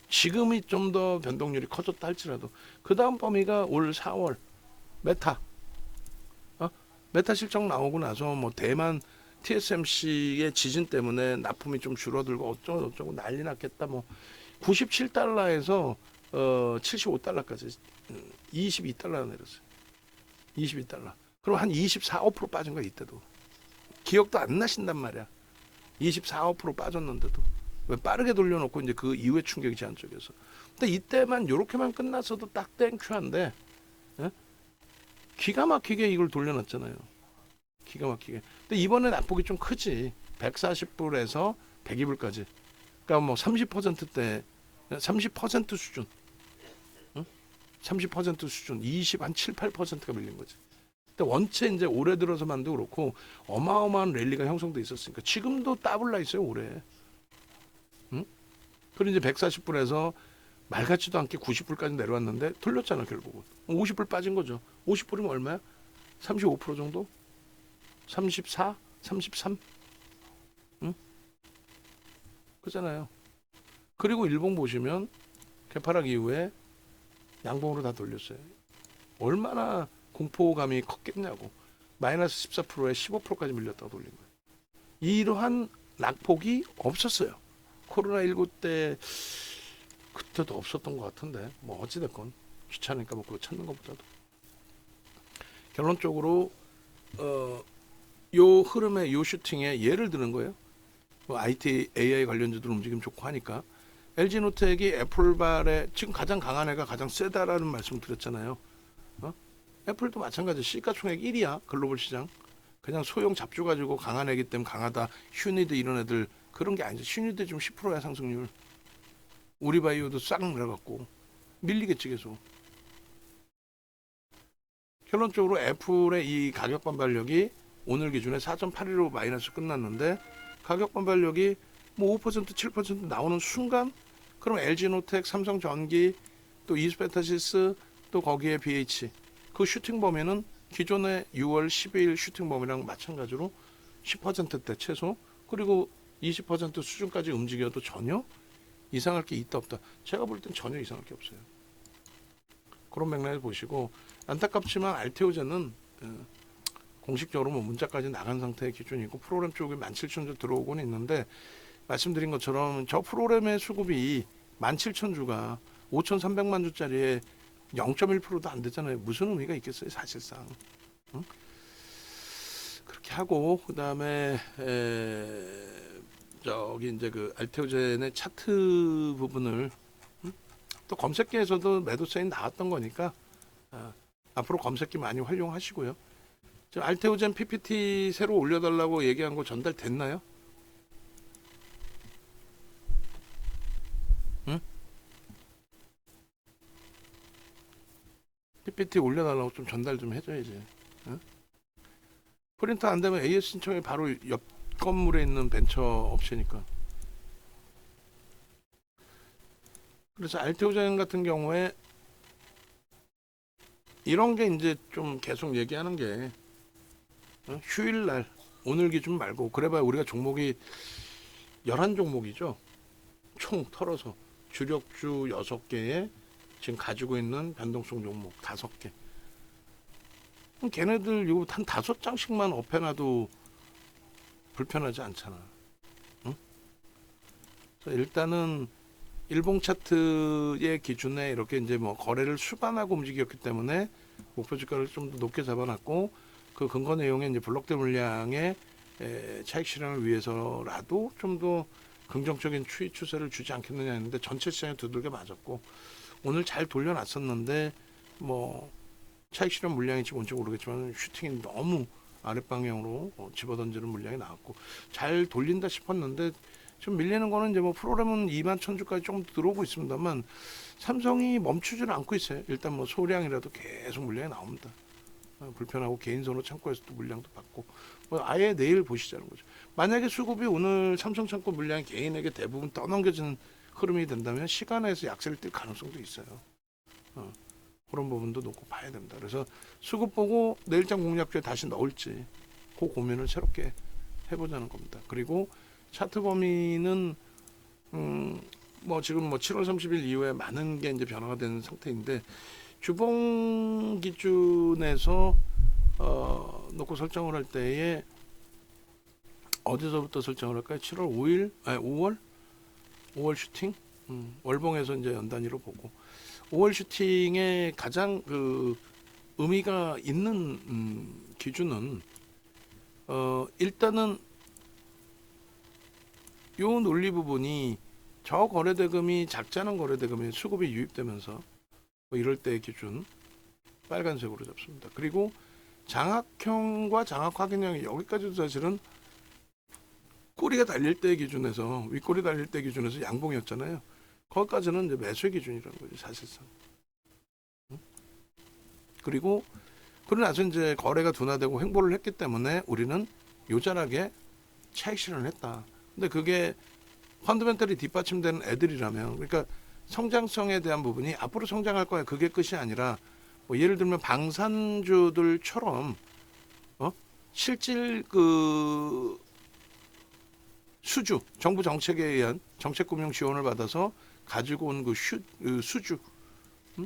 지금이 좀 더 변동률이 커졌다 할지라도 그 다음 범위가 올 4월 메타 메타 실적 나오고 나서 뭐 대만 TSMC의 지진 때문에 납품이 좀 줄어들고 어쩌고 난리 났겠다. 뭐 97달러에서 75달러까지 22달러 내렸어요. 22달러. 그럼 한 24, 5% 빠진 거야 이때도. 기억도 안 나신단 말이야. 24, 5% 빠졌는데도. 왜 빠르게 돌려놓고 이제 그 이후에 충격이 제한적이어서. 근데 이때만 요렇게만 끝났어도 딱 땡큐한데 기가 막히게 이걸 돌려놨잖아요. 기가 막히게. 근데 이번에 낙폭이 좀 크지. 140불에서 102불까지. 그러니까 뭐 30%대 30% 수준. 30% 수준. 20한 7, 8%가 밀린 거지. 근데 원체 이제 올해 들어서만도 그렇고 어마어마한 랠리가 형성돼 있었으니까 지금도 따블라 있어요 올해. 그리고 이제 140불에서 말 같지도 않게 90불까지 내려왔는데 돌렸잖아 결국은. 50불 빠진 거죠. 50불이면 얼마야? 35% 정도? 34? 33? 응? 그잖아요. 그리고 일봉 보시면 개파락 이후에 양봉으로 다 돌렸어요. 얼마나 공포감이 컸겠냐고. 마이너스 14%에 15%까지 밀렸다고 돌린 거예요. 이러한 낙폭이 없었어요. 코로나19 때 그때도 없었던 것 같은데 뭐 어찌됐건 귀찮으니까 뭐 그거 찾는 것보다도 결론적으로 요 흐름의 요 슈팅에 예를 드는 거예요. 뭐 IT, AI 관련주들 움직임 좋고 하니까 LG노텍이 애플발에 지금 가장 강한 애가 가장 세다라는 말씀 드렸잖아요. 애플도 마찬가지. 시가총액 1위야 글로벌 시장. 그냥 소형 잡주 가지고 강한 애기 때문에 강하다. 휴니드 이런 애들 그런 게 아니죠. 휴니드 지금 10%야 상승률. 우리바이오도 싹 내려갔고 밀리겠지 계속. 결론적으로 애플의 이 가격 반발력이 오늘 기준에 4.81로 마이너스 끝났는데 가격 반발력이 뭐 5% 7% 나오는 순간 그럼 LG노텍, 삼성전기, 또 이스페타시스, 또 거기에 BH 그 슈팅 범위는 기존의 6월 12일 슈팅 범위랑 마찬가지로 10%대 최소 그리고 20% 수준까지 움직여도 전혀 이상할 게 있다 없다. 제가 볼 땐 전혀 이상할 게 없어요. 그런 맥락을 보시고 안타깝지만 알테오젠은 공식적으로 뭐 문자까지 나간 상태의 기준이고 프로그램 쪽에 17,000주 들어오고는 있는데 말씀드린 것처럼 저 프로그램의 수급이 17,000주가 5,300만 주짜리에 0.1%도 안 되잖아요. 무슨 의미가 있겠어요, 사실상. 응? 그렇게 하고 그다음에 저기 이제 그 알테오젠의 차트 부분을 또 검색기에서도 매도 사인 나왔던 거니까 앞으로 검색기 많이 활용하시고요. 지금 알테오젠 PPT 새로 올려달라고 얘기한 거 전달됐나요? 응? PPT 올려달라고 좀 전달 좀 해줘야지. 응? 프린터 안 되면 AS 신청이 바로 옆 건물에 있는 벤처 업체니까. 그래서 알테오젠 같은 경우에 이런 게 이제 좀 계속 얘기하는 게 휴일날 오늘 기준 말고 그래봐야 우리가 종목이 11종목이죠. 총 털어서 주력주 6개에 지금 가지고 있는 변동성 종목 5개. 걔네들 이거 한 5장씩만 업해놔도 불편하지 않잖아. 응? 그래서 일단은 일봉 차트의 기준에 이렇게 이제 뭐 거래를 수반하고 움직였기 때문에 목표 주가를 좀 더 높게 잡아놨고 그 근거 내용에 이제 블록대 물량의 차익 실현을 위해서라도 좀 더 긍정적인 추세를 주지 않겠느냐 했는데 전체 시장에 두들겨 맞았고 오늘 잘 돌려놨었는데 뭐 차익 실현 물량이 뭔지 모르겠지만 슈팅이 너무 아랫방향으로 집어던지는 물량이 나왔고 잘 돌린다 싶었는데 좀 밀리는 거는 이제 뭐 프로그램은 21,000주까지 좀 들어오고 있습니다만 삼성이 멈추지는 않고 있어요. 일단 뭐 소량이라도 계속 물량이 나옵니다. 불편하고 개인선호 창고에서도 물량도 받고 뭐 아예 내일 보시자는 거죠. 만약에 수급이 오늘 삼성 창고 물량이 개인에게 대부분 떠넘겨지는 흐름이 된다면 시간에서 약세를 띨 가능성도 있어요. 그런 부분도 놓고 봐야 됩니다. 그래서 수급 보고 내일장 공략주에 다시 넣을지 그 고민을 새롭게 해보자는 겁니다. 그리고 차트 범위는 뭐 지금 뭐 7월 30일 이후에 많은 게 이제 변화가 된 상태인데 주봉 기준에서 놓고 설정을 할 때에 어디서부터 설정을 할까요? 7월 5일, 아니 5월 슈팅, 월봉에서 이제 연단위로 보고 5월 슈팅의 가장 그 의미가 있는 기준은 일단은 요 논리 부분이 저 거래대금이 작지 않은 거래대금에 수급이 유입되면서 뭐 이럴 때 기준 빨간색으로 잡습니다. 그리고 장악형과 장악 확인형이 여기까지도 사실은 꼬리가 달릴 때 기준에서 윗꼬리 달릴 때 기준에서 양봉이었잖아요. 거기까지는 이제 매수의 기준이라는 거죠, 사실상. 그리고 그러고 나서 이제 거래가 둔화되고 횡보를 했기 때문에 우리는 요절하게 차익 실현을 했다. 근데 그게 펀더멘털이 뒷받침되는 애들이라면, 그러니까 성장성에 대한 부분이 앞으로 성장할 거야, 그게 끝이 아니라 뭐 예를 들면 방산주들처럼 실질 그 수주, 정부 정책에 의한 정책금융 지원을 받아서 가지고 온 그 수주, 그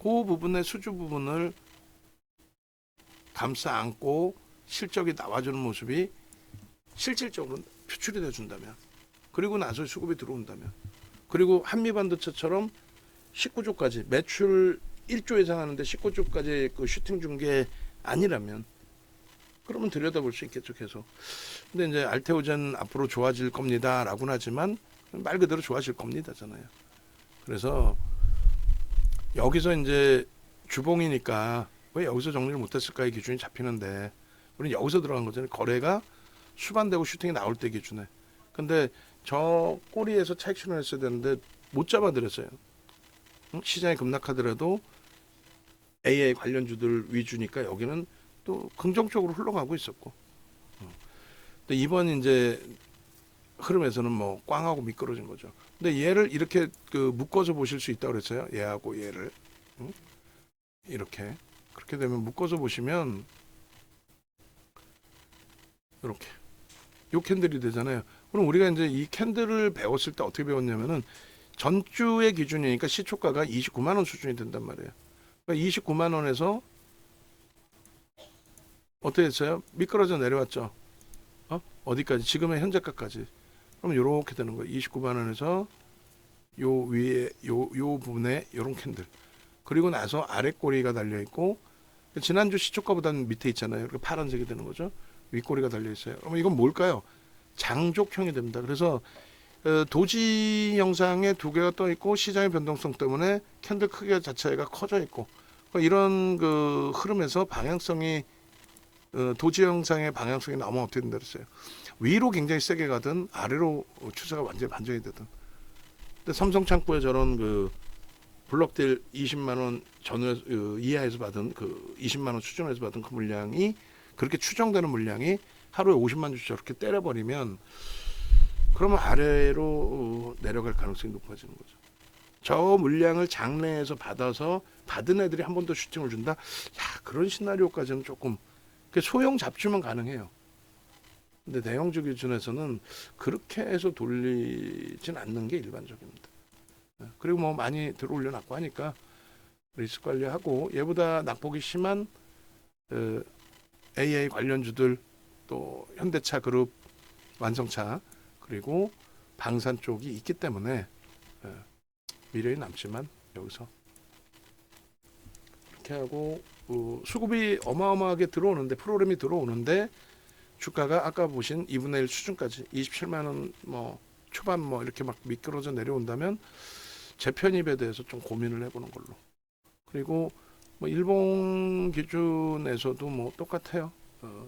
부분의 수주 부분을 감싸 안고 실적이 나와주는 모습이 실질적으로 표출이 돼준다면, 그리고 나서 수급이 들어온다면, 그리고 한미반도체처럼 19조까지 매출 1조 예상 하는데 19조까지 그 슈팅 준 게 아니라면 그러면 들여다볼 수 있겠죠, 계속. 근데 이제 알테오젠 앞으로 좋아질 겁니다 라고는 하지만 말 그대로 좋아질 겁니다잖아요. 그래서 여기서 이제 주봉이니까 왜 여기서 정리를 못했을까의 기준이 잡히는데 우리는 여기서 들어간 거잖아요. 거래가 수반되고 슈팅이 나올 때 기준에. 근데 저 꼬리에서 차익 실현했어야 되는데 못 잡아드렸어요. 시장이 급락하더라도 AI 관련주들 위주니까 여기는 또 긍정적으로 흘러가고 있었고. 근데 이번 이제 흐름에서는 뭐 꽝하고 미끄러진 거죠. 근데 얘를 이렇게 그 묶어서 보실 수 있다고 그랬어요. 얘하고 얘를 이렇게 그렇게 되면 묶어서 보시면 이렇게 요 캔들이 되잖아요. 그럼 우리가 이제 이 캔들을 배웠을 때 어떻게 배웠냐면은 전주의 기준이니까 시초가가 29만 원 수준이 된단 말이에요. 그러니까 29만 원에서 어떻게 했어요? 미끄러져 내려왔죠. 어디까지? 지금의 현재가까지. 그럼 이렇게 되는 거예요. 29만 원에서 요 위에 요 부분에 요런 캔들. 그리고 나서 아래 꼬리가 달려 있고 지난주 시초가보다는 밑에 있잖아요. 이렇게 파란색이 되는 거죠. 윗꼬리가 달려 있어요. 그럼 이건 뭘까요? 장족형이 됩니다. 그래서 도지 형상에 두 개가 떠 있고 시장의 변동성 때문에 캔들 크기 자체가 커져 있고 이런 그 흐름에서 방향성이 도지 형상의 방향성이 너무 어떻게 된다 그랬어요. 위로 굉장히 세게 가든 아래로 추세가 완전히 반전이 되든. 근데 삼성창고에 저런 그 블록딜 20만 원 전후 이하에서 받은 그 20만 원 수준에서 받은 그 물량이 그렇게 추정되는 물량이 하루에 50만 주 저렇게 때려버리면 그러면 아래로 내려갈 가능성이 높아지는 거죠. 저 물량을 장내에서 받아서 받은 애들이 한 번 더 슈팅을 준다. 야, 그런 시나리오까지는 조금 소형 잡주면 가능해요. 근데 대형주 기준에서는 그렇게 해서 돌리진 않는 게 일반적입니다. 그리고 뭐 많이 들어올려 놨고 하니까 리스크 관리하고 얘보다 낙폭이 심한 AA 관련주들 또 현대차 그룹 완성차 그리고 방산 쪽이 있기 때문에 미래에 남지만 여기서 이렇게 하고 수급이 어마어마하게 들어오는데 프로그램이 들어오는데 주가가 아까 보신 2분의 1 수준까지 27만 원 뭐 초반 뭐 이렇게 막 미끄러져 내려온다면 재편입에 대해서 좀 고민을 해보는 걸로. 그리고 뭐 일본 기준에서도 뭐 똑같아요.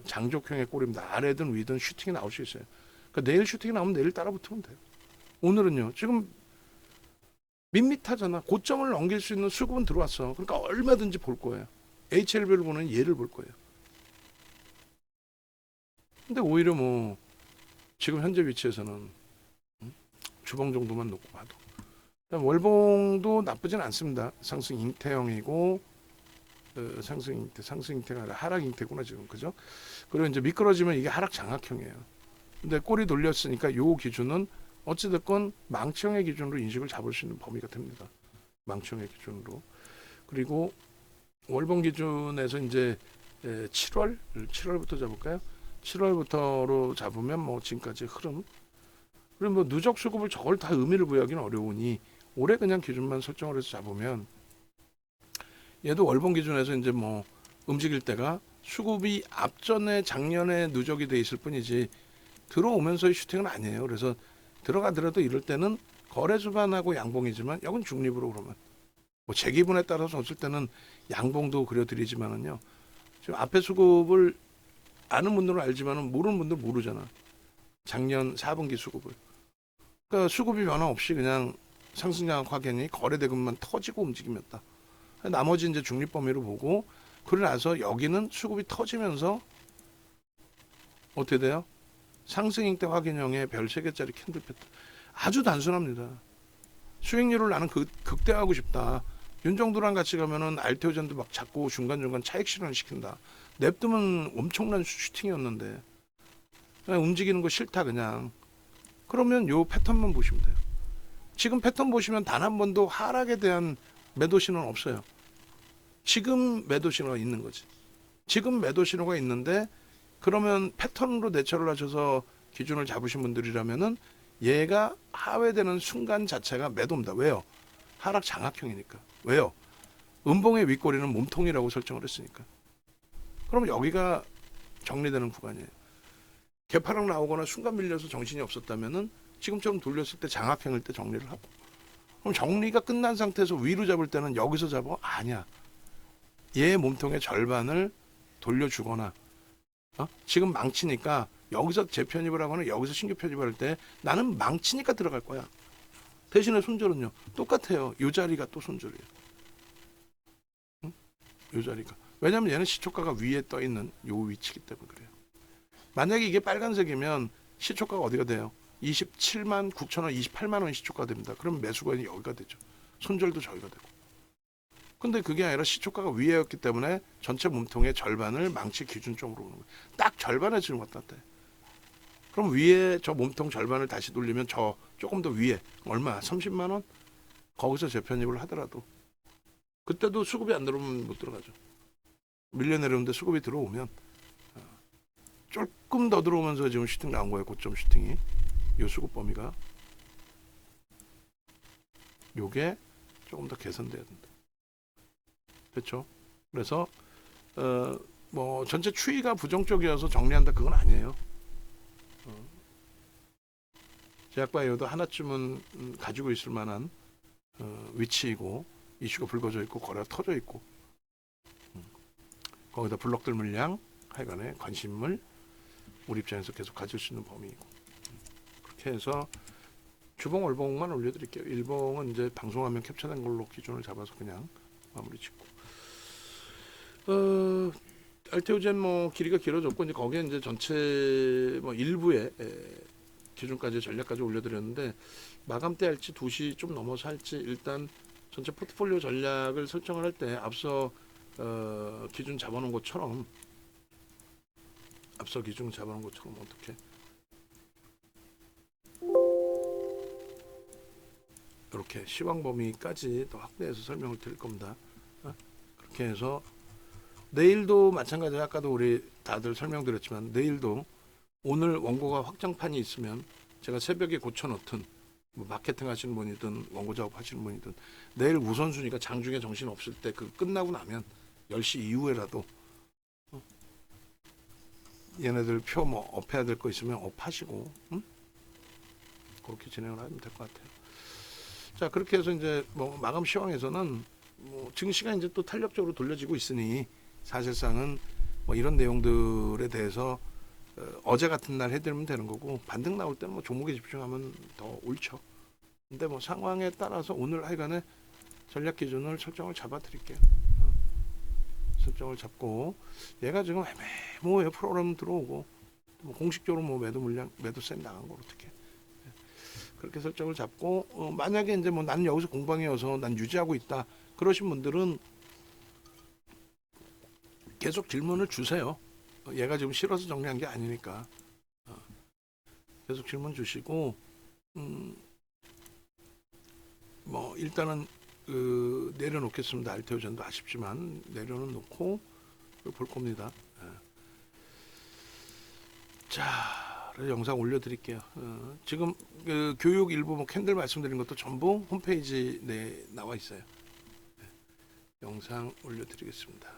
장족형의 꼴입니다. 아래든 위든 슈팅이 나올 수 있어요. 그러니까 내일 슈팅이 나오면 내일 따라 붙으면 돼요. 오늘은요. 지금 밋밋하잖아. 고점을 넘길 수 있는 수급은 들어왔어. 그러니까 얼마든지 볼 거예요. HLB를 보는 얘를 볼 거예요. 근데 오히려 뭐 지금 현재 위치에서는 주봉 정도만 놓고 봐도 월봉도 나쁘진 않습니다. 상승 잉태형이고 상승 잉태가 아니라 하락 잉태구나 지금 그죠? 그리고 이제 미끄러지면 이게 하락 장악형이에요. 근데 꼬리 돌렸으니까 요 기준은 어찌됐건 망치형의 기준으로 인식을 잡을 수 있는 범위가 됩니다. 망치형의 기준으로. 그리고 월봉 기준에서 이제 7월부터 잡을까요? 7월부터로 잡으면 뭐 지금까지 흐름. 그리고 뭐 누적 수급을 저걸 다 의미를 부여하기는 어려우니 올해 그냥 기준만 설정을 해서 잡으면 얘도 월봉 기준에서 이제 뭐 움직일 때가 수급이 앞전에 작년에 누적이 돼 있을 뿐이지 들어오면서의 슈팅은 아니에요. 그래서 들어가더라도 이럴 때는 거래 주반하고 양봉이지만 여긴 중립으로 그러면 뭐 제 기분에 따라서 어쩔 때는 양봉도 그려드리지만은요. 지금 앞에 수급을 아는 분들은 알지만은 모르는 분들 모르잖아. 작년 4분기 수급을. 그러니까 수급이 변화 없이 그냥 상승장악 확연히 거래 대금만 터지고 움직임이었다. 나머지 이제 중립 범위로 보고 그러고 나서 여기는 수급이 터지면서 어떻게 돼요? 상승잉태 확인형의 별 3개짜리 캔들 패턴. 아주 단순합니다. 수익률을 나는 극대화하고 싶다. 윤정도랑 같이 가면은 알테오젠도 막 잡고 중간중간 차익 실현을 시킨다. 냅두면 엄청난 슈팅이었는데 그냥 움직이는 거 싫다 그냥. 그러면 요 패턴만 보시면 돼요. 지금 패턴 보시면 단 한 번도 하락에 대한 매도 신호는 없어요. 지금 매도 신호가 있는 거지. 지금 매도 신호가 있는데 그러면 패턴으로 대처를 하셔서 기준을 잡으신 분들이라면은 얘가 하회되는 순간 자체가 매도입니다. 왜요? 하락 장악형이니까. 왜요? 음봉의 윗꼬리는 몸통이라고 설정을 했으니까. 그럼 여기가 정리되는 구간이에요. 개파락 나오거나 순간 밀려서 정신이 없었다면은 지금처럼 돌렸을 때 장악형일 때 정리를 하고. 그럼 정리가 끝난 상태에서 위로 잡을 때는 여기서 잡아? 아니야. 얘 몸통의 절반을 돌려주거나 지금 망치니까 여기서 재편입을 하거나 여기서 신규 편입을 할 때 나는 망치니까 들어갈 거야. 대신에 손절은요. 똑같아요. 이 자리가 또 손절이에요. 응? 요 자리가. 왜냐면 얘는 시초가가 위에 떠 있는 요 위치이기 때문에 그래요. 만약에 이게 빨간색이면 시초가가 어디가 돼요? 27만 9천 원, 28만 원 시초가 됩니다. 그럼 매수가 여기가 되죠. 손절도 저기가 되고. 근데 그게 아니라 시초가가 위에였기 때문에 전체 몸통의 절반을 망치 기준점으로 오는 거예요. 딱 절반에 지금 왔다 갔다 해. 그럼 위에 저 몸통 절반을 다시 돌리면 저 조금 더 위에 얼마? 30만 원? 거기서 재편입을 하더라도 그때도 수급이 안 들어오면 못 들어가죠. 밀려 내려오는데 수급이 들어오면 조금 더 들어오면서 지금 슈팅 나온 거예요. 고점 슈팅이. 요 수급 범위가 요게 조금 더 개선돼야 된다. 그렇죠? 그래서 뭐 전체 추이가 부정적이어서 정리한다 그건 아니에요. 제약바이오도 하나쯤은 가지고 있을 만한 위치이고 이슈가 불거져 있고 거래가 터져 있고 거기다 블록들 물량 하여간에 관심을 우리 입장에서 계속 가질 수 있는 범위이고 그렇게 해서 주봉 월봉만 올려드릴게요. 일봉은 이제 방송화면 캡처된 걸로 기준을 잡아서 그냥 마무리 짓고 알테오젠 뭐 길이가 길어졌고 이제 거기에 이제 전체 뭐 일부에 기준까지 전략까지 올려드렸는데 마감때 할지 2시 좀 넘어서 할지 일단 전체 포트폴리오 전략을 설정을 할 때 앞서 기준 잡아놓은 것처럼 어떻게 이렇게 시황 범위까지 더 확대해서 설명을 드릴 겁니다. 그렇게 해서 내일도 마찬가지로 아까도 우리 다들 설명드렸지만 내일도 오늘 원고가 확장판이 있으면 제가 새벽에 고쳐놓든 뭐 마케팅 하시는 분이든 원고 작업 하시는 분이든 내일 우선순위가 장중에 정신 없을 때 그 끝나고 나면 10시 이후에라도 얘네들 표 뭐 업해야 될 거 있으면 업하시고 그렇게 진행을 하면 될 것 같아요. 자 그렇게 해서 이제 뭐 마감 시황에서는 뭐 증시가 이제 또 탄력적으로 돌려지고 있으니 사실상은 뭐 이런 내용들에 대해서 어제 같은 날 해드리면 되는 거고 반등 나올 때는 뭐 종목에 집중하면 더 옳죠. 근데 뭐 상황에 따라서 오늘 하여간에 전략 기준을 설정을 잡아 드릴게요. 설정을 잡고 얘가 지금 애매모호해. 프로그램 들어오고 뭐 공식적으로 뭐 매도 물량 매도세 나간 거 어떻게 그렇게 설정을 잡고 만약에 이제 뭐 나는 여기서 공방이어서 난 유지하고 있다 그러신 분들은 계속 질문을 주세요. 얘가 지금 싫어서 정리한 게 아니니까 계속 질문 주시고 뭐 일단은 내려놓겠습니다. 알테오전도 아쉽지만 내려는 놓고 볼 겁니다. 자, 영상 올려드릴게요. 지금 교육 일부 뭐 캔들 말씀드린 것도 전부 홈페이지 내에 나와 있어요. 영상 올려드리겠습니다.